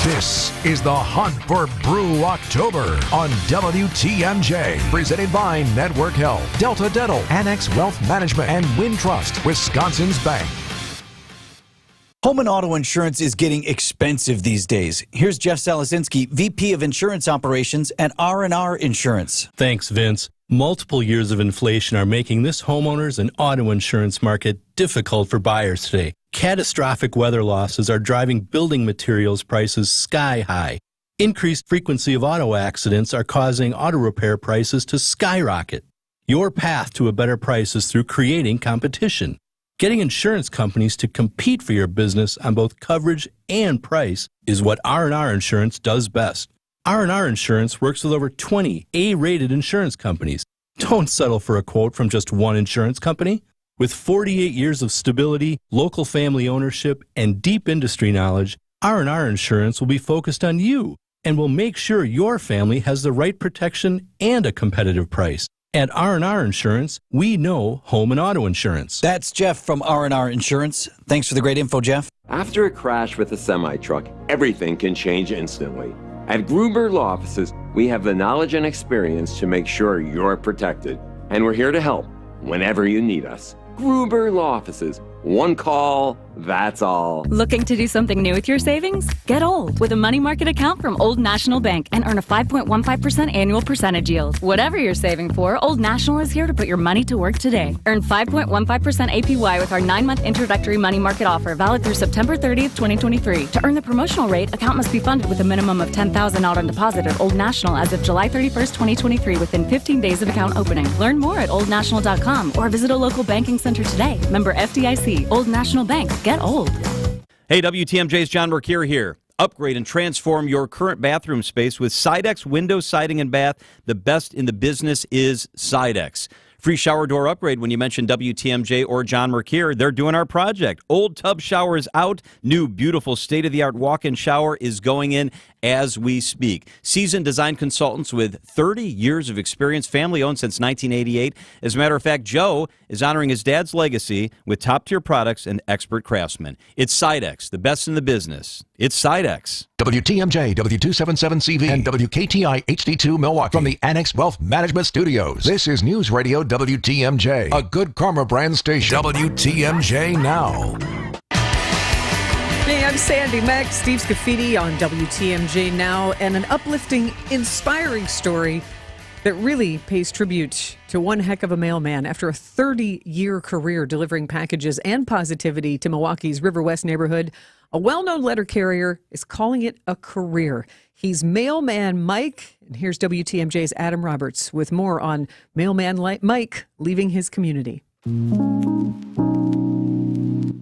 This is the Hunt for Brew October on WTMJ, presented by Network Health, Delta Dental, Annex Wealth Management, and Wintrust, Wisconsin's bank. Home and auto insurance is getting expensive these days. Here's Jeff Salazinski, VP of Insurance Operations at R&R Insurance. Thanks, Vince. Multiple years of inflation are making this homeowners and auto insurance market difficult for buyers today. Catastrophic weather losses are driving building materials prices sky high. Increased frequency of auto accidents are causing auto repair prices to skyrocket. Your path to a better price is through creating competition. Getting insurance companies to compete for your business on both coverage and price is what R&R Insurance does best. R&R Insurance works with over 20 A-rated insurance companies. Don't settle for a quote from just one insurance company. With 48 years of stability, local family ownership, and deep industry knowledge, R&R Insurance will be focused on you and will make sure your family has the right protection and a competitive price. At R&R Insurance, we know home and auto insurance. That's Jeff from R&R Insurance. Thanks for the great info, Jeff. After a crash with a semi-truck, everything can change instantly. At Gruber Law Offices, we have the knowledge and experience to make sure you're protected. And we're here to help whenever you need us. Gruber Law Offices. One call, that's all. Looking to do something new with your savings? Get old with a money market account from Old National Bank and earn a 5.15% annual percentage yield. Whatever you're saving for, Old National is here to put your money to work today. Earn 5.15% APY with our 9-month introductory money market offer valid through September 30th, 2023. To earn the promotional rate, account must be funded with a minimum of $10,000 out on deposit at Old National as of July 31st, 2023 within 15 days of account opening. Learn more at oldnational.com or visit a local banking center today. Member FDIC. Old National Bank. Get old. Hey, WTMJ's John Mercure here. Upgrade and transform your current bathroom space with Sidex Window Siding and Bath. The best in the business is Sidex. Free shower door upgrade when you mention WTMJ or John Mercure. They're doing our project. Old tub shower is out. New, beautiful, state-of-the-art walk-in shower is going in as we speak. Seasoned design consultants with 30 years of experience, family-owned since 1988. As a matter of fact, Joe is honoring his dad's legacy with top-tier products and expert craftsmen. It's Sidex, the best in the business. It's Sidex. WTMJ, W277CV, and WKTI HD2 Milwaukee from the Annex Wealth Management Studios. This is News Radio WTMJ, a Good Karma brand station. WTMJ Now. Hey, I'm Sandy Maxx, Steve Scaffidi on WTMJ Now, and an uplifting, inspiring story that really pays tribute to one heck of a mailman. After a 30-year career delivering packages and positivity to Milwaukee's River West neighborhood, a well-known letter carrier is calling it a career. He's Mailman Mike, and here's WTMJ's Adam Roberts with more on Mailman Mike leaving his community.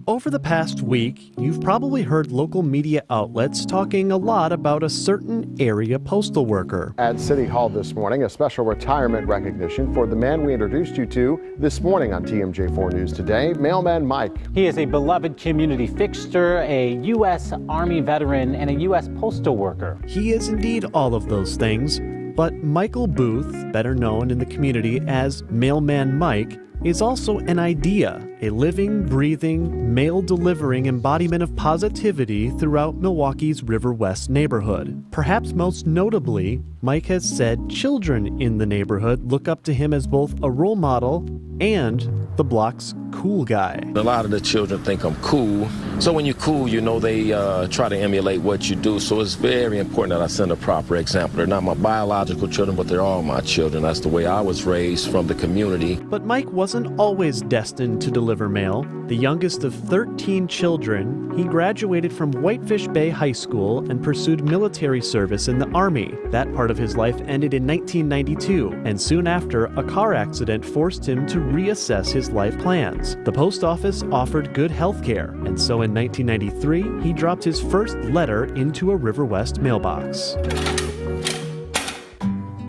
Over the past week, you've probably heard local media outlets talking a lot about a certain area postal worker. At City Hall this morning, a special retirement recognition for the man we introduced you to this morning on TMJ4 News Today, Mailman Mike. He is a beloved community fixture, a U.S. Army veteran, and a U.S. postal worker. He is indeed all of those things, but Michael Booth, better known in the community as Mailman Mike, is also an idea, a living, breathing, mail-delivering embodiment of positivity throughout Milwaukee's River West neighborhood. Perhaps most notably, Mike has said children in the neighborhood look up to him as both a role model and the block's cool guy. A lot of the children think I'm cool. So when you're cool, you know, they try to emulate what you do. So it's very important that I send a proper example. They're not my biological children, but they're all my children. That's the way I was raised from the community. But Mike wasn't always destined to deliver mail. The youngest of 13 children, he graduated from Whitefish Bay High School and pursued military service in the Army. That part of his life ended in 1992, and soon after, a car accident forced him to reassess his life plans. The post office offered good health care, and so in 1993, he dropped his first letter into a River West mailbox.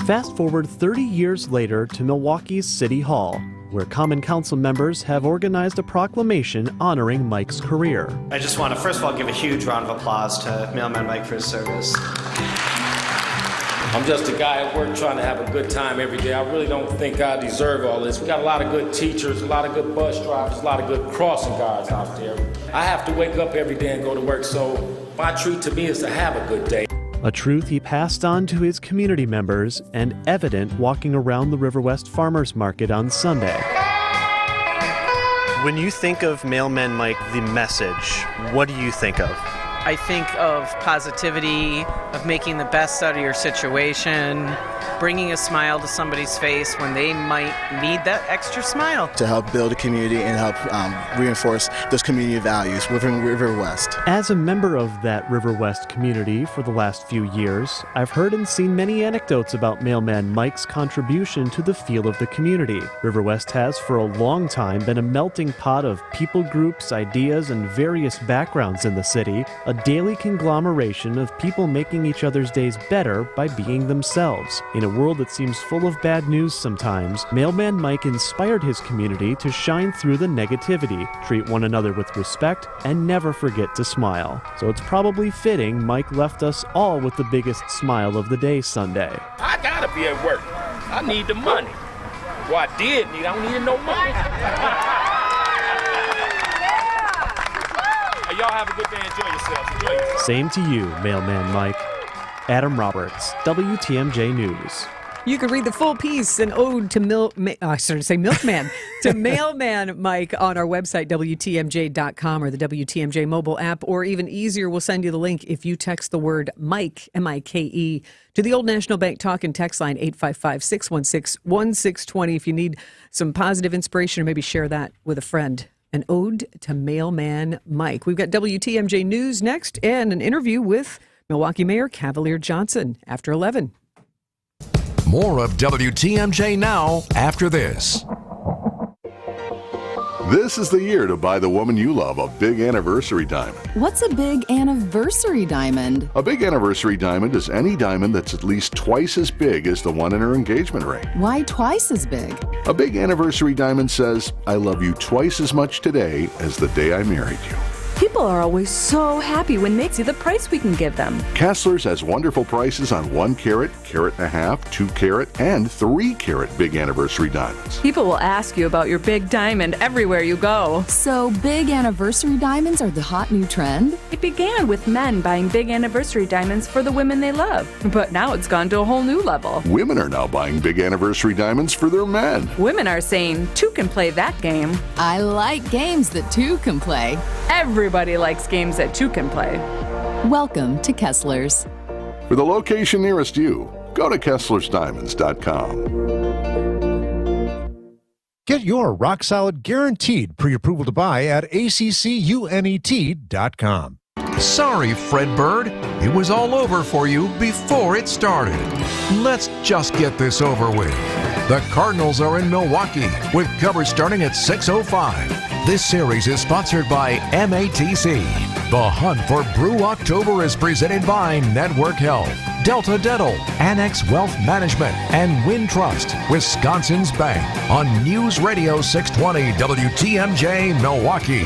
Fast forward 30 years later to Milwaukee's City Hall, where Common Council members have organized a proclamation honoring Mike's career. I just want to, first of all, give a huge round of applause to Mailman Mike for his service. I'm just a guy at work trying to have a good time every day. I really don't think I deserve all this. We got a lot of good teachers, a lot of good bus drivers, a lot of good crossing guards out there. I have to wake up every day and go to work, so my treat to me is to have a good day. A truth he passed on to his community members and evident walking around the River West Farmers Market on Sunday. When you think of Mailman Mike, the message, what do you think of? I think of positivity, of making the best out of your situation, bringing a smile to somebody's face when they might need that extra smile. To help build a community and help reinforce those community values within River West. As a member of that River West community for the last few years, I've heard and seen many anecdotes about Mailman Mike's contribution to the feel of the community. River West has for a long time been a melting pot of people groups, ideas, and various backgrounds in the city, a daily conglomeration of people making each other's days better by being themselves. In a world that seems full of bad news sometimes, Mailman Mike inspired his community to shine through the negativity, treat one another with respect, and never forget to smile. So it's probably fitting Mike left us all with the biggest smile of the day Sunday. I gotta be at work. I need the money. Well, I don't need no money. Hey, y'all have a good day. Enjoy yourselves. Same to you, Mailman Mike. Adam Roberts, WTMJ News. You can read the full piece, an ode to Milkman, to Mailman Mike on our website, WTMJ.com, or the WTMJ mobile app, or even easier, we'll send you the link if you text the word Mike, M-I-K-E, to the Old National Bank talk and text line 855-616-1620 if you need some positive inspiration or maybe share that with a friend. An ode to Mailman Mike. We've got WTMJ News next and an interview with Milwaukee Mayor Cavalier Johnson after 11. More of WTMJ Now after this. This is the year to buy the woman you love a big anniversary diamond. What's a big anniversary diamond? A big anniversary diamond is any diamond that's at least twice as big as the one in her engagement ring. Why twice as big? A big anniversary diamond says, I love you twice as much today as the day I married you. People are always so happy when they see the price we can give them. Kessler's has wonderful prices on 1 carat, carat and a half, 2 carat, and 3 carat big anniversary diamonds. People will ask you about your big diamond everywhere you go. So big anniversary diamonds are the hot new trend? It began with men buying big anniversary diamonds for the women they love. But now it's gone to a whole new level. Women are now buying big anniversary diamonds for their men. Women are saying, 2 can play that game. I like games that 2 can play. Everybody likes games that 2 can play. Welcome to Kessler's. For the location nearest you, go to Kessler'sDiamonds.com. Get your rock-solid guaranteed pre-approval to buy at ACCUNET.com. Sorry, Fred Bird. It was all over for you before it started. Let's just get this over with. The Cardinals are in Milwaukee with coverage starting at 6:05. This series is sponsored by MATC. The Hunt for Brew October is presented by Network Health, Delta Dental, Annex Wealth Management, and Wintrust, Wisconsin's Bank, on News Radio 620 WTMJ Milwaukee.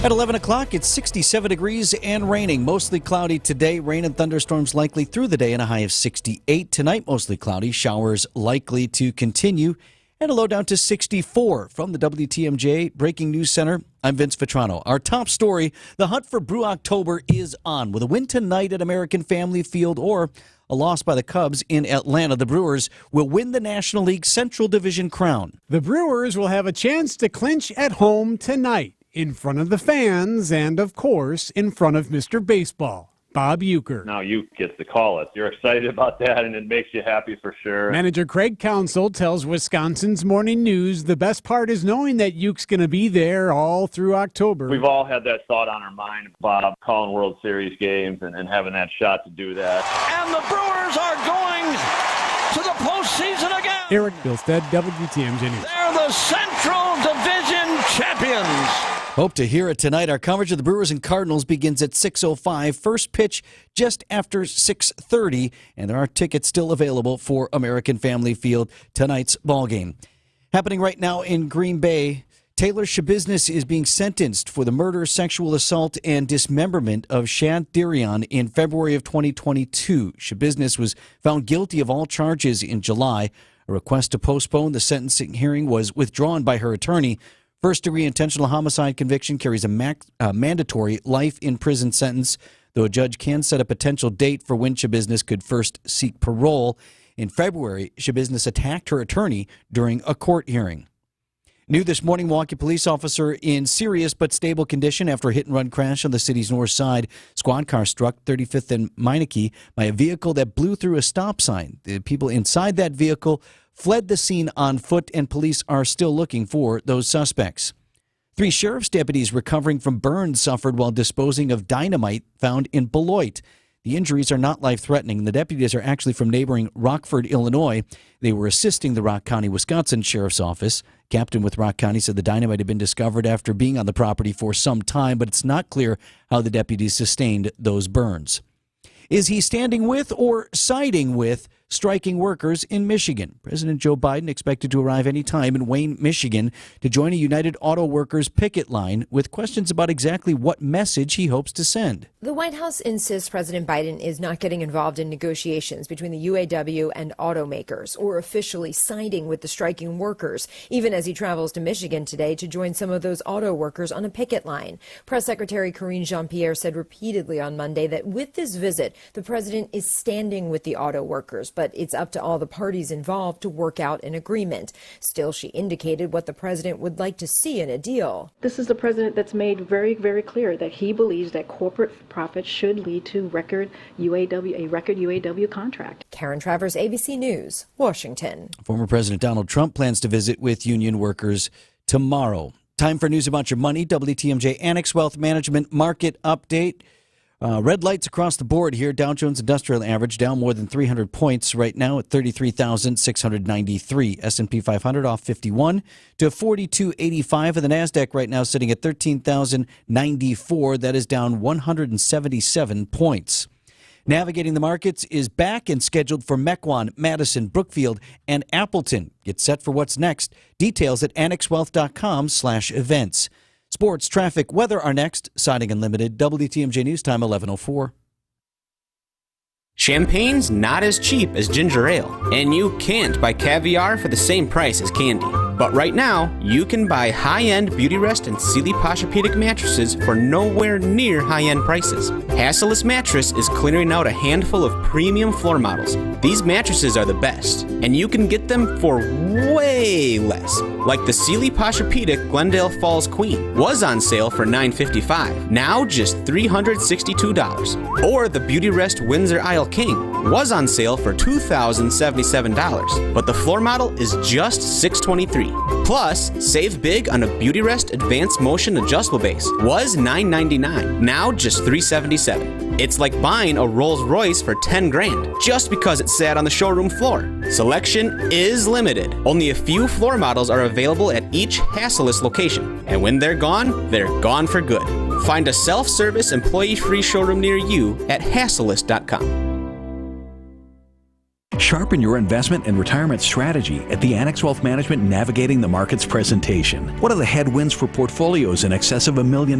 At 11 o'clock, it's 67 degrees and raining. Mostly cloudy today. Rain and thunderstorms likely through the day and a high of 68. Tonight, mostly cloudy. Showers likely to continue. And a low down to 64. From the WTMJ Breaking News Center, I'm Vince Vitrano. Our top story, the hunt for Brew October is on. With a win tonight at American Family Field or a loss by the Cubs in Atlanta, the Brewers will win the National League Central Division crown. The Brewers will have a chance to clinch at home tonight, in front of the fans and, of course, in front of Mr. Baseball, Bob Uecker. Now Uecker gets to call us. You're excited about that, and it makes you happy for sure. Manager Craig Counsell tells Wisconsin's Morning News the best part is knowing that Ueck's going to be there all through October. We've all had that thought on our mind, Bob, calling World Series games and having that shot to do that. And the Brewers are going to the postseason again. Eric Bilstead, WTMJ News. They're the Central Division champions. Hope to hear it tonight. Our coverage of the Brewers and Cardinals begins at 6:05. First pitch just after 6:30, and there are tickets still available for American Family Field, tonight's ballgame. Happening right now in Green Bay, Taylor Schabusiness is being sentenced for the murder, sexual assault, and dismemberment of Shad Dirion in February of 2022. Schabusiness was found guilty of all charges in July. A request to postpone the sentencing hearing was withdrawn by her attorney. First-degree intentional homicide conviction carries a mandatory life-in-prison sentence, though a judge can set a potential date for when Schabusiness could first seek parole. In February, Schabusiness attacked her attorney during a court hearing. New this morning, Milwaukee police officer in serious but stable condition after a hit-and-run crash on the city's north side. Squad car struck 35th and Meineke by a vehicle that blew through a stop sign. The people inside that vehicle fled the scene on foot, and police are still looking for those suspects. 3 sheriff's deputies recovering from burns suffered while disposing of dynamite found in Beloit. The injuries are not life-threatening. The deputies are actually from neighboring Rockford, Illinois. They were assisting the Rock County, Wisconsin Sheriff's Office. Captain with Rock County said the dynamite had been discovered after being on the property for some time, but it's not clear how the deputies sustained those burns. Is he standing with or siding with striking workers in Michigan? President Joe Biden expected to arrive any time in Wayne, Michigan, to join a United Auto Workers picket line with questions about exactly what message he hopes to send. The White House insists President Biden is not getting involved in negotiations between the UAW and automakers or officially siding with the striking workers, even as he travels to Michigan today to join some of those auto workers on a picket line. Press Secretary Karine Jean-Pierre said repeatedly on Monday that with this visit, the president is standing with the auto workers, but it's up to all the parties involved to work out an agreement. Still, she indicated what the president would like to see in a deal. This is the president that's made very, very clear that he believes that corporate profits should lead to a record UAW contract. Karen Travers, ABC News, Washington. Former President Donald Trump plans to visit with union workers tomorrow. Time for news about your money. WTMJ Annex Wealth Management Market Update. Red lights across the board here. Dow Jones Industrial Average down more than 300 points right now at 33,693. S&P 500 off 51 to 4285. And the NASDAQ right now sitting at 13,094. That is down 177 points. Navigating the markets is back and scheduled for Mequon, Madison, Brookfield, and Appleton. Get set for what's next. Details at annexwealth.com/events. Sports, traffic, weather are next. Siding Unlimited, WTMJ News Time, 11:04. Champagne's not as cheap as ginger ale, and you can't buy caviar for the same price as candy. But right now, you can buy high-end Beautyrest and Sealy Posturepedic mattresses for nowhere near high-end prices. Hassleless Mattress is clearing out a handful of premium floor models. These mattresses are the best, and you can get them for way less. Like the Sealy Posturepedic Glendale Falls Queen was on sale for $955, now just $362. Or the Beautyrest Windsor Isle King was on sale for $2,077, but the floor model is just $623. free. Plus, save big on a Beautyrest Advanced Motion Adjustable Base. Was $9.99, now just $377. It's like buying a Rolls Royce for $10,000 just because it sat on the showroom floor. Selection is limited. Only a few floor models are available at each Hassellist location. And when they're gone for good. Find a self-service, employee-free showroom near you at Hassellist.com. Sharpen your investment and retirement strategy at the Annex Wealth Management Navigating the Markets presentation. What are the headwinds for portfolios in excess of $1 million?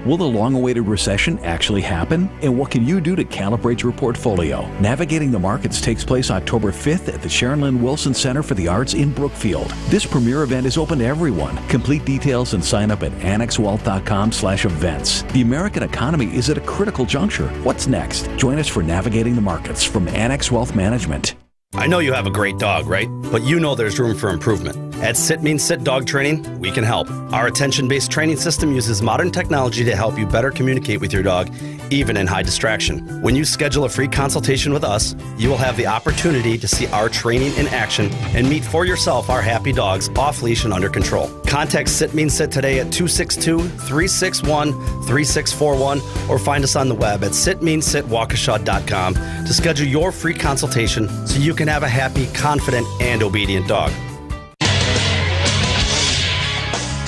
Will the long-awaited recession actually happen? And what can you do to calibrate your portfolio? Navigating the Markets takes place October 5th at the Sharon Lynn Wilson Center for the Arts in Brookfield. This premier event is open to everyone. Complete details and sign up at annexwealth.com/events. The American economy is at a critical juncture. What's next? Join us for Navigating the Markets from Annex Wealth Management. I know you have a great dog, right? But you know there's room for improvement. At Sit Means Sit Dog Training, we can help. Our attention-based training system uses modern technology to help you better communicate with your dog, even in high distraction. When you schedule a free consultation with us, you will have the opportunity to see our training in action and meet for yourself our happy dogs off leash and under control. Contact Sit Means Sit today at 262-361-3641 or find us on the web at sitmeansitwaukesha.com to schedule your free consultation so you can have a happy, confident, and obedient dog.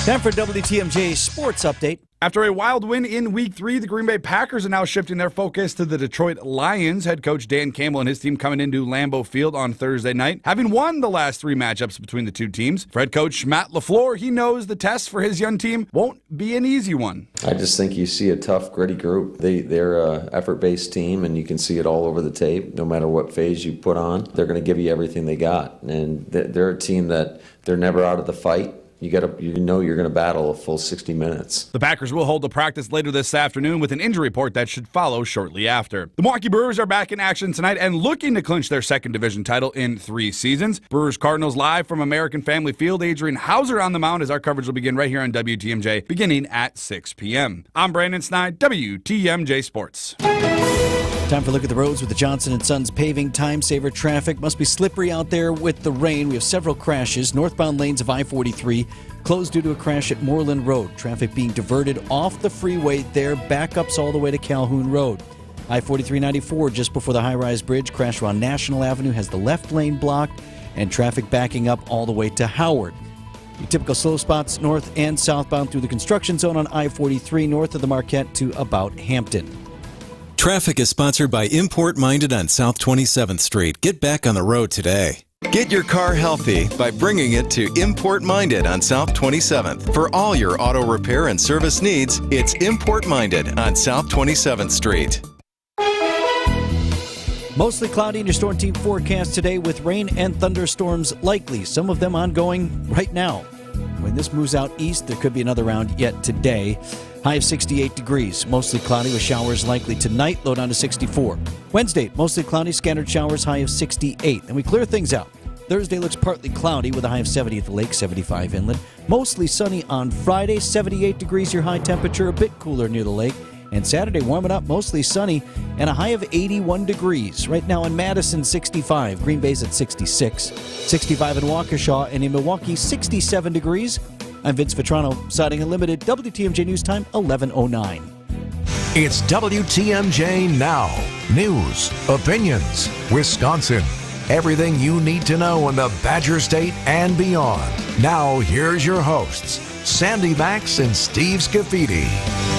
Time for WTMJ Sports Update. After a wild win in Week 3, the Green Bay Packers are now shifting their focus to the Detroit Lions. Head coach Dan Campbell and his team coming into Lambeau Field on Thursday night, having won the last 3 matchups between the two teams. For head coach Matt LaFleur, he knows the test for his young team won't be an easy one. I just think you see a tough, gritty group. They're an effort-based team, and you can see it all over the tape. No matter what phase you put on, they're going to give you everything they got. And they're a team that they're never out of the fight. You know you're going to battle a full 60 minutes. The Packers will hold a practice later this afternoon with an injury report that should follow shortly after. The Milwaukee Brewers are back in action tonight and looking to clinch their second division title in 3 seasons. Brewers Cardinals live from American Family Field. Adrian Hauser on the mound as our coverage will begin right here on WTMJ beginning at 6 p.m. I'm Brandon Snide, WTMJ Sports. Time for a look at the roads with the Johnson & Sons paving. Time saver traffic. Must be slippery out there with the rain. We have several crashes. Northbound lanes of I-43 closed due to a crash at Moreland Road. Traffic being diverted off the freeway there. Backups all the way to Calhoun Road. I-43-94 just before the high-rise bridge. Crash around National Avenue has the left lane blocked and traffic backing up all the way to Howard. Your typical slow spots north and southbound through the construction zone on I-43 north of the Marquette to about Hampton. Traffic is sponsored by Import Minded on South 27th Street. Get back on the road today. Get your car healthy by bringing it to Import Minded on South 27th. For all your auto repair and service needs, it's Import Minded on South 27th Street. Mostly cloudy in your Storm Team forecast today with rain and thunderstorms likely, some of them ongoing right now. When this moves out east, there could be another round yet today. High of 68 degrees. Mostly cloudy with showers likely tonight. Low down to 64. Wednesday, mostly cloudy, scattered showers, high of 68. And we clear things out. Thursday looks partly cloudy with a high of 70 at the lake, 75 inland. Mostly sunny on Friday, 78 degrees your high temperature, a bit cooler near the lake. And Saturday warming up, mostly sunny, and a high of 81 degrees. Right now in Madison, 65. Green Bay's at 66. 65 in Waukesha, and in Milwaukee, 67 degrees. I'm Vince Vitrano, Siding Unlimited, WTMJ News Time, 11:09. It's WTMJ Now. News, opinions, Wisconsin. Everything you need to know in the Badger State and beyond. Now, here's your hosts, Sandy Maxx and Steve Scaffidi.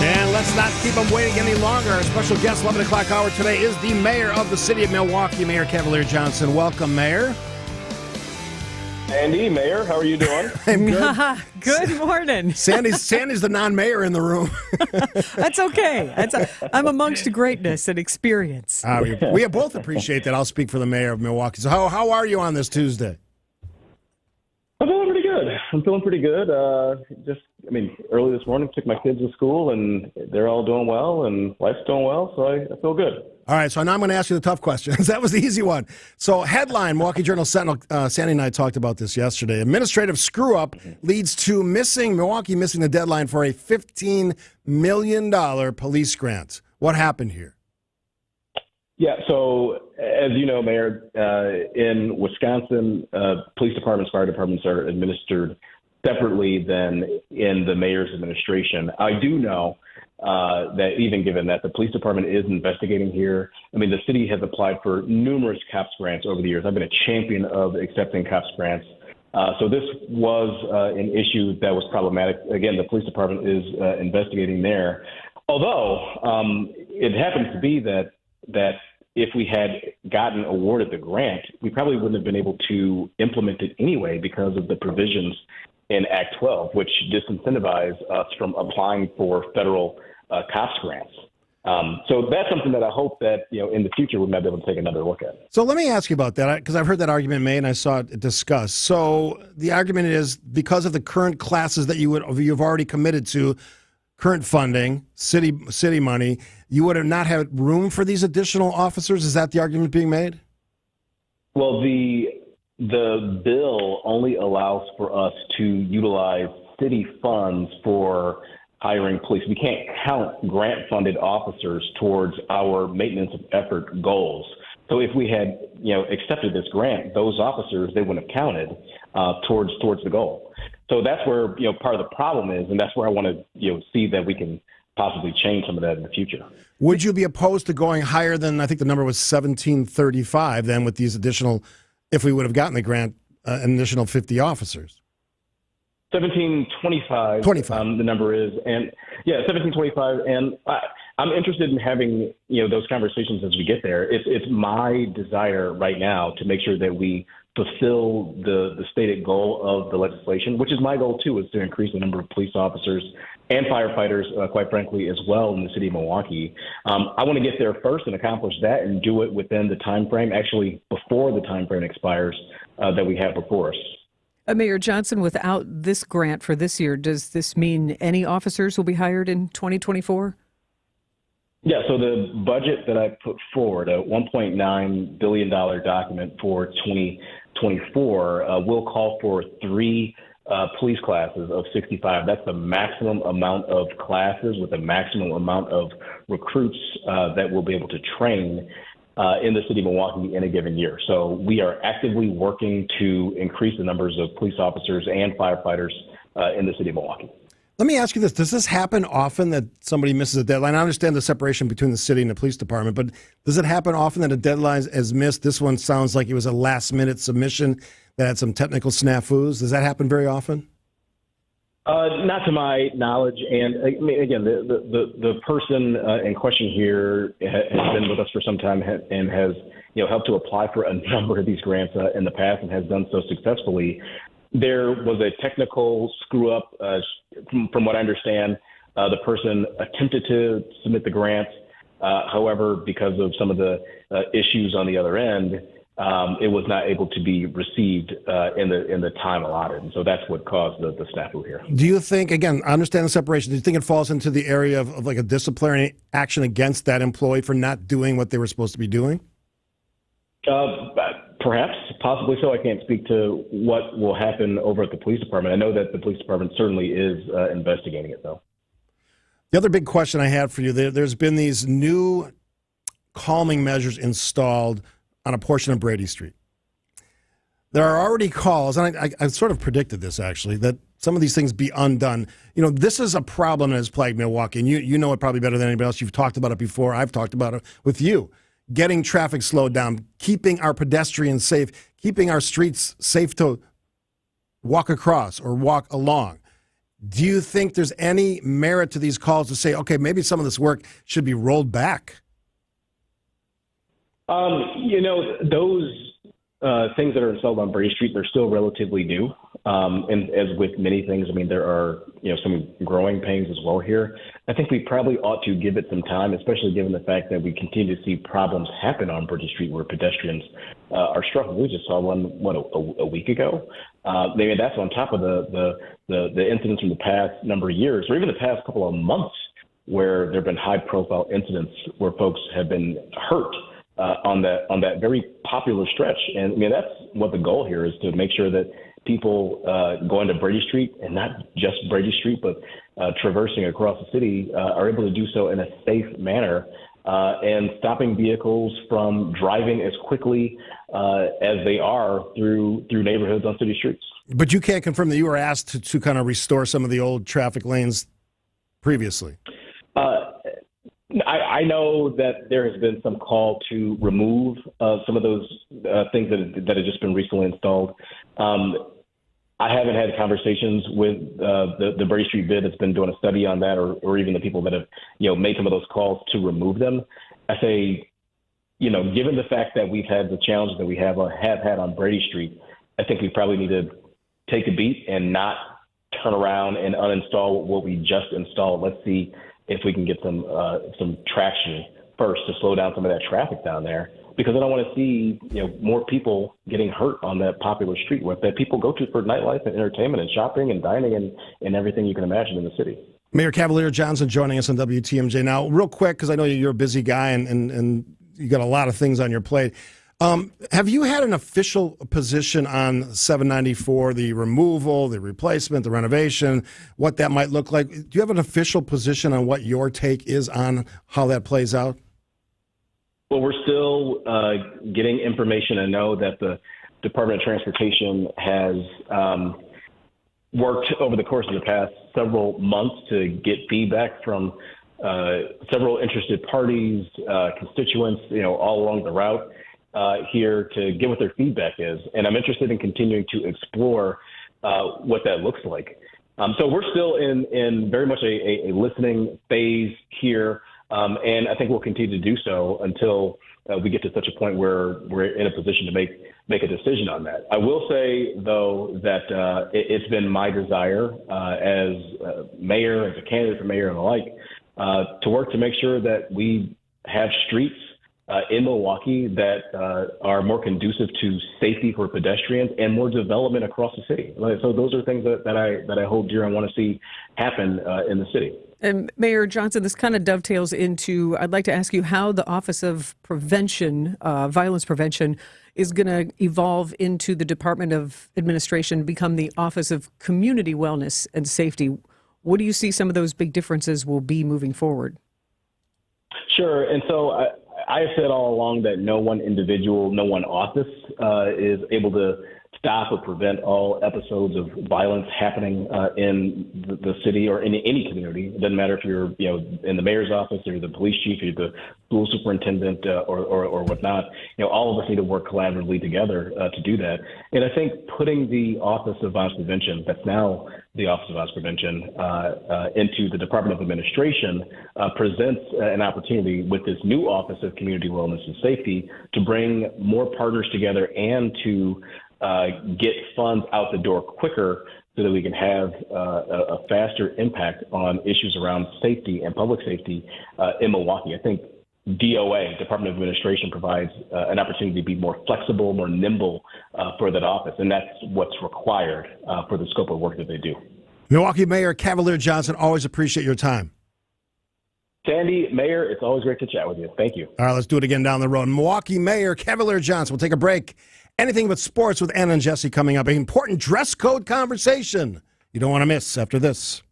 And let's not keep them waiting any longer. Our special guest, 11 o'clock hour today, is the mayor of the city of Milwaukee, Mayor Cavalier Johnson. Welcome, Mayor. Andy, Mayor, how are you doing? I'm good. Good morning. Sandy's the non-mayor in the room. That's okay. I'm amongst greatness and experience. We both appreciate that. I'll speak for the mayor of Milwaukee. So how are you on this Tuesday? I'm feeling pretty good. Early this morning, took my kids to school, and they're all doing well, and life's doing well, so I feel good. All right, so now I'm going to ask you the tough questions. That was the easy one. So headline, Milwaukee Journal-Sentinel, Sandy and I talked about this yesterday. Administrative screw-up leads to Milwaukee missing the deadline for a $15 million police grant. What happened here? Yeah, so as you know, Mayor, in Wisconsin, police departments, fire departments are administered separately than in the mayor's administration. I do know that even given that the police department is investigating here, I mean, the city has applied for numerous COPS grants over the years. I've been a champion of accepting COPS grants. So this was an issue that was problematic. Again, the police department is investigating there. Although it happens to be that if we had gotten awarded the grant, we probably wouldn't have been able to implement it anyway because of the provisions in Act 12, which disincentivize us from applying for federal COPS grants. So that's something that I hope that, in the future we might be able to take another look at. So let me ask you about that, because I've heard that argument made and I saw it discussed. So the argument is because of the current classes that you've already committed to, current funding, city money, you would have not had room for these additional officers? Is that the argument being made? Well, the bill only allows for us to utilize city funds for hiring police. We can't count grant-funded officers towards our maintenance of effort goals. So if we had, accepted this grant, those officers, they wouldn't have counted towards the goal. So that's where, part of the problem is, and that's where I want to, see that we can possibly change some of that in the future. Would you be opposed to going higher than, I think the number was 1735 then, with these additional, if we would have gotten the grant, an additional 50 officers? 1725, the number is, and 1725, and I'm interested in having those conversations as we get there. It's my desire right now to make sure that we fulfill the stated goal of the legislation, which is my goal too, is to increase the number of police officers and firefighters, quite frankly, as well in the city of Milwaukee. I want to get there first and accomplish that and do it within the time frame, actually before the time frame expires that we have before us. Mayor Johnson, without this grant for this year, does this mean any officers will be hired in 2024? Yeah, so the budget that I put forward, a $1.9 billion document for 2024, will call for 3 police classes of 65. That's the maximum amount of classes with the maximum amount of recruits that we'll be able to train in the city of Milwaukee in a given year. So we are actively working to increase the numbers of police officers and firefighters in the city of Milwaukee. Let me ask you this. Does this happen often that somebody misses a deadline? I understand the separation between the city and the police department, but does it happen often that a deadline is missed? This one sounds like it was a last-minute submission that had some technical snafus. Does that happen very often? Not to my knowledge. And again, the person in question here has been with us for some time and has helped to apply for a number of these grants in the past and has done so successfully. There was a technical screw up. From what I understand, the person attempted to submit the grant. However, because of some of the issues on the other end, it was not able to be received in the time allotted. And so that's what caused the snafu here. Do you think, again, I understand the separation, do you think it falls into the area of like a disciplinary action against that employee for not doing what they were supposed to be doing? Perhaps, possibly so. I can't speak to what will happen over at the police department. I know that the police department certainly is investigating it, though. The other big question I had for you, there's been these new calming measures installed on a portion of Brady Street. There are already calls, and I sort of predicted this, actually, that some of these things be undone. This is a problem that has plagued Milwaukee, and you know it probably better than anybody else. You've talked about it before. I've talked about it with you. Getting traffic slowed down, keeping our pedestrians safe, keeping our streets safe to walk across or walk along. Do you think there's any merit to these calls to say, okay, maybe some of this work should be rolled back? Those things that are installed on Brady Street, they're still relatively new. And as with many things, there are, some growing pains as well here. I think we probably ought to give it some time, especially given the fact that we continue to see problems happen on Brady Street where pedestrians are struggling. We just saw one, a week ago. Maybe that's on top of the incidents from the past number of years, or even the past couple of months, where there have been high-profile incidents where folks have been hurt on that very popular stretch. And that's what the goal here is, to make sure that people going to Brady Street, and not just Brady Street, but traversing across the city, are able to do so in a safe manner and stopping vehicles from driving as quickly as they are through neighborhoods on city streets. But you can't confirm that you were asked to kind of restore some of the old traffic lanes previously. I know that there has been some call to remove some of those things that have just been recently installed. I haven't had conversations with the Brady Street bid that's been doing a study on that, or even the people that have made some of those calls to remove them. I say, given the fact that we've had the challenges that we have had on Brady Street, I think we probably need to take a beat and not turn around and uninstall what we just installed. Let's see if we can get some traction first to slow down some of that traffic down there, because I don't want to see more people getting hurt on that popular street that people go to for nightlife and entertainment and shopping and dining and everything you can imagine in the city. Mayor Cavalier Johnson joining us on WTMJ now. Real quick, because I know you're a busy guy and you got a lot of things on your plate. Have you had an official position on 794, the removal, the replacement, the renovation, what that might look like? Do you have an official position on what your take is on how that plays out? Well, we're still getting information. I know that the Department of Transportation has worked over the course of the past several months to get feedback from several interested parties, constituents, all along the route here to get what their feedback is. And I'm interested in continuing to explore what that looks like. So we're still in very much a listening phase here. And I think we'll continue to do so until we get to such a point where we're in a position to make a decision on that. I will say, though, that it's been my desire as mayor, as a candidate for mayor and the like, to work to make sure that we have streets in Milwaukee that are more conducive to safety for pedestrians and more development across the city. So those are things that I hold dear and want to see happen in the city. And Mayor Johnson, this kind of dovetails into, I'd like to ask you how the Office of Prevention, Violence Prevention, is going to evolve into the Department of Administration, become the Office of Community Wellness and Safety. What do you see some of those big differences will be moving forward? Sure. And so I have said all along that no one individual, no one office is able to stop or prevent all episodes of violence happening in the city or in any community. It doesn't matter if you're, in the mayor's office or the police chief or the school superintendent or whatnot. All of us need to work collaboratively together to do that. And I think putting the Office of Violence Prevention, that's now the Office of Violence Prevention, into the Department of Administration presents an opportunity with this new Office of Community Wellness and Safety to bring more partners together and to get funds out the door quicker so that we can have a faster impact on issues around safety and public safety in Milwaukee. I think DOA, Department of Administration, provides an opportunity to be more flexible, more nimble for that office, and that's what's required for the scope of work that they do. Milwaukee Mayor Cavalier Johnson, always appreciate your time. Sandy, Mayor, it's always great to chat with you. Thank you. All right, let's do it again down the road. Milwaukee Mayor Cavalier Johnson. We'll take a break. Anything but sports with Anna and Jesse coming up. An important dress code conversation you don't want to miss after this.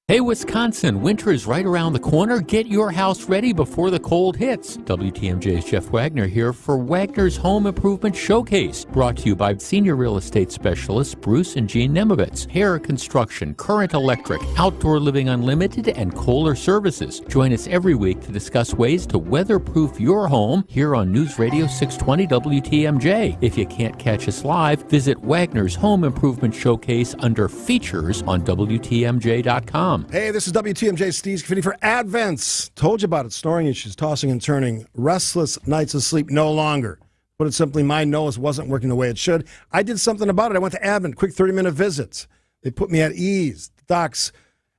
Hey, Wisconsin, winter is right around the corner. Get your house ready before the cold hits. WTMJ's Jeff Wagner here for Wagner's Home Improvement Showcase, brought to you by senior real estate specialists Bruce and Jean Nemovitz, Hair Construction, Current Electric, Outdoor Living Unlimited, and Kohler Services. Join us every week to discuss ways to weatherproof your home here on News Radio 620 WTMJ. If you can't catch us live, visit Wagner's Home Improvement Showcase under Features on WTMJ.com. Hey, this is WTMJ Steve Scaffidi for Advents. Told you about it. Snoring issues, tossing and turning, restless nights of sleep no longer. Put it simply, my nose wasn't working the way it should. I did something about it. I went to Advent, quick 30-minute visits. They put me at ease. The docs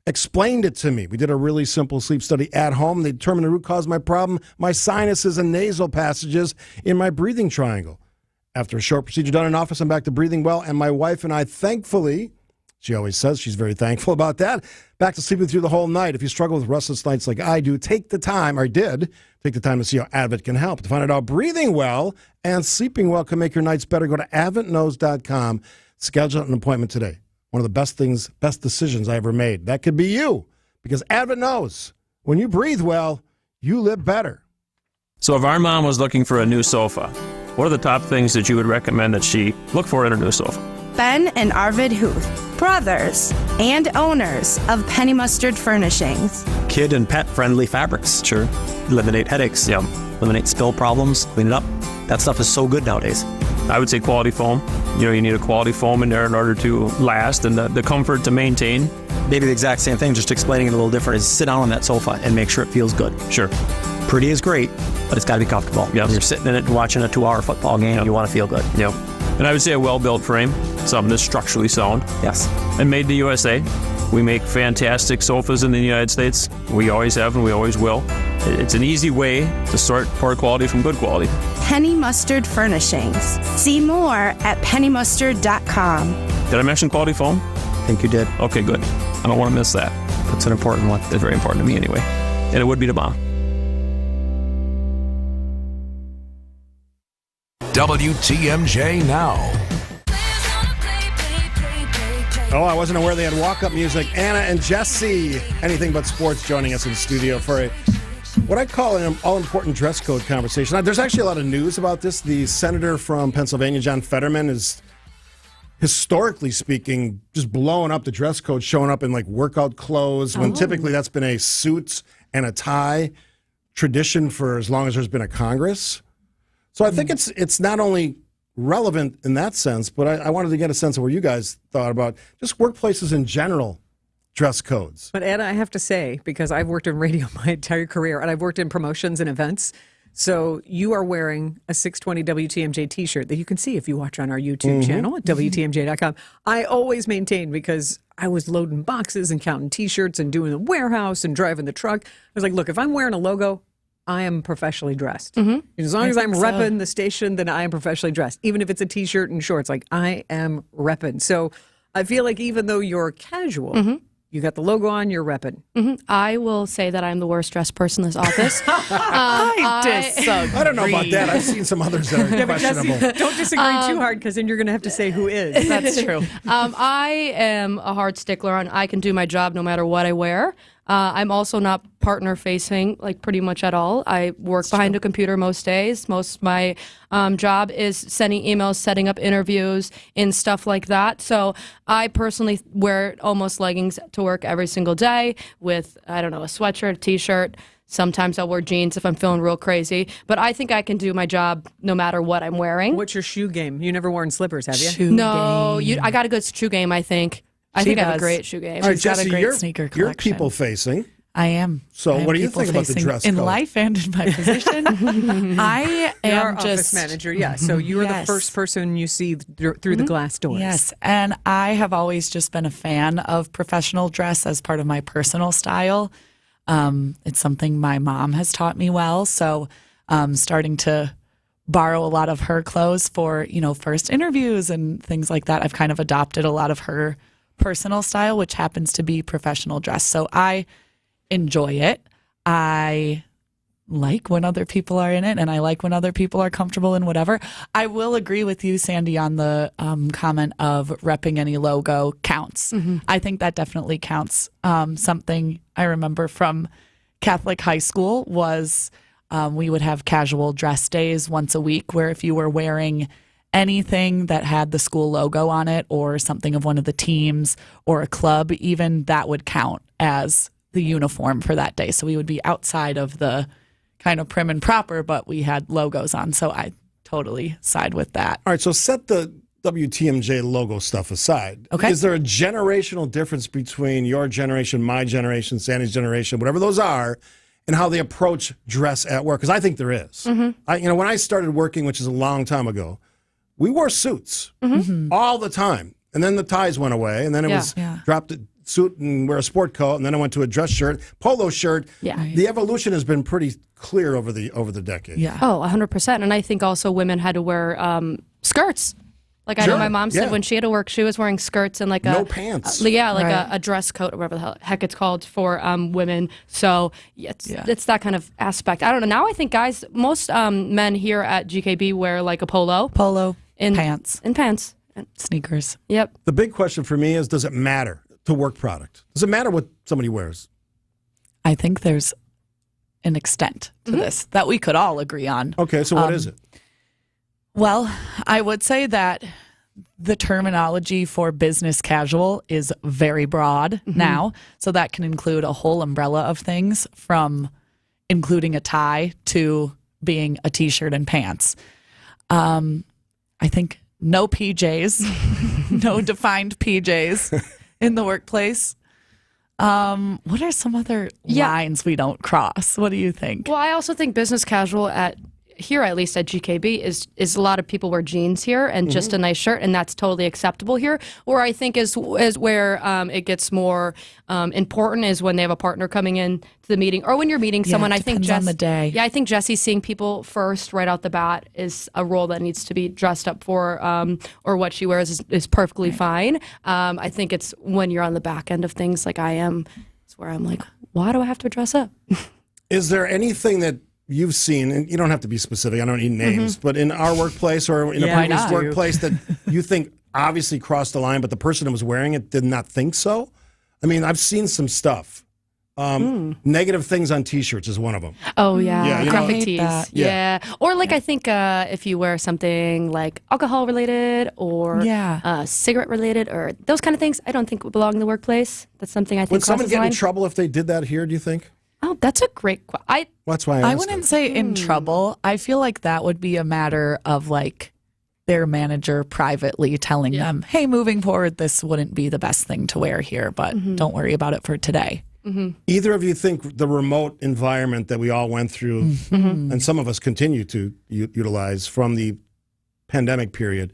explained it to me. We did a really simple sleep study at home. They determined the root cause of my problem, my sinuses and nasal passages in my breathing triangle. After a short procedure done in office, I'm back to breathing well, and my wife and I, thankfully, she always says she's very thankful about that, back to sleeping through the whole night. If you struggle with restless nights like I do, take the time to see how Advent can help. To find out how breathing well and sleeping well can make your nights better, go to adventknows.com. Schedule an appointment today. One of the best decisions I ever made. That could be you, because Advent knows when you breathe well, you live better. So if our mom was looking for a new sofa, what are the top things that you would recommend that she look for in a new sofa? Ben and Arvid Huth, brothers and owners of Penny Mustard Furnishings. Kid and pet friendly fabrics, sure. Eliminate headaches, eliminate spill problems, clean it up. That stuff is so good nowadays. I would say quality foam. You need a quality foam in there in order to last and the comfort to maintain. Maybe the exact same thing, just explaining it a little different, is sit down on that sofa and make sure it feels good. Sure. Pretty is great, but it's got to be comfortable. Yep. When you're sitting in it and watching a 2-hour football game, you want to feel good. Yep. And I would say a well-built frame, something that's structurally sound. Yes. And made in the USA. We make fantastic sofas in the United States. We always have and we always will. It's an easy way to sort poor quality from good quality. Penny Mustard Furnishings. See more at pennymustard.com. Did I mention quality foam? I think you did. Okay, good. I don't want to miss that. That's an important one. It's very important to me anyway. And it would be to mom. WTMJ Now. Oh, I wasn't aware they had walk-up music. Anna and Jesse, Anything But Sports, joining us in the studio for what I call an all-important dress code conversation. There's actually a lot of news about this. The senator from Pennsylvania, John Fetterman, is, historically speaking, just blowing up the dress code, showing up in like workout clothes, when typically that's been a suit and a tie tradition for as long as there's been a Congress. So I think it's not only relevant in that sense, but I wanted to get a sense of what you guys thought about just workplaces in general, dress codes. But Anna, I have to say, because I've worked in radio my entire career, and I've worked in promotions and events, so you are wearing a 620 WTMJ t-shirt that you can see if you watch on our YouTube channel at WTMJ.com. I always maintain, because I was loading boxes and counting t-shirts and doing the warehouse and driving the truck. I was like, look, if I'm wearing a logo, I am professionally dressed. As long as I'm repping the station, then I am professionally dressed. Even if it's a t-shirt and shorts, like I am repping. So I feel like even though you're casual, you got the logo on, you're repping. I will say that I'm the worst dressed person in this office. I disagree. I don't know about that. I've seen some others that are questionable. Jesse, don't disagree too hard, because then you're going to have to say who is. That's true. I am a hard stickler on I can do my job no matter what I wear. I'm also not partner facing, like pretty much at all. I work behind a computer most days. Most of my job is sending emails, setting up interviews, and stuff like that. So I personally wear almost leggings to work every single day with, I don't know, a sweatshirt, a t-shirt. Sometimes I'll wear jeans if I'm feeling real crazy. But I think I can do my job no matter what I'm wearing. What's your shoe game? You never worn slippers, have you? I got a good shoe game, I think. I think I have a great shoe game. All right, She's got Jesse, a great sneaker collection. You're people-facing. I am. So what do you think about the dress code? In life and in my position? I am You're just... office manager, yeah. So you're the first person you see through the glass doors. Yes, and I have always just been a fan of professional dress as part of my personal style. It's something my mom has taught me well, so starting to borrow a lot of her clothes for, first interviews and things like that. I've kind of adopted a lot of her personal style, which happens to be professional dress. So I enjoy it. I like when other people are in it, and I like when other people are comfortable in whatever. I will agree with you, Sandy, on the comment of repping any logo counts. I think that definitely counts. Something I remember from Catholic high school was we would have casual dress days once a week, where if you were wearing anything that had the school logo on it or something of one of the teams or a club, even that would count as the uniform for that day. So we would be outside of the kind of prim and proper, but we had logos on. So I totally side with that. All right, so set the WTMJ logo stuff aside. Okay. Is there a generational difference between your generation, my generation, Sandy's generation, whatever those are, and how they approach dress at work? Because I think there is. When I started working, which is a long time ago, we wore suits all the time. And then the ties went away, and then it was dropped a suit and wear a sport coat, and then I went to a dress shirt, polo shirt. Yeah. The evolution has been pretty clear over the decade. Yeah. Oh, 100%. And I think also women had to wear skirts. Like I know my mom said when she had to work, she was wearing skirts and like no pants. A dress coat or whatever the heck it's called for women. So it's that kind of aspect. I don't know. Now I think most men here at GKB wear like a polo. Pants. And pants. Sneakers. Yep. The big question for me is, does it matter to work product? Does it matter what somebody wears? I think there's an extent to this that we could all agree on. Okay, so what is it? Well, I would say that the terminology for business casual is very broad now. So that can include a whole umbrella of things, from including a tie to being a t-shirt and pants. I think no PJs, no defined PJs in the workplace. What are some other lines we don't cross? What do you think? Well, I also think business casual at least at GKB is a lot of people wear jeans here and just a nice shirt, and that's totally acceptable here. Or I think is where it gets more important is when they have a partner coming in to the meeting, or when you're meeting someone. I think on the day. Yeah, I think Jesse's seeing people first right out the bat is a role that needs to be dressed up for, or what she wears is perfectly fine. I think it's when you're on the back end of things like I am, it's where I'm like, why do I have to dress up? Is there anything that you've seen, and you don't have to be specific, I don't need names, but in our workplace or in a previous workplace that you think obviously crossed the line, but the person that was wearing it did not think so? I mean, I've seen some stuff. Negative things on T-shirts is one of them. Oh, yeah. Graphic tees. Yeah. Or like I think if you wear something like alcohol-related or cigarette-related or those kind of things, I don't think would belong in the workplace. That's something I think Would someone get in line. trouble if they did that here, do you think? Oh, that's a great question. That's why I wouldn't say in trouble. I feel like that would be a matter of like their manager privately telling them, hey, moving forward, this wouldn't be the best thing to wear here, but don't worry about it for today. Either of you think the remote environment that we all went through, and some of us continue to utilize from the pandemic period,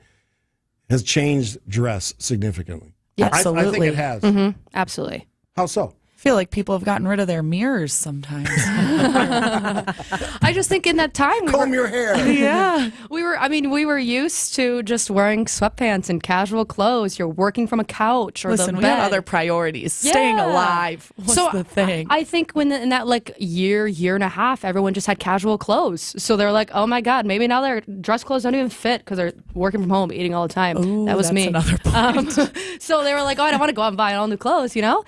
has changed dress significantly? Yeah, absolutely. I think it has. Absolutely. How so? I feel like people have gotten rid of their mirrors sometimes. I just think in that time comb your hair. Yeah. We were used to just wearing sweatpants and casual clothes. You're working from a couch or Listen, the we bed. have other priorities. Staying alive was the thing. I think when in that like year and a half, everyone just had casual clothes. So they're like, oh my God, maybe now their dress clothes don't even fit because they're working from home, eating all the time. Ooh, that was that's me. Another point. So they were like, oh, I don't want to go out and buy all new clothes, you know?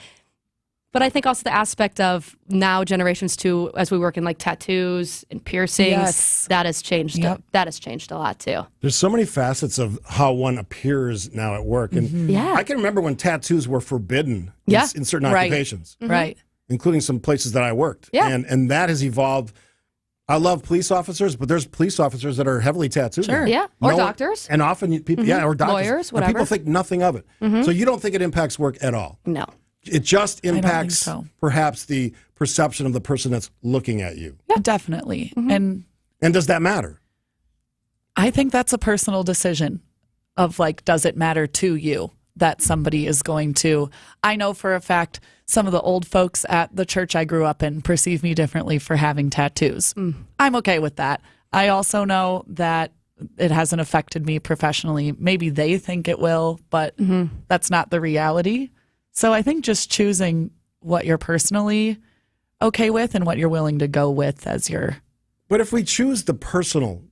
But I think also the aspect of now generations too, as we work in like tattoos and piercings, that has changed. That has changed a lot too. There's so many facets of how one appears now at work. And I can remember when tattoos were forbidden in certain occupations. Right. Including some places that I worked. Yeah. And that has evolved. I love police officers, but there's police officers that are heavily tattooed. Sure. Yeah. Or doctors. And often people, or doctors. Lawyers, whatever. And people think nothing of it. So you don't think it impacts work at all? No. It just impacts perhaps the perception of the person that's looking at you. Yeah, definitely. And does that matter? I think that's a personal decision of like, does it matter to you that somebody is going to, I know for a fact, some of the old folks at the church I grew up in perceive me differently for having tattoos. I'm okay with that. I also know that it hasn't affected me professionally. Maybe they think it will, but that's not the reality. So I think just choosing what you're personally okay with and what you're willing to go with as your... But if we choose the personal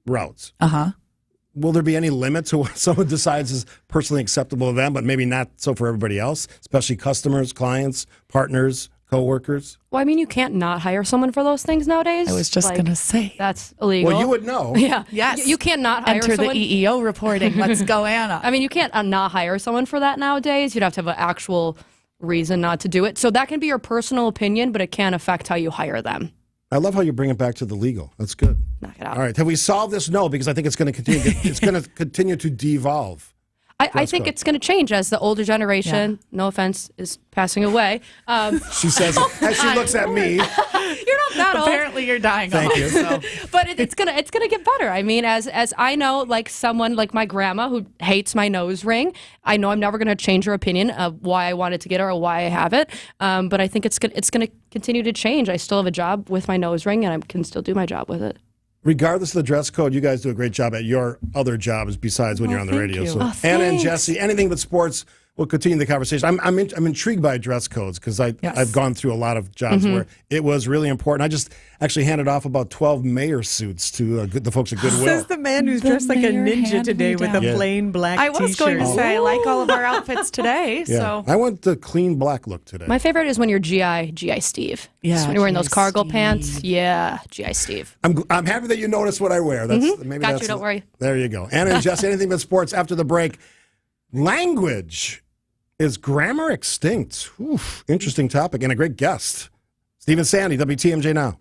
routes, will there be any limit to what someone decides is personally acceptable to them, but maybe not so for everybody else, especially customers, clients, partners, coworkers? Well, I mean, you can't not hire someone for those things nowadays. I was just going to say. That's illegal. Well, you would know. Yeah. Yes. You can't not hire Enter someone. the EEO reporting. Let's go, Anna. I mean, you can't not hire someone for that nowadays. You'd have to have an actual reason not to do it. So that can be your personal opinion, but it can affect how you hire them. I love how you bring it back to the legal. That's good. Knock it out. All right. Have we solved this? No, because I think it's going to continue. It's going to continue to devolve. I think it's going to change as the older generation, no offense, is passing away. She says as she looks at me. You're not that old. Apparently you're dying. Thank you. So. But it's gonna get better. I mean, as I know, like someone like my grandma who hates my nose ring, I know I'm never gonna change her opinion of why I wanted to get it or why I have it. But I think it's gonna continue to change. I still have a job with my nose ring, and I can still do my job with it. Regardless of the dress code, you guys do a great job at your other jobs besides when you're on the radio. You. So Anna and Jesse, anything but sports, we'll continue the conversation. I'm intrigued by dress codes because I've gone through a lot of jobs where it was really important. I just actually handed off about 12 mayor suits to the folks at Goodwill. Says the man who's dressed like a ninja today with a plain black I was t-shirt. going to say, I like all of our outfits today. Yeah. So I went the clean black look today. My favorite is when you're GI Steve. Yeah, So when you're wearing those GI cargo Steve. pants. Yeah, GI Steve. I'm happy that you notice what I wear. Got you, don't worry. There you go. Anna and Jesse, anything but sports after the break. Language. Is grammar extinct? Oof, interesting topic and a great guest. Stephen Sandy, WTMJ Now.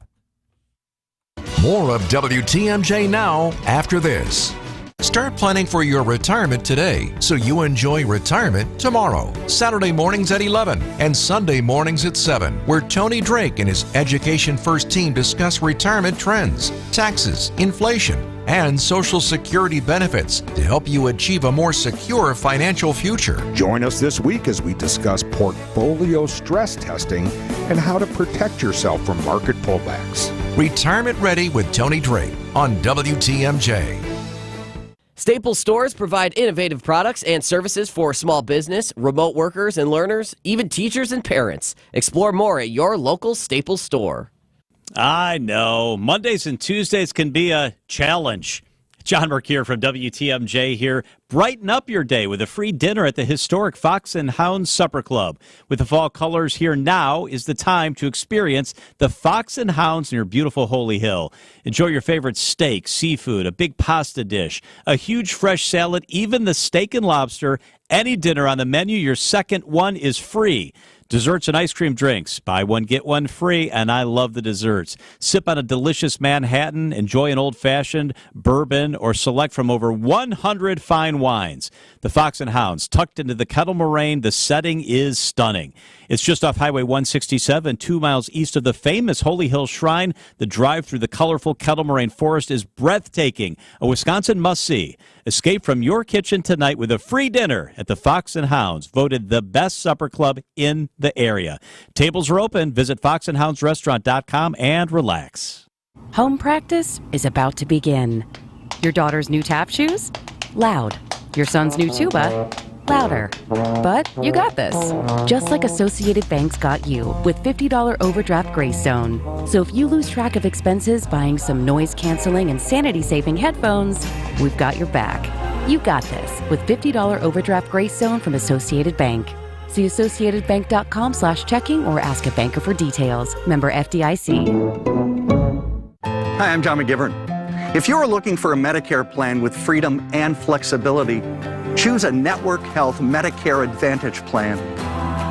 More of WTMJ Now after this. Start planning for your retirement today so you enjoy retirement tomorrow. Saturday mornings at 11 and Sunday mornings at 7, where Tony Drake and his Education First team discuss retirement trends, taxes, inflation, and Social Security benefits to help you achieve a more secure financial future. Join us this week as we discuss portfolio stress testing and how to protect yourself from market pullbacks. Retirement Ready with Tony Drake on WTMJ. Staples stores provide innovative products and services for small business, remote workers and learners, even teachers and parents. Explore more at your local Staples store. I know. Mondays and Tuesdays can be a challenge. John Merck here from WTMJ here. Brighten up your day with a free dinner at the historic Fox and Hound Supper Club. With the fall colors here, now is the time to experience the Fox and Hounds near beautiful Holy Hill. Enjoy your favorite steak, seafood, a big pasta dish, a huge fresh salad, even the steak and lobster. Any dinner on the menu, your second one is free. Desserts and ice cream drinks. Buy one, get one free, and I love the desserts. Sip on a delicious Manhattan, enjoy an old-fashioned, bourbon, or select from over 100 fine wines. The Fox and Hounds, tucked into the Kettle Moraine, the setting is stunning. It's just off Highway 167, 2 miles east of the famous Holy Hill Shrine. The drive through the colorful Kettle Moraine Forest is breathtaking, a Wisconsin must-see. Escape from your kitchen tonight with a free dinner at the Fox and Hounds, voted the best supper club in the area. Tables are open. Visit foxandhoundsrestaurant.com and relax. Home practice is about to begin. Your daughter's new tap shoes? Loud. Your son's new tuba? Louder. But you got this. Just like Associated Bank's got you with $50 overdraft grace zone. So if you lose track of expenses buying some noise-canceling and sanity-saving headphones, we've got your back. You got this with $50 overdraft grace zone from Associated Bank. See associatedbank.com/checking or ask a banker for details. Member FDIC. Hi, I'm John McGivern. If you're looking for a Medicare plan with freedom and flexibility, choose a Network Health Medicare Advantage plan.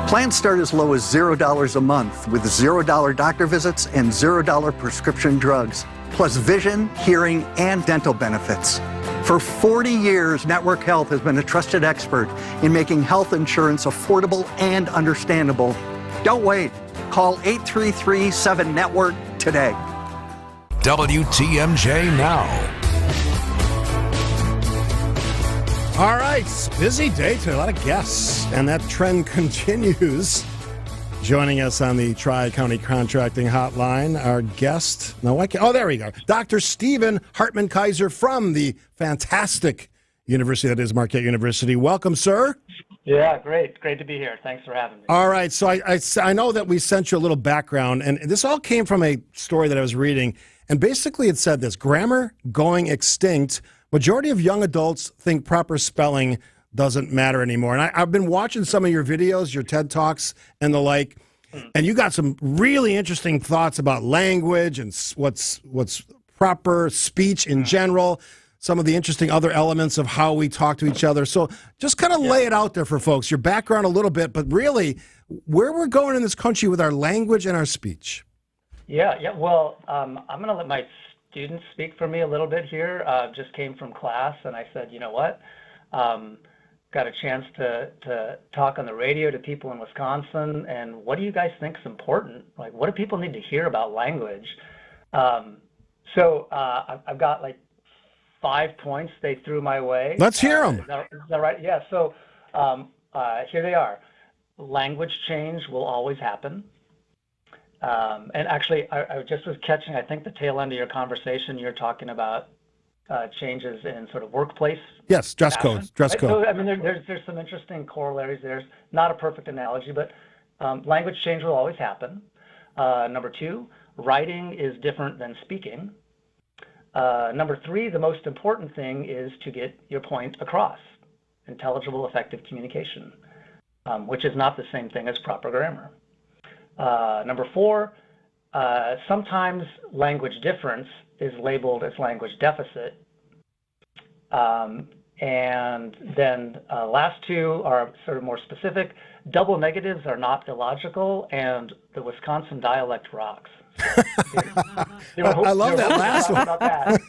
Plans start as low as $0 a month with $0 doctor visits and $0 prescription drugs, plus vision, hearing, and dental benefits. For 40 years, Network Health has been a trusted expert in making health insurance affordable and understandable. Don't wait. Call 833-7-NETWORK today. WTMJ Now. All right, busy day today, a lot of guests, and that trend continues. Joining us on the Tri-County Contracting Hotline, our guest, there we go, Dr. Stephen Hartman-Kaiser from the fantastic university that is Marquette University. Welcome, sir. Yeah, great to be here. Thanks for having me. All right, so I know that we sent you a little background, and this all came from a story that I was reading, and basically it said this: grammar going extinct. Majority of young adults think proper spelling doesn't matter anymore. And I've been watching some of your videos, your TED Talks and the like, and you got some really interesting thoughts about language and what's proper speech in general, some of the interesting other elements of how we talk to each other. So just kind of lay it out there for folks, your background a little bit, but really where we're going in this country with our language and our speech. Yeah. Well, I'm going to let my students speak for me a little bit here. Just came from class, and I said, you know what? Got a chance to talk on the radio to people in Wisconsin, and what do you guys think is important? Like, what do people need to hear about language? So I've got like 5 points they threw my way. Let's hear them. Is that right? Yeah. So here they are. Language change will always happen. And actually, I just was catching, I think, the tail end of your conversation. You're talking about changes in sort of workplace. Yes, dress fashion, code. Dress right? code. So, I mean, there's some interesting corollaries. There's not a perfect analogy, but language change will always happen. Number two, writing is different than speaking. Number three, the most important thing is to get your point across. Intelligible, effective communication, which is not the same thing as proper grammar. Number four, sometimes language difference is labeled as language deficit. And then last two are sort of more specific. Double negatives are not illogical, and the Wisconsin dialect rocks. I love that last one. About that.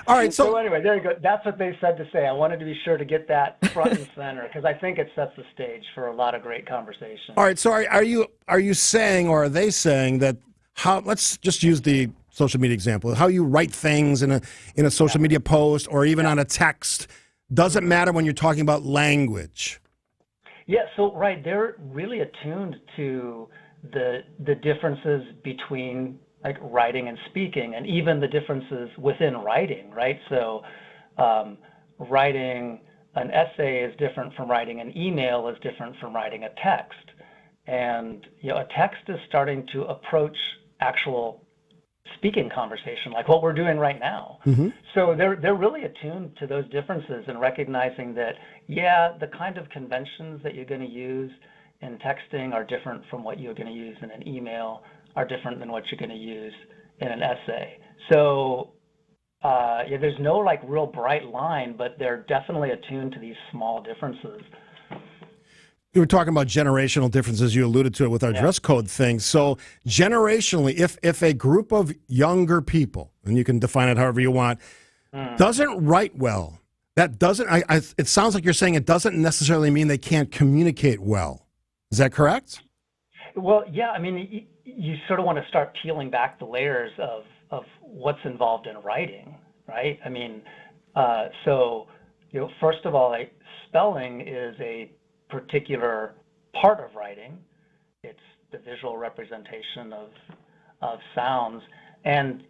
All right, so anyway, there you go. That's what they said to say. I wanted to be sure to get that front and center because I think it sets the stage for a lot of great conversation. All right, so are you saying, or are they saying that let's just use the social media example, how you write things in a social media post or even on a text doesn't matter when you're talking about language? Yeah, so right, they're really attuned to the differences between like writing and speaking, and even the differences within writing, right? So writing an essay is different from writing an email, is different from writing a text. And a text is starting to approach actual speaking conversation, like what we're doing right now. Mm-hmm. So they're really attuned to those differences and recognizing that, the kind of conventions that you're going to use in texting are different from what you're going to use in an email, are different than what you're going to use in an essay. So there's no like real bright line, but they're definitely attuned to these small differences. You were talking about generational differences. You alluded to it with our dress code thing. So generationally, if a group of younger people, and you can define it however you want, doesn't write well, that doesn't, it sounds like you're saying it doesn't necessarily mean they can't communicate well. Is that correct? Well, yeah, I mean, you sort of want to start peeling back the layers of what's involved in writing, right? I mean, first of all, spelling is a particular part of writing. It's the visual representation of sounds. And,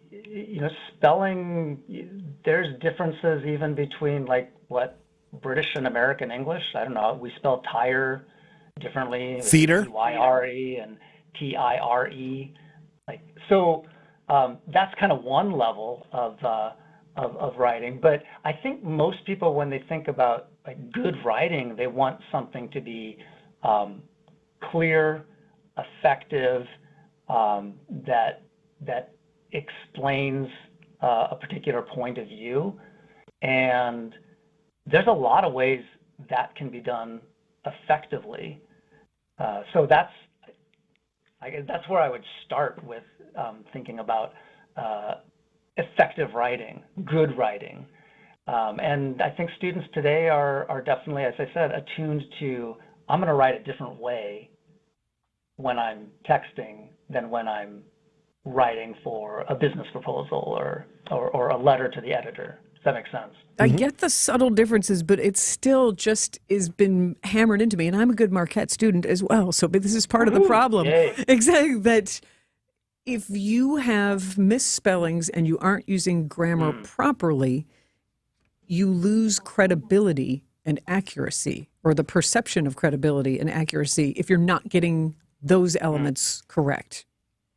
spelling, there's differences even between like what British and American English. I don't know, we spell tire differently. Theater? T-Y-R-E and T-I-R-E. So that's kind of one level of writing. But I think most people, when they think about like good writing, they want something to be clear, effective, that explains a particular point of view. And there's a lot of ways that can be done effectively. So that's where I would start with thinking about effective writing, good writing. And I think students today are definitely, as I said, attuned to, I'm going to write a different way when I'm texting than when I'm writing for a business proposal or a letter to the editor. Does that make sense? I get the subtle differences, but it still just has been hammered into me. And I'm a good Marquette student as well. So this is part of the problem. Yay. Exactly. That if you have misspellings and you aren't using grammar properly, you lose credibility and accuracy, or the perception of credibility and accuracy, if you're not getting those elements correct.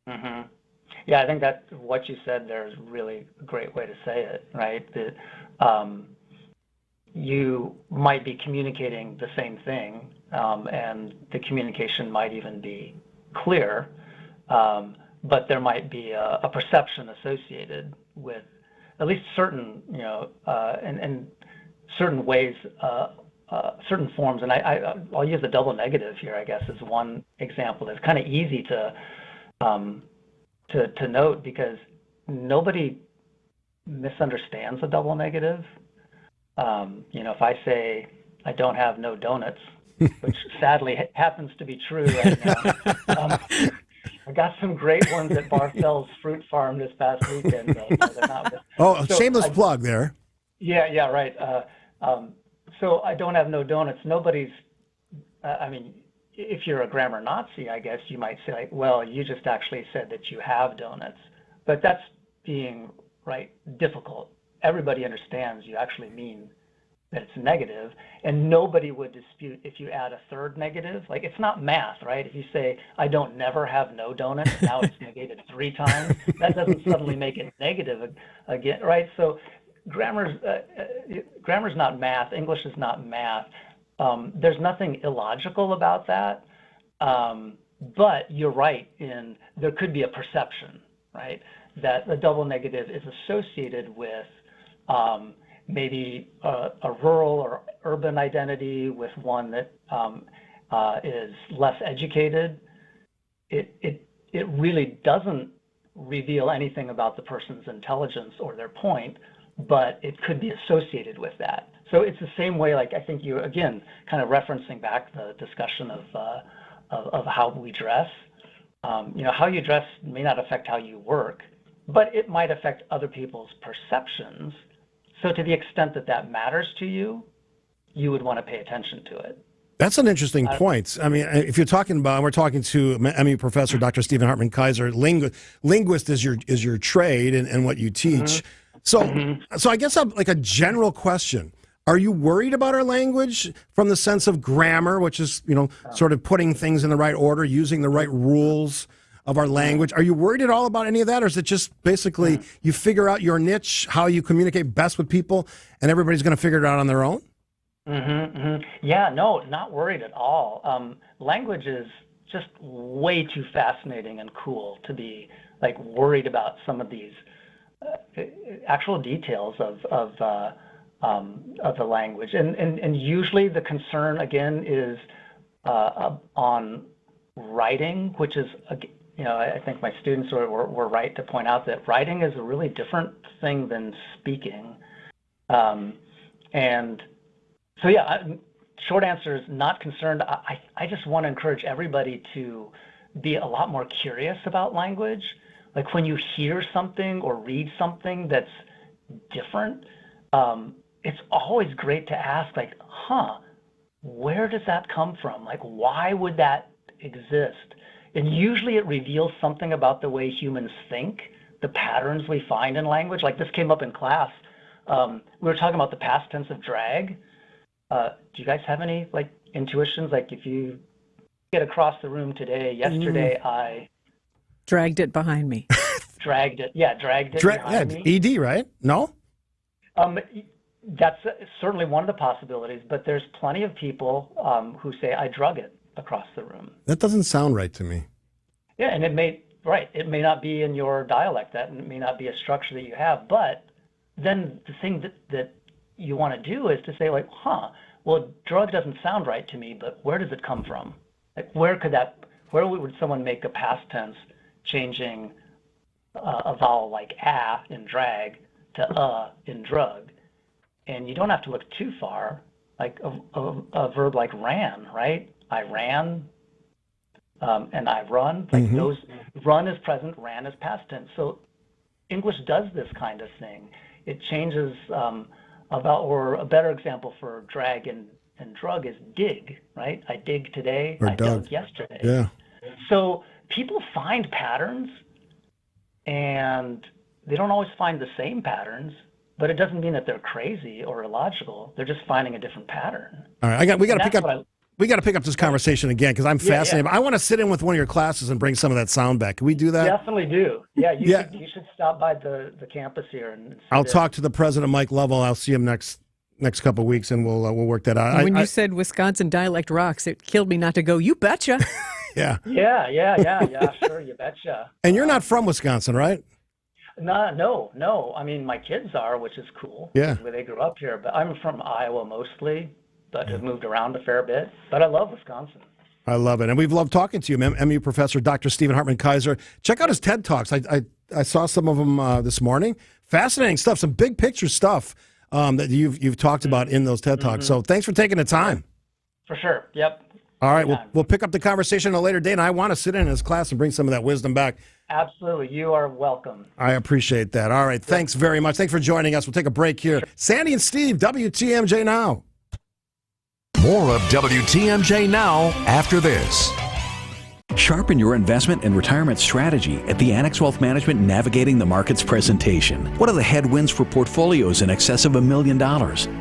Mm-hmm. Yeah, I think that what you said there is really a great way to say it, right? That you might be communicating the same thing, and the communication might even be clear, but there might be a perception associated with at least certain, and certain ways, certain forms. And I'll use the double negative here, I guess, as one example that's kind of easy to note, because nobody misunderstands a double negative. If I say I don't have no donuts, which sadly happens to be true right now. I got some great ones at Barthel's Fruit Farm this past weekend. They're not. Shameless plug there. Yeah, right. So I don't have no donuts. Nobody's. If you're a grammar Nazi, I guess you might say, well, you just actually said that you have donuts. But that's being difficult everybody understands you actually mean that it's negative, and nobody would dispute if you add a third negative. Like, it's not math, right? If you say, I don't never have no donuts, now it's negated 3 times, that doesn't suddenly make it negative again, right? So grammar's not math, English is not math. There's nothing illogical about that, but you're right in there could be a perception, right, that the double negative is associated with maybe a rural or urban identity, with one that is less educated. It really doesn't reveal anything about the person's intelligence or their point, but it could be associated with that. So it's the same way, like I think you, again, kind of referencing back the discussion of how we dress. How you dress may not affect how you work, but it might affect other people's perceptions. So to the extent that that matters to you, you would want to pay attention to it. That's an interesting point. I mean, if you're talking about, we're talking to MU professor Dr. Stephen Hartman Kaiser. Linguist is your trade and what you teach. So I guess like a general question: are you worried about our language from the sense of grammar, which is sort of putting things in the right order, using the right rules of our language? Are you worried at all about any of that, or is it just basically you figure out your niche, how you communicate best with people, and everybody's going to figure it out on their own? Yeah, no, not worried at all. Language is just way too fascinating and cool to be like worried about some of these actual details of the language, and usually the concern again is on writing, which is I think my students were right to point out that writing is a really different thing than speaking, and so yeah, short answer is not concerned. I just want to encourage everybody to be a lot more curious about language. Like when you hear something or read something that's different, it's always great to ask, like, where does that come from? Like, why would that exist? And usually it reveals something about the way humans think, the patterns we find in language. Like this came up in class. We were talking about the past tense of drag. Do you guys have any like intuitions? Like if you get across the room today, yesterday I dragged it behind me. Dragged it behind me. ED, right? No? That's certainly one of the possibilities, but there's plenty of people who say I drug it across the room. That doesn't sound right to me. Yeah, and it may not be in your dialect, that may not be a structure that you have, but then the thing that you want to do is to say like, well, drug doesn't sound right to me, but where does it come from? Like where would someone make a past tense changing a vowel like a in drag to in drug? And you don't have to look too far, like a verb like ran, right? I ran, and I run. Like those, run is present, ran is past tense. So English does this kind of thing. It changes or a better example for drag and drug is dig, right? I dig today, I dug yesterday. Yeah. So people find patterns, and they don't always find the same patterns, but it doesn't mean that they're crazy or illogical. They're just finding a different pattern. All right, we got to pick up this conversation again because I'm fascinated. I want to sit in with one of your classes and bring some of that sound back. Can we do that? Definitely do. Yeah, you should stop by the campus here and. I'll talk to the president, Mike Lovell. I'll see him next couple of weeks, and we'll work that out. When you said Wisconsin dialect rocks, it killed me not to go. You betcha. Yeah. Yeah. Sure, you betcha. And you're not from Wisconsin, right? No. I mean, my kids are, which is cool. Yeah. Where they grew up here, but I'm from Iowa mostly, but have moved around a fair bit. But I love Wisconsin. I love it, and we've loved talking to you, MU professor Dr. Stephen Hartman Kaiser. Check out his TED Talks. I saw some of them this morning. Fascinating stuff, some big picture stuff that you've talked about in those TED Talks. So thanks for taking the time. For sure. Yep. All right, we'll pick up the conversation at a later date, and I want to sit in his class and bring some of that wisdom back. Absolutely. You are welcome. I appreciate that. All right, thanks very much. Thanks for joining us. We'll take a break here. Sandy and Steve, WTMJ Now. More of WTMJ Now after this. Sharpen your investment and retirement strategy at the Annex Wealth Management Navigating the Markets presentation. What are the headwinds for portfolios in excess of $1 million?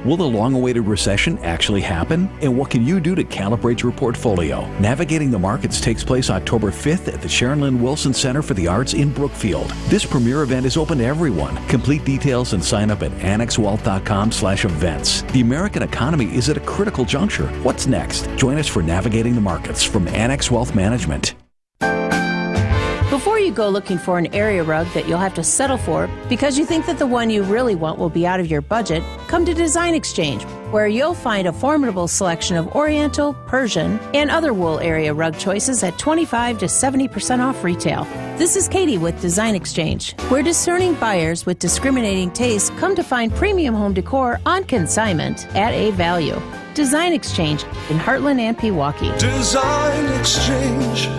Will the long-awaited recession actually happen? And what can you do to calibrate your portfolio? Navigating the Markets takes place October 5th at the Sharon Lynn Wilson Center for the Arts in Brookfield. This premier event is open to everyone. Complete details and sign up at annexwealth.com/events. The American economy is at a critical juncture. What's next? Join us for Navigating the Markets from Annex Wealth Management. Before you go looking for an area rug that you'll have to settle for because you think that the one you really want will be out of your budget, come to Design Exchange, where you'll find a formidable selection of Oriental, Persian, and other wool area rug choices at 25 to 70% off retail. This is Katie with Design Exchange, where discerning buyers with discriminating tastes come to find premium home decor on consignment at a value. Design Exchange in Heartland and Pewaukee. Design Exchange.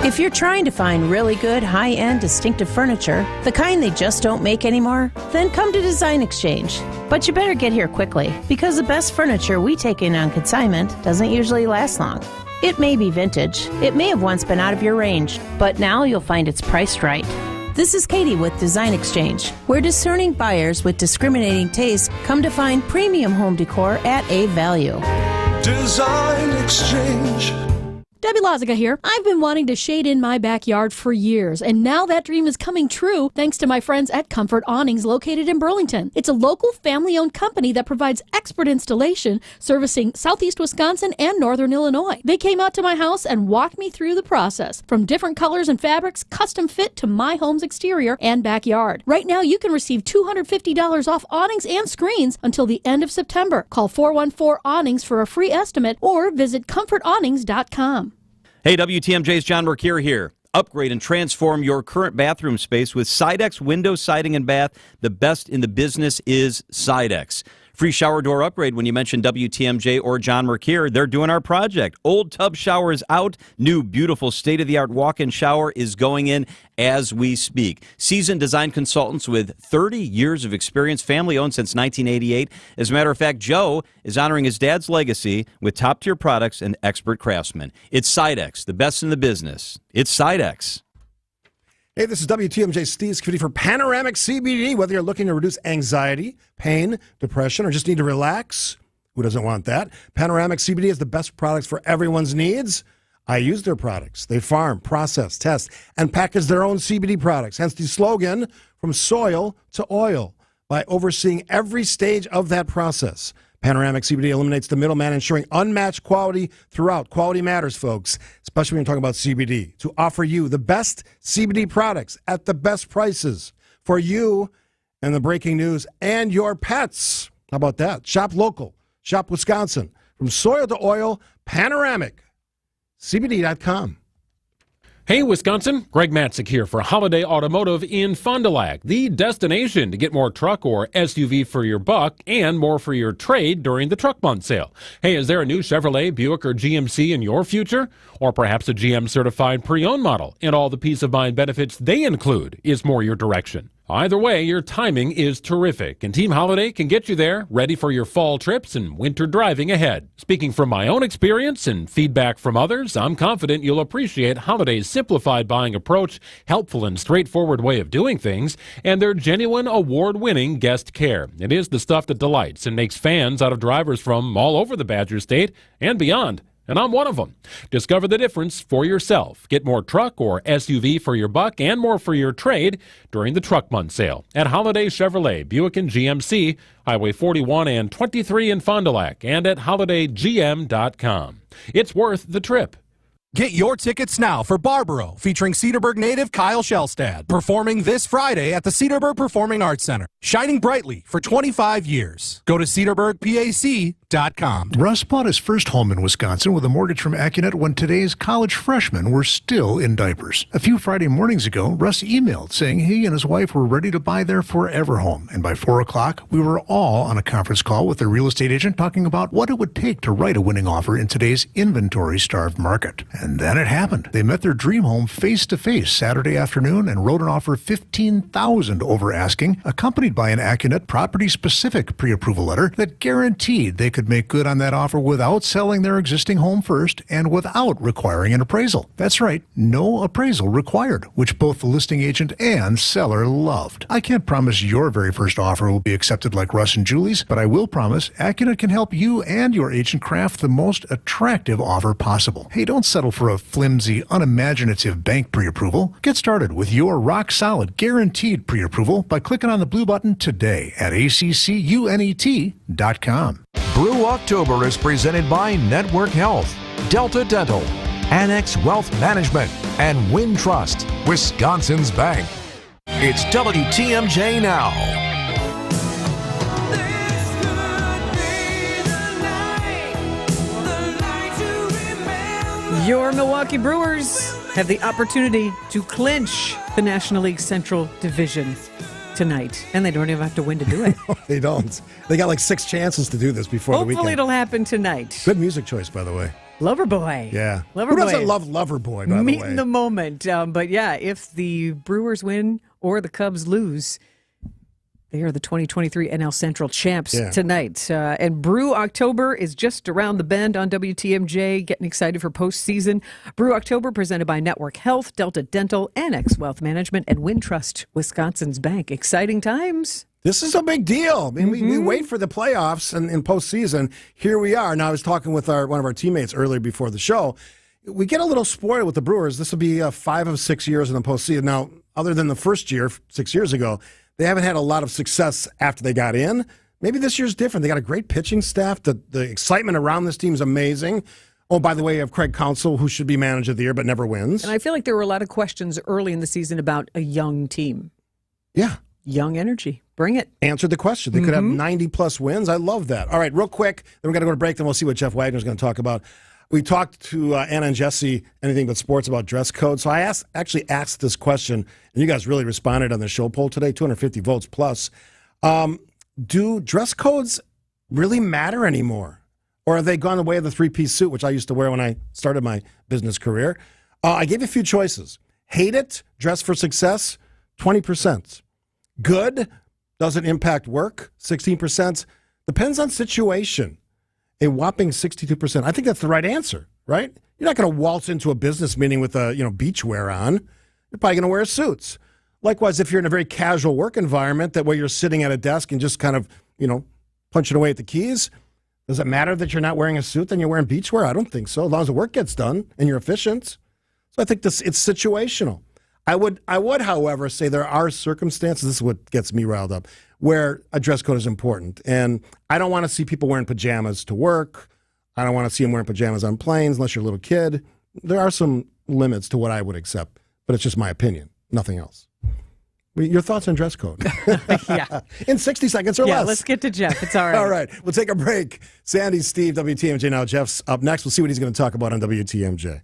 If you're trying to find really good, high-end, distinctive furniture, the kind they just don't make anymore, then come to Design Exchange. But you better get here quickly, because the best furniture we take in on consignment doesn't usually last long. It may be vintage, it may have once been out of your range, but now you'll find it's priced right. This is Katie with Design Exchange, where discerning buyers with discriminating tastes come to find premium home decor at a value. Design Exchange. Debbie Loziga here. I've been wanting to shade in my backyard for years, and now that dream is coming true thanks to my friends at Comfort Awnings located in Burlington. It's a local family-owned company that provides expert installation servicing southeast Wisconsin and northern Illinois. They came out to my house and walked me through the process, from different colors and fabrics, custom fit to my home's exterior and backyard. Right now, you can receive $250 off awnings and screens until the end of September. Call 414-AWNINGS for a free estimate or visit comfortawnings.com. Hey, WTMJ's John Mercure here. Upgrade and transform your current bathroom space with Sidex Window Siding and Bath. The best in the business is Sidex. Free shower door upgrade when you mention WTMJ or John Mercure. They're doing our project. Old tub shower is out. New, beautiful, state-of-the-art walk-in shower is going in as we speak. Seasoned design consultants with 30 years of experience, family-owned since 1988. As a matter of fact, Joe is honoring his dad's legacy with top-tier products and expert craftsmen. It's Sidex, the best in the business. It's Sidex. Hey, this is WTMJ Steve Scaffidi for Panoramic CBD. Whether you're looking to reduce anxiety, pain, depression, or just need to relax, who doesn't want that? Panoramic CBD is the best products for everyone's needs. I use their products. They farm, process, test, and package their own CBD products. Hence the slogan, from soil to oil, by overseeing every stage of that process. Panoramic CBD eliminates the middleman, ensuring unmatched quality throughout. Quality matters, folks, especially when you're talking about CBD. To offer you the best CBD products at the best prices for you and the breaking news and your pets. How about that? Shop local. Shop Wisconsin. From soil to oil, Panoramic. CBD.com. Hey, Wisconsin, Greg Matzik here for Holiday Automotive in Fond du Lac, the destination to get more truck or SUV for your buck and more for your trade during the truck month sale. Hey, is there a new Chevrolet, Buick, or GMC in your future? Or perhaps a GM-certified pre-owned model and all the peace of mind benefits they include is more your direction? Either way, your timing is terrific, and Team Holiday can get you there, ready for your fall trips and winter driving ahead. Speaking from my own experience and feedback from others, I'm confident you'll appreciate Holiday's simplified buying approach, helpful and straightforward way of doing things, and their genuine award-winning guest care. It is the stuff that delights and makes fans out of drivers from all over the Badger State and beyond. And I'm one of them. Discover the difference for yourself. Get more truck or SUV for your buck and more for your trade during the truck month sale at Holiday Chevrolet, Buick and GMC, Highway 41 and 23 in Fond du Lac, and at holidaygm.com. It's worth the trip. Get your tickets now for Barbaro, featuring Cedarburg native Kyle Shellstad, performing this Friday at the Cedarburg Performing Arts Center, shining brightly for 25 years. Go to cedarburgpac.com. Russ bought his first home in Wisconsin with a mortgage from Accunet when today's college freshmen were still in diapers. A few Friday mornings ago, Russ emailed saying he and his wife were ready to buy their forever home. And by 4 o'clock, we were all on a conference call with their real estate agent talking about what it would take to write a winning offer in today's inventory-starved market. And then it happened. They met their dream home face-to-face Saturday afternoon and wrote an offer $15,000 over asking, accompanied by an Accunet property-specific pre-approval letter that guaranteed they could could make good on that offer without selling their existing home first and without requiring an appraisal. That's right, no appraisal required, which both the listing agent and seller loved. I can't promise your very first offer will be accepted like Russ and Julie's, but I will promise Accunet can help you and your agent craft the most attractive offer possible. Hey, don't settle for a flimsy, unimaginative bank pre-approval. Get started with your rock-solid, guaranteed pre-approval by clicking on the blue button today at accunet.com. Brew October is presented by Network Health, Delta Dental, Annex Wealth Management, and Wintrust, Wisconsin's bank. It's WTMJ Now. Your Milwaukee Brewers have the opportunity to clinch the National League Central Division tonight, and they don't even have to win to do it. No, they don't. They got like 6 chances to do this before the weekend. Hopefully it'll happen tonight. Good music choice, by the way. Loverboy. Yeah. Loverboy. Who doesn't love Loverboy, by the way? Meet in the moment. But yeah, if the Brewers win or the Cubs lose, they are the 2023 NL Central champs tonight. And Brew October is just around the bend on WTMJ. Getting excited for postseason. Brew October presented by Network Health, Delta Dental, Annex Wealth Management, and Wintrust, Wisconsin's bank. Exciting times. This is a big deal. I mean, we wait for the playoffs and in postseason. Here we are. Now, I was talking with one of our teammates earlier before the show. We get a little spoiled with the Brewers. This will be 5 of 6 years in the postseason. Now, other than the first year, 6 years ago, they haven't had a lot of success after they got in. Maybe this year's different. They got a great pitching staff. The excitement around this team is amazing. Oh, by the way, you have Craig Counsell, who should be manager of the year but never wins. And I feel like there were a lot of questions early in the season about a young team. Yeah. Young energy. Bring it. Answered the question. They could have 90-plus wins. I love that. All right, real quick. Then we're going to go to break. Then we'll see what Jeff Wagner's going to talk about. We talked to Anna and Jesse, Anything But Sports, about dress code. So I actually asked this question, and you guys really responded on the show poll today, 250 votes plus. Do dress codes really matter anymore? Or have they gone the way of the 3-piece suit, which I used to wear when I started my business career? I gave you a few choices. Hate it, dress for success, 20%. Good, doesn't impact work, 16%. Depends on situation. A whopping 62%. I think that's the right answer, right? You're not going to waltz into a business meeting with beach wear on. You're probably going to wear suits. Likewise, if you're in a very casual work environment that where you're sitting at a desk and just kind of, punching away at the keys, does it matter that you're not wearing a suit and you're wearing beach wear? I don't think so, as long as the work gets done and you're efficient. So I think it's situational. I would, however, say there are circumstances, this is what gets me riled up, where a dress code is important. And I don't want to see people wearing pajamas to work. I don't want to see them wearing pajamas on planes unless you're a little kid. There are some limits to what I would accept, but it's just my opinion, nothing else. Your thoughts on dress code? Yeah. In 60 seconds or less. Yeah, let's get to Jeff. It's all right. All right. We'll take a break. Sandy, Steve, WTMJ Now. Jeff's up next. We'll see what he's going to talk about on WTMJ.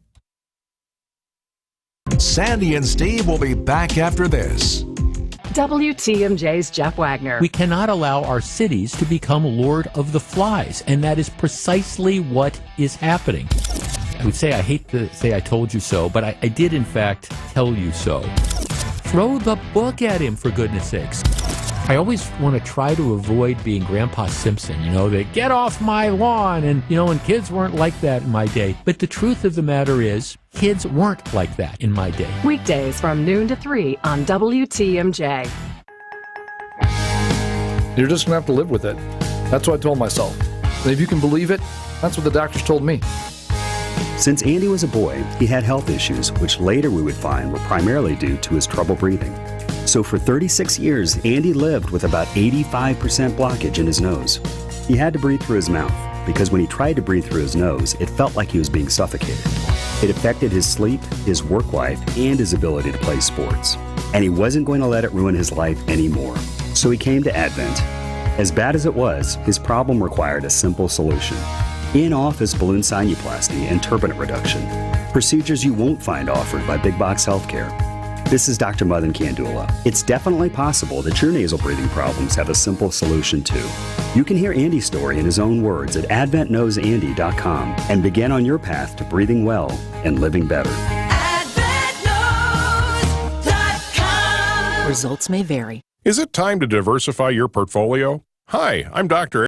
Sandy and Steve will be back after this. WTMJ's Jeff Wagner. We cannot allow our cities to become Lord of the Flies, and that is precisely what is happening. I would say I hate to say I told you so, but I did in fact tell you so. Throw the book at him, for goodness sakes. I always want to try to avoid being Grandpa Simpson, that get off my lawn, and kids weren't like that in my day. But the truth of the matter is, kids weren't like that in my day. Weekdays from noon to 3 on WTMJ. You're just going to have to live with it. That's what I told myself. And if you can believe it, that's what the doctors told me. Since Andy was a boy, he had health issues, which later we would find were primarily due to his trouble breathing. So for 36 years, Andy lived with about 85% blockage in his nose. He had to breathe through his mouth, because when he tried to breathe through his nose, it felt like he was being suffocated. It affected his sleep, his work life, and his ability to play sports. And he wasn't going to let it ruin his life anymore. So he came to Advent. As bad as it was, his problem required a simple solution. In-office balloon sinuplasty and turbinate reduction. Procedures you won't find offered by big box healthcare. This is Dr. Madan Kandula. It's definitely possible that your nasal breathing problems have a simple solution too. You can hear Andy's story in his own words at adventknowsandy.com and begin on your path to breathing well and living better. Results may vary. Is it time to diversify your portfolio? Hi, I'm Dr.